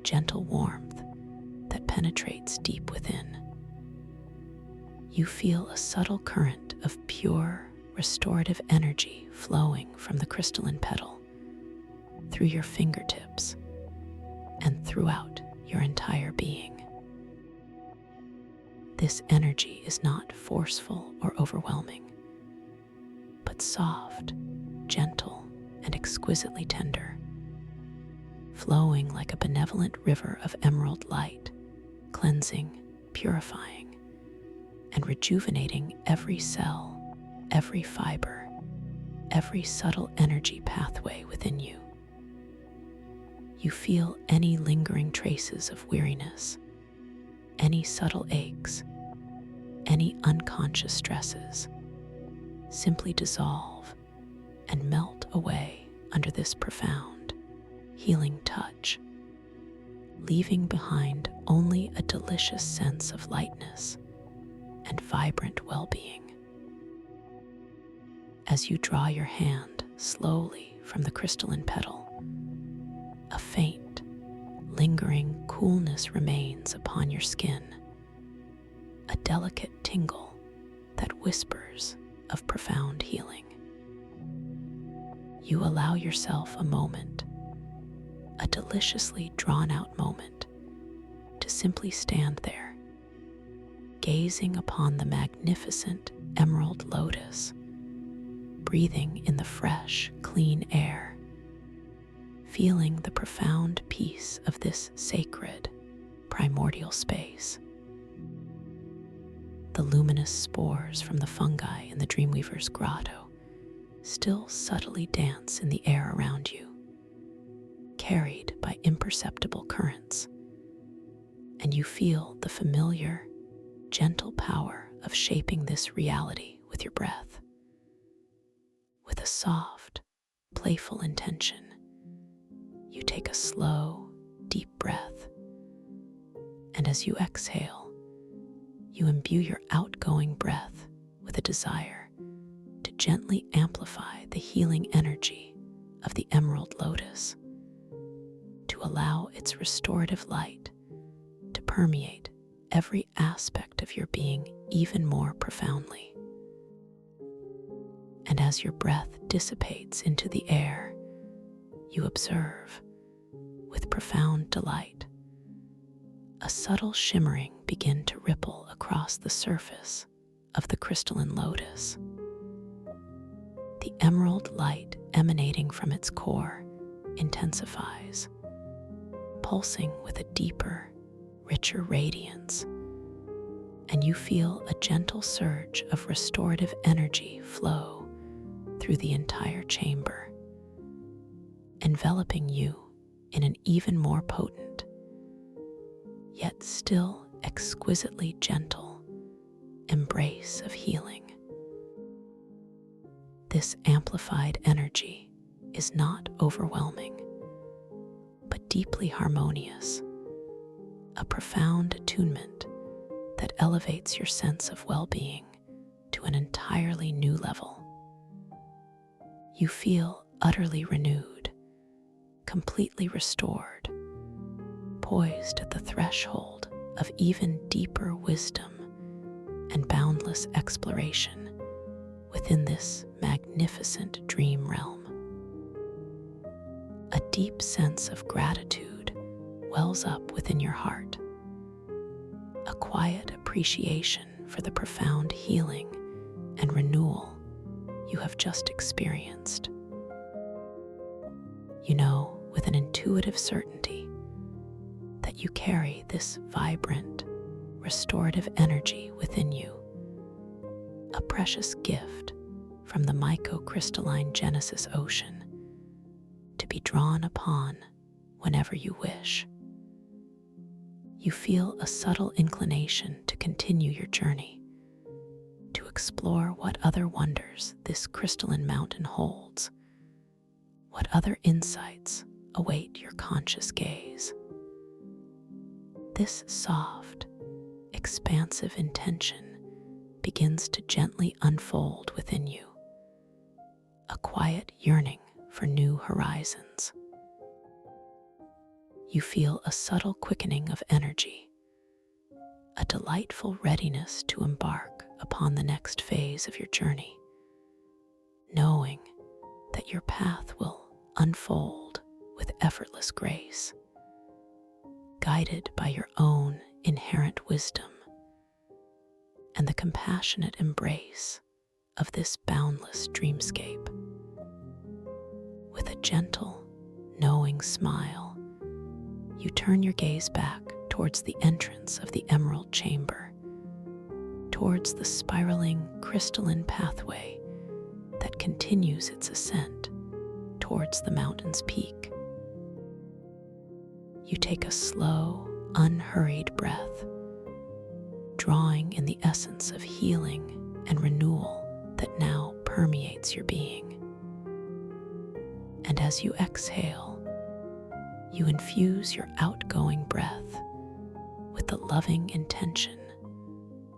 gentle warmth that penetrates deep within. You feel a subtle current of pure, restorative energy flowing from the crystalline petal through your fingertips and throughout your entire being. This energy is not forceful or overwhelming, but soft, gentle, and exquisitely tender, flowing like a benevolent river of emerald light, cleansing, purifying, and rejuvenating every cell, every fiber, every subtle energy pathway within you. You feel any lingering traces of weariness, any subtle aches, any unconscious stresses simply dissolve and melt away under this profound, healing touch, leaving behind only a delicious sense of lightness and vibrant well-being. As you draw your hand slowly from the crystalline petal, a faint, lingering coolness remains upon your skin, a delicate tingle that whispers of profound healing. You allow yourself a moment, a deliciously drawn-out moment, to simply stand there, gazing upon the magnificent emerald lotus, breathing in the fresh, clean air, feeling the profound peace of this sacred, primordial space. The luminous spores from the fungi in the Dreamweaver's grotto still subtly dance in the air around you, carried by imperceptible currents, and you feel the familiar, gentle power of shaping this reality with your breath. With a soft, playful intention, you take a slow, deep breath, and as you exhale, you imbue your outgoing breath with a desire to gently amplify the healing energy of the emerald lotus, to allow its restorative light to permeate every aspect of your being even more profoundly. And as your breath dissipates into the air, you observe, with profound delight, a subtle shimmering begin to ripple across the surface of the crystalline lotus. The emerald light emanating from its core intensifies, pulsing with a deeper, richer radiance, and you feel a gentle surge of restorative energy flow through the entire chamber, enveloping you in an even more potent, yet still exquisitely gentle embrace of healing. This amplified energy is not overwhelming, but deeply harmonious, a profound attunement that elevates your sense of well-being to an entirely new level. You feel utterly renewed, completely restored, poised at the threshold of even deeper wisdom and boundless exploration within this magnificent dream realm. A deep sense of gratitude wells up within your heart, a quiet appreciation for the profound healing and renewal you have just experienced. You know with an intuitive certainty that you carry this vibrant, restorative energy within you, a precious gift from the mycocrystalline Genesis Ocean to be drawn upon whenever you wish. You feel a subtle inclination to continue your journey, to explore what other wonders this crystalline mountain holds, what other insights await your conscious gaze. This soft, expansive intention begins to gently unfold within you, a quiet yearning for new horizons. You feel a subtle quickening of energy, a delightful readiness to embark upon the next phase of your journey, knowing that your path will unfold with effortless grace, guided by your own inherent wisdom and the compassionate embrace of this boundless dreamscape. With a gentle, knowing smile, you turn your gaze back towards the entrance of the emerald chamber, towards the spiraling crystalline pathway that continues its ascent towards the mountain's peak. You take a slow, unhurried breath, drawing in the essence of healing and renewal that now permeates your being. And as you exhale, you infuse your outgoing breath with the loving intention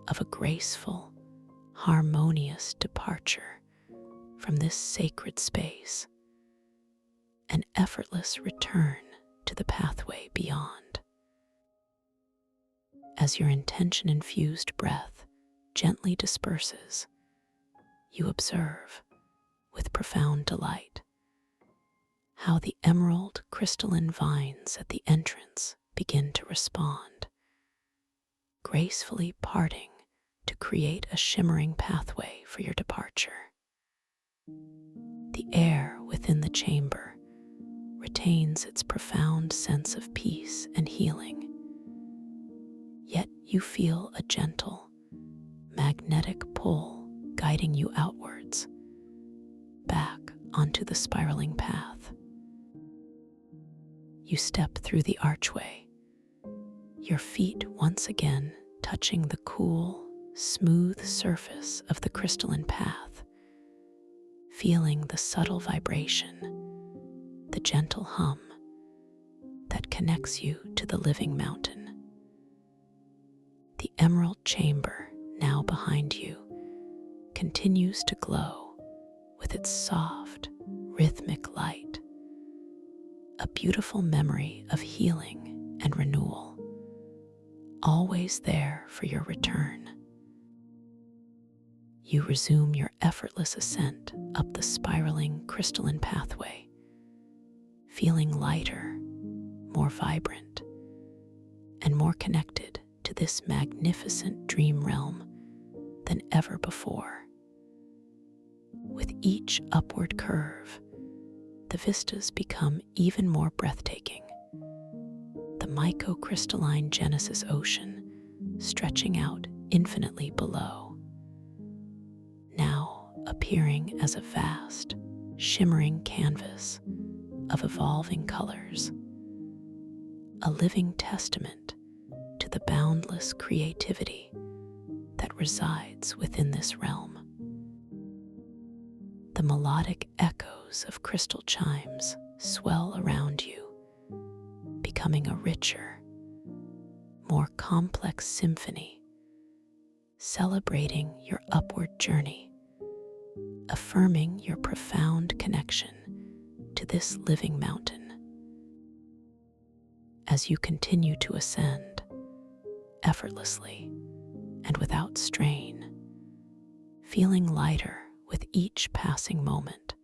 of a graceful, harmonious departure from this sacred space, an effortless return to the pathway beyond. As your intention-infused breath gently disperses, you observe, with profound delight, how the emerald crystalline vines at the entrance begin to respond, gracefully parting to create a shimmering pathway for your departure. The air within the chamber retains its profound sense of peace and healing, yet you feel a gentle, magnetic pull guiding you outwards, back onto the spiraling path. You step through the archway, your feet once again touching the cool, smooth surface of the crystalline path, feeling the subtle vibration, the gentle hum that connects you to the living mountain. The emerald chamber, now behind you, continues to glow with its soft, rhythmic light, a beautiful memory of healing and renewal, always there for your return. You resume your effortless ascent up the spiraling crystalline pathway, feeling lighter, more vibrant, and more connected to this magnificent dream realm than ever before. With each upward curve, the vistas become even more breathtaking. The microcrystalline Genesis Ocean stretching out infinitely below, now appearing as a vast, shimmering canvas of evolving colors, a living testament to the boundless creativity that resides within this realm. The melodic echoes of crystal chimes swell around you, becoming a richer, more complex symphony, celebrating your upward journey, affirming your profound connection to this living mountain. As you continue to ascend, effortlessly and without strain, feeling lighter with each passing moment,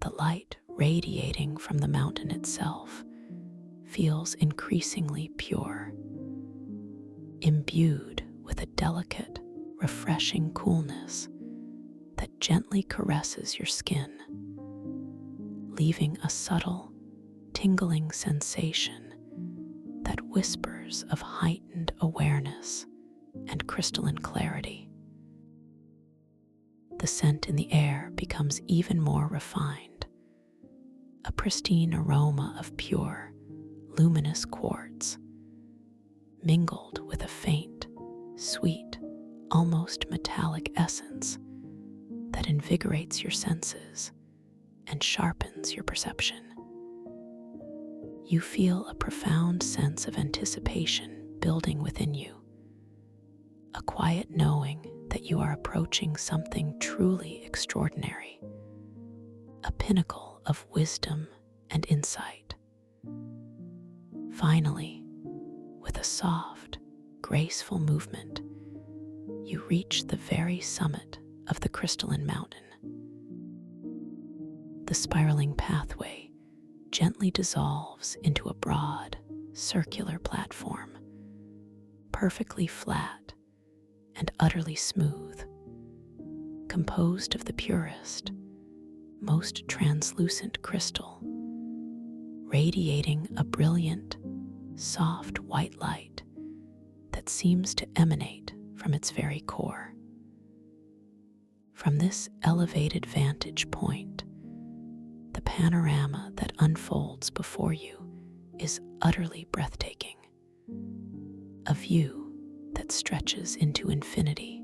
the light radiating from the mountain itself feels increasingly pure, imbued with a delicate, refreshing coolness that gently caresses your skin, leaving a subtle, tingling sensation that whispers of heightened awareness and crystalline clarity. The scent in the air becomes even more refined, a pristine aroma of pure, luminous quartz, mingled with a faint, sweet, almost metallic essence that invigorates your senses and sharpens your perception. You feel a profound sense of anticipation building within you, a quiet knowing that you are approaching something truly extraordinary, a pinnacle of wisdom and insight. Finally, with a soft, graceful movement, you reach the very summit of the crystalline mountain. The spiraling pathway gently dissolves into a broad, circular platform, perfectly flat and utterly smooth, composed of the purest, most translucent crystal, radiating a brilliant, soft white light that seems to emanate from its very core. From this elevated vantage point, the panorama that unfolds before you is utterly breathtaking, a view that stretches into infinity,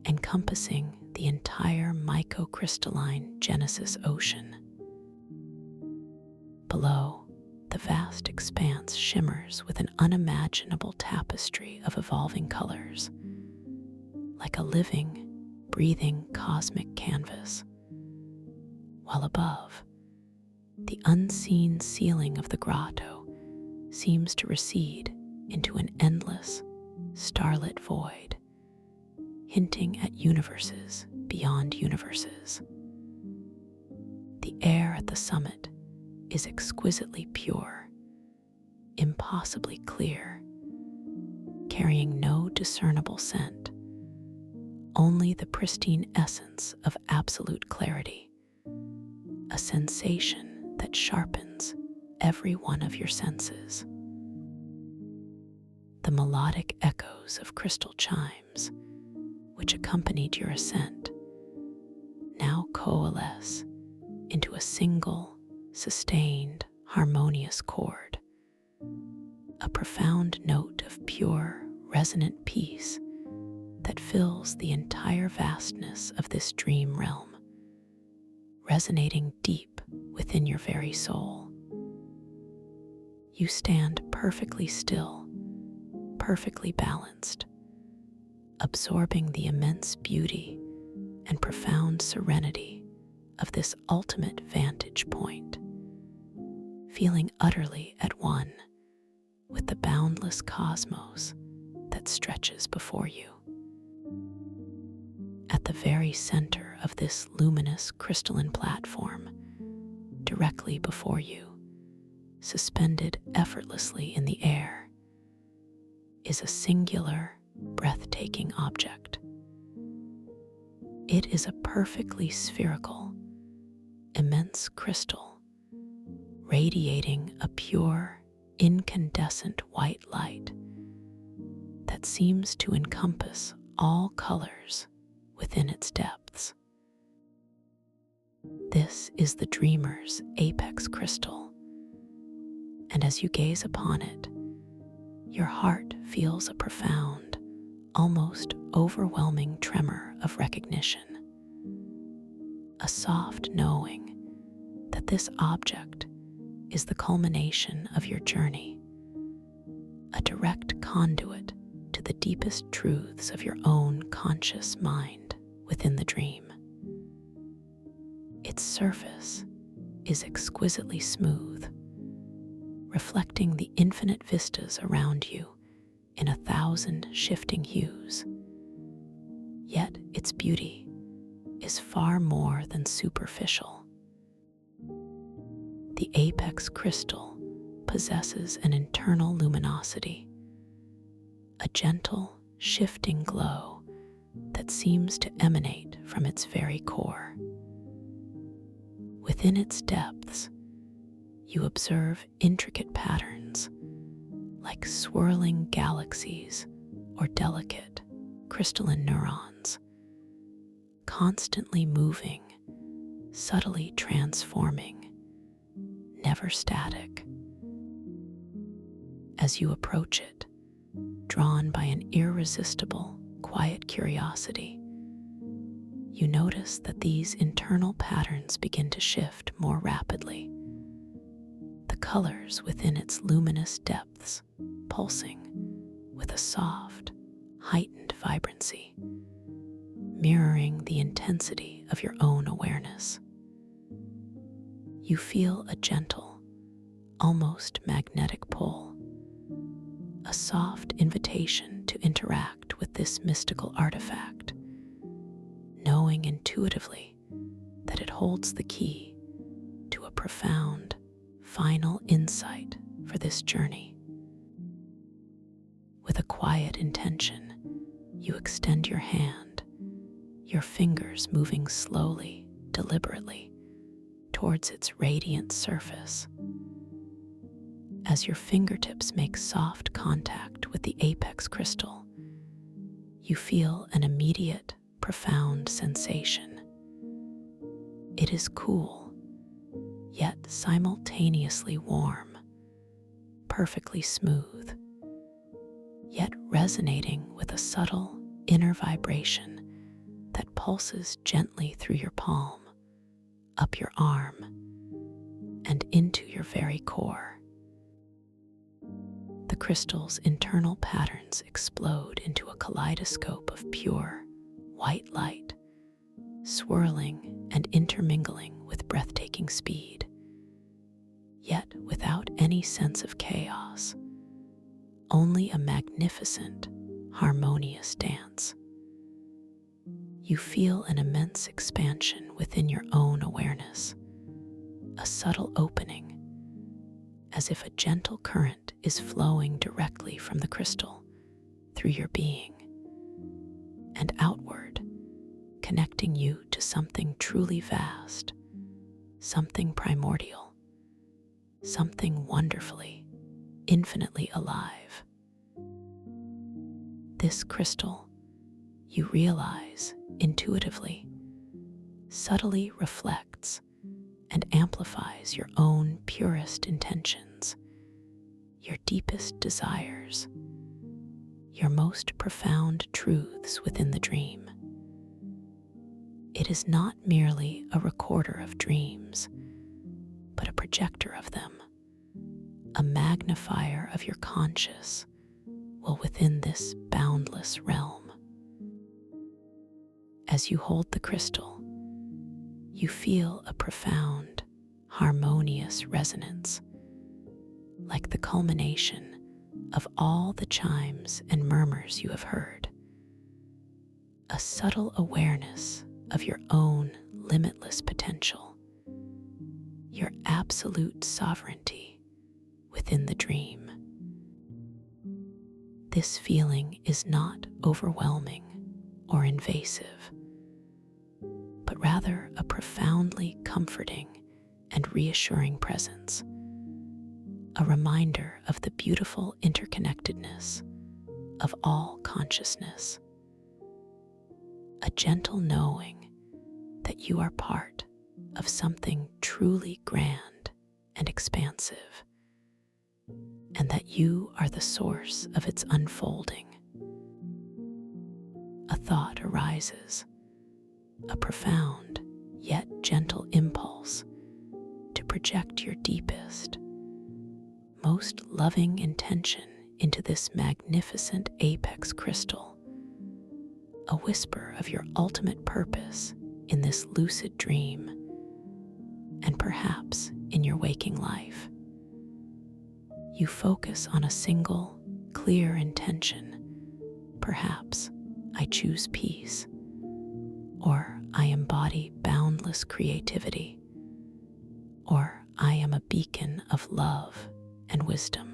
encompassing the entire microcrystalline Genesis Ocean. Below, the vast expanse shimmers with an unimaginable tapestry of evolving colors, like a living, breathing cosmic canvas. While above, the unseen ceiling of the grotto seems to recede into an endless, starlit void, hinting at universes beyond universes. The air at the summit is exquisitely pure, impossibly clear, carrying no discernible scent, only the pristine essence of absolute clarity, a sensation that sharpens every one of your senses. The melodic echoes of crystal chimes, which accompanied your ascent, now coalesce into a single, sustained, harmonious chord, a profound note of pure, resonant peace that fills the entire vastness of this dream realm, resonating deep within your very soul. You stand perfectly still, perfectly balanced, absorbing the immense beauty and profound serenity of this ultimate vantage point. feeling utterly at one with the boundless cosmos that stretches before you. At the very center of this luminous crystalline platform, directly before you, suspended effortlessly in the air, is a singular, breathtaking object. It is a perfectly spherical, immense crystal, radiating a pure, incandescent white light that seems to encompass all colors within its depths. This is the dreamer's apex crystal, and as you gaze upon it, your heart feels a profound, almost overwhelming tremor of recognition. A soft knowing that this object is the culmination of your journey, a direct conduit to the deepest truths of your own conscious mind within the dream. Its surface is exquisitely smooth, reflecting the infinite vistas around you in 1,000 shifting hues. Yet its beauty is far more than superficial. The apex crystal possesses an internal luminosity, a gentle, shifting glow that seems to emanate from its very core. Within its depths, you observe intricate patterns like swirling galaxies or delicate crystalline neurons, constantly moving, subtly transforming, never static. As you approach it, drawn by an irresistible, quiet curiosity, you notice that these internal patterns begin to shift more rapidly, the colors within its luminous depths pulsing with a soft, heightened vibrancy, mirroring the intensity of your own awareness. You feel a gentle, almost magnetic pull, a soft invitation to interact with this mystical artifact, knowing intuitively that it holds the key to a profound, final insight for this journey. With a quiet intention, you extend your hand, your fingers moving slowly, deliberately, towards its radiant surface. As your fingertips make soft contact with the apex crystal, you feel an immediate, profound sensation. It is cool, yet simultaneously warm, perfectly smooth, yet resonating with a subtle inner vibration that pulses gently through your palm, up your arm, and into your very core. The crystal's internal patterns explode into a kaleidoscope of pure, white light, swirling and intermingling with breathtaking speed, yet without any sense of chaos, only a magnificent, harmonious dance. You feel an immense expansion within your own awareness, a subtle opening, as if a gentle current is flowing directly from the crystal through your being and outward, connecting you to something truly vast, something primordial, something wonderfully, infinitely alive. This crystal, you realize intuitively, subtly reflects and amplifies your own purest intentions, your deepest desires, your most profound truths within the dream. It is not merely a recorder of dreams, but a projector of them, a magnifier of your conscious, while within this boundless realm. As you hold the crystal, you feel a profound, harmonious resonance like the culmination of all the chimes and murmurs you have heard. A subtle awareness of your own limitless potential, your absolute sovereignty within the dream. This feeling is not overwhelming or invasive, but rather a profoundly comforting and reassuring presence, a reminder of the beautiful interconnectedness of all consciousness, a gentle knowing that you are part of something truly grand and expansive, and that you are the source of its unfolding. A thought arises, a profound yet gentle impulse to project your deepest, most loving intention into this magnificent apex crystal, a whisper of your ultimate purpose in this lucid dream, and perhaps in your waking life. You focus on a single, clear intention, perhaps, I choose peace, or I embody boundless creativity, or I am a beacon of love and wisdom.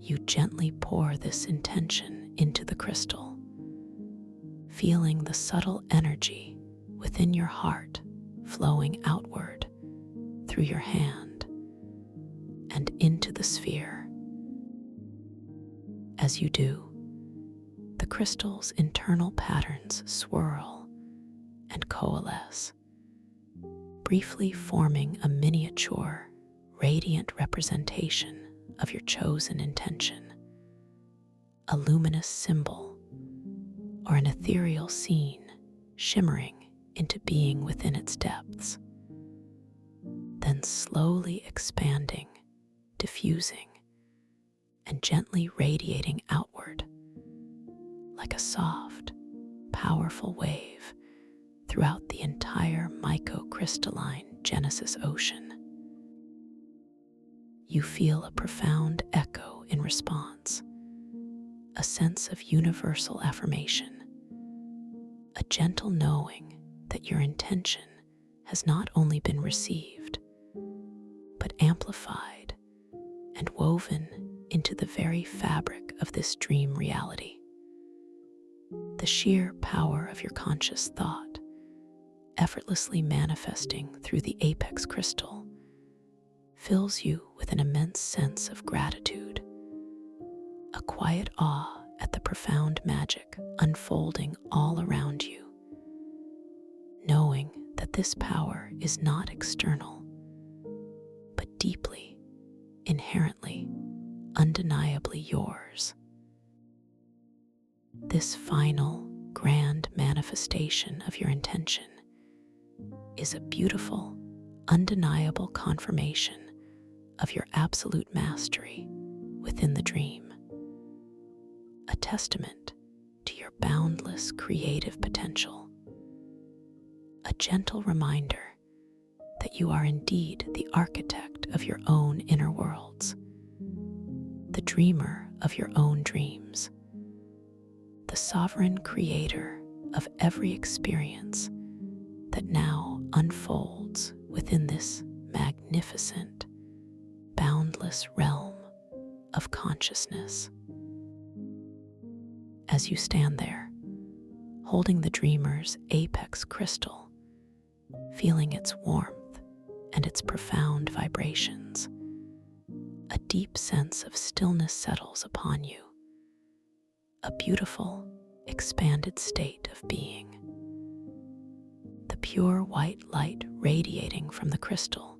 You gently pour this intention into the crystal, feeling the subtle energy within your heart flowing outward through your hand and into the sphere. As you do, the crystal's internal patterns swirl and coalesce, briefly forming a miniature, radiant representation of your chosen intention, a luminous symbol or an ethereal scene shimmering into being within its depths, then slowly expanding, diffusing, and gently radiating outward like a soft, powerful wave throughout the entire microcrystalline Genesis ocean. You feel a profound echo in response, a sense of universal affirmation, a gentle knowing that your intention has not only been received, but amplified and woven into the very fabric of this dream reality. The sheer power of your conscious thought, effortlessly manifesting through the apex crystal, fills you with an immense sense of gratitude, a quiet awe at the profound magic unfolding all around you, knowing that this power is not external, but deeply, inherently, undeniably yours. This final, grand manifestation of your intention is a beautiful, undeniable confirmation of your absolute mastery within the dream, a testament to your boundless creative potential, a gentle reminder that you are indeed the architect of your own inner worlds, the dreamer of your own dreams, the sovereign creator of every experience that now unfolds within this magnificent, boundless realm of consciousness. As you stand there, holding the dreamer's apex crystal, feeling its warmth and its profound vibrations, a deep sense of stillness settles upon you, a beautiful, expanded state of being. The pure white light radiating from the crystal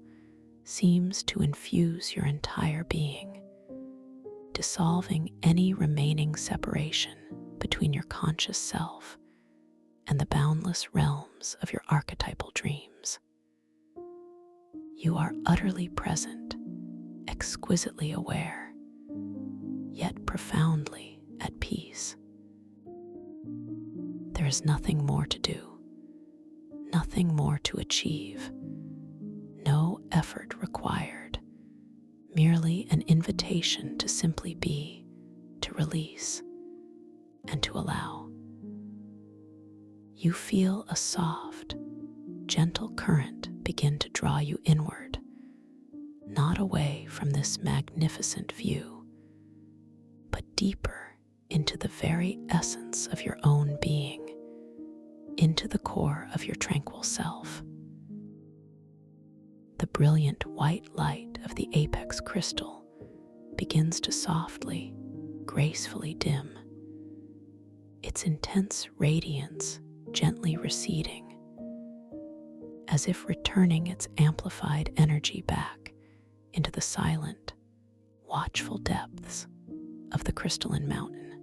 seems to infuse your entire being, dissolving any remaining separation between your conscious self and the boundless realms of your archetypal dreams. You are utterly present, exquisitely aware, yet profoundly at peace. There is nothing more to do, nothing more to achieve, no effort required, merely an invitation to simply be, to release, and to allow. You feel a soft, gentle current begin to draw you inward, not away from this magnificent view, but deeper into the very essence of your own being, into the core of your tranquil self. The brilliant white light of the apex crystal begins to softly, gracefully dim, its intense radiance gently receding, as if returning its amplified energy back into the silent, watchful depths of the crystalline mountain.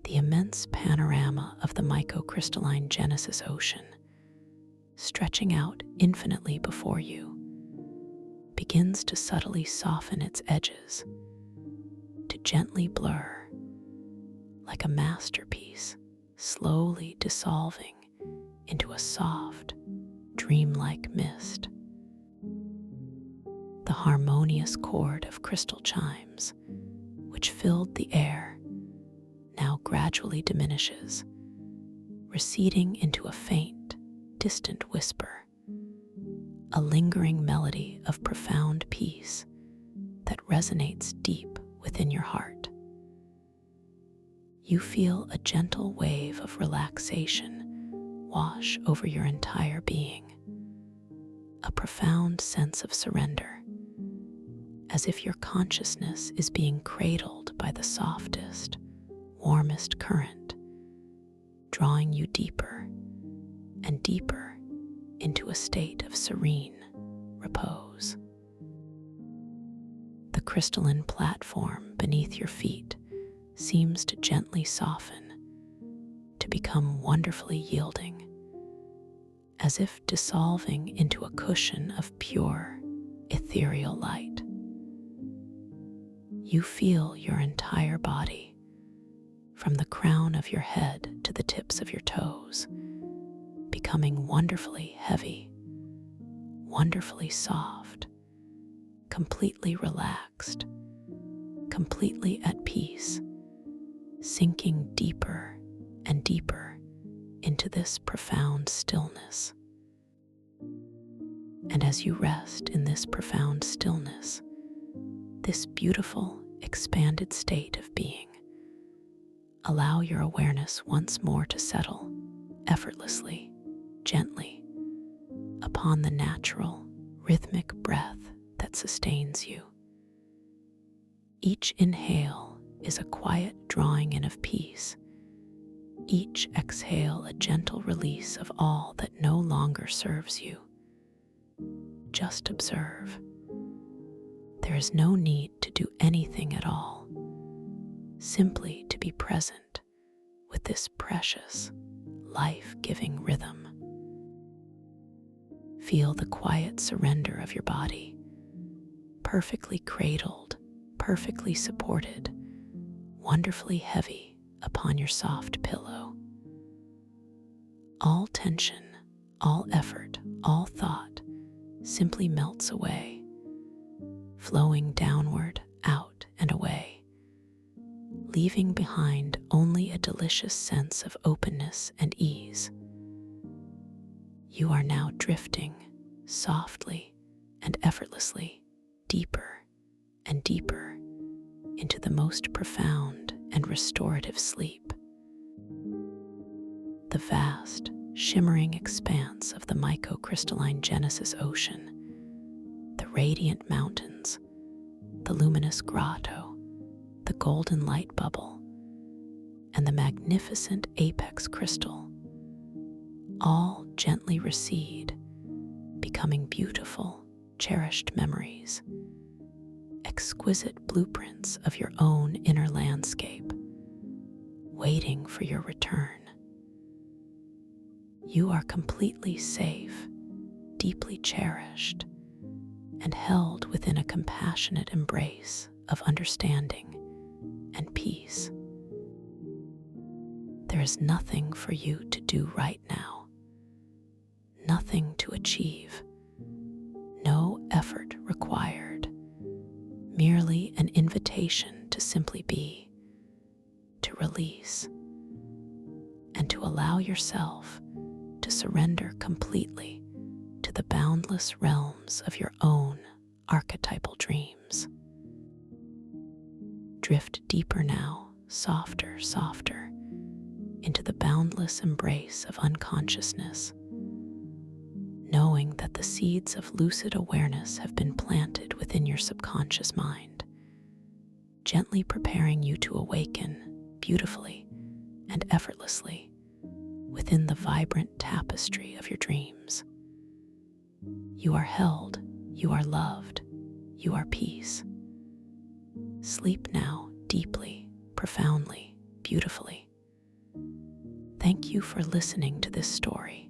The immense panorama of the microcrystalline Genesis Ocean, stretching out infinitely before you, begins to subtly soften its edges, to gently blur, like a masterpiece slowly dissolving into a soft, dreamlike mist. The harmonious chord of crystal chimes, which filled the air, now gradually diminishes, receding into a faint, distant whisper, a lingering melody of profound peace that resonates deep within your heart. You feel a gentle wave of relaxation wash over your entire being, a profound sense of surrender, as if your consciousness is being cradled by the softest, warmest current, drawing you deeper and deeper into a state of serene repose. The crystalline platform beneath your feet seems to gently soften, to become wonderfully yielding, as if dissolving into a cushion of pure, ethereal light. You feel your entire body, from the crown of your head to the tips of your toes, becoming wonderfully heavy, wonderfully soft, completely relaxed, completely at peace, sinking deeper and deeper into this profound stillness. And as you rest in this profound stillness, this beautiful, expanded state of being, allow your awareness once more to settle effortlessly, gently, upon the natural, rhythmic breath that sustains you. Each inhale is a quiet drawing in of peace, each exhale a gentle release of all that no longer serves you. Just observe. There is no need to do anything at all, simply to be present with this precious, life-giving rhythm. Feel the quiet surrender of your body, perfectly cradled, perfectly supported, wonderfully heavy upon your soft pillow. All tension, all effort, all thought simply melts away, flowing downward, out, and away, leaving behind only a delicious sense of openness and ease. You are now drifting softly and effortlessly deeper and deeper into the most profound and restorative sleep. The vast, shimmering expanse of the microcrystalline Genesis Ocean, the radiant mountains, the luminous grotto, the golden light bubble, and the magnificent apex crystal all gently recede, becoming beautiful, cherished memories, exquisite blueprints of your own inner landscape, waiting for your return. You are completely safe, deeply cherished, and held within a compassionate embrace of understanding and peace. There is nothing for you to do right now, nothing to achieve, no effort required, invitation to simply be, to release, and to allow yourself to surrender completely to the boundless realms of your own archetypal dreams. Drift deeper now, softer, softer, into the boundless embrace of unconsciousness, knowing that the seeds of lucid awareness have been planted within your subconscious mind, gently preparing you to awaken beautifully and effortlessly within the vibrant tapestry of your dreams. You are held, you are loved, you are peace. Sleep now deeply, profoundly, beautifully. Thank you for listening to this story.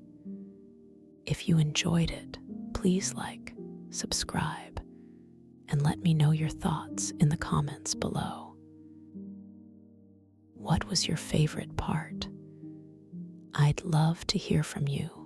If you enjoyed it, please like, subscribe, and let me know your thoughts in the comments below. What was your favorite part? I'd love to hear from you.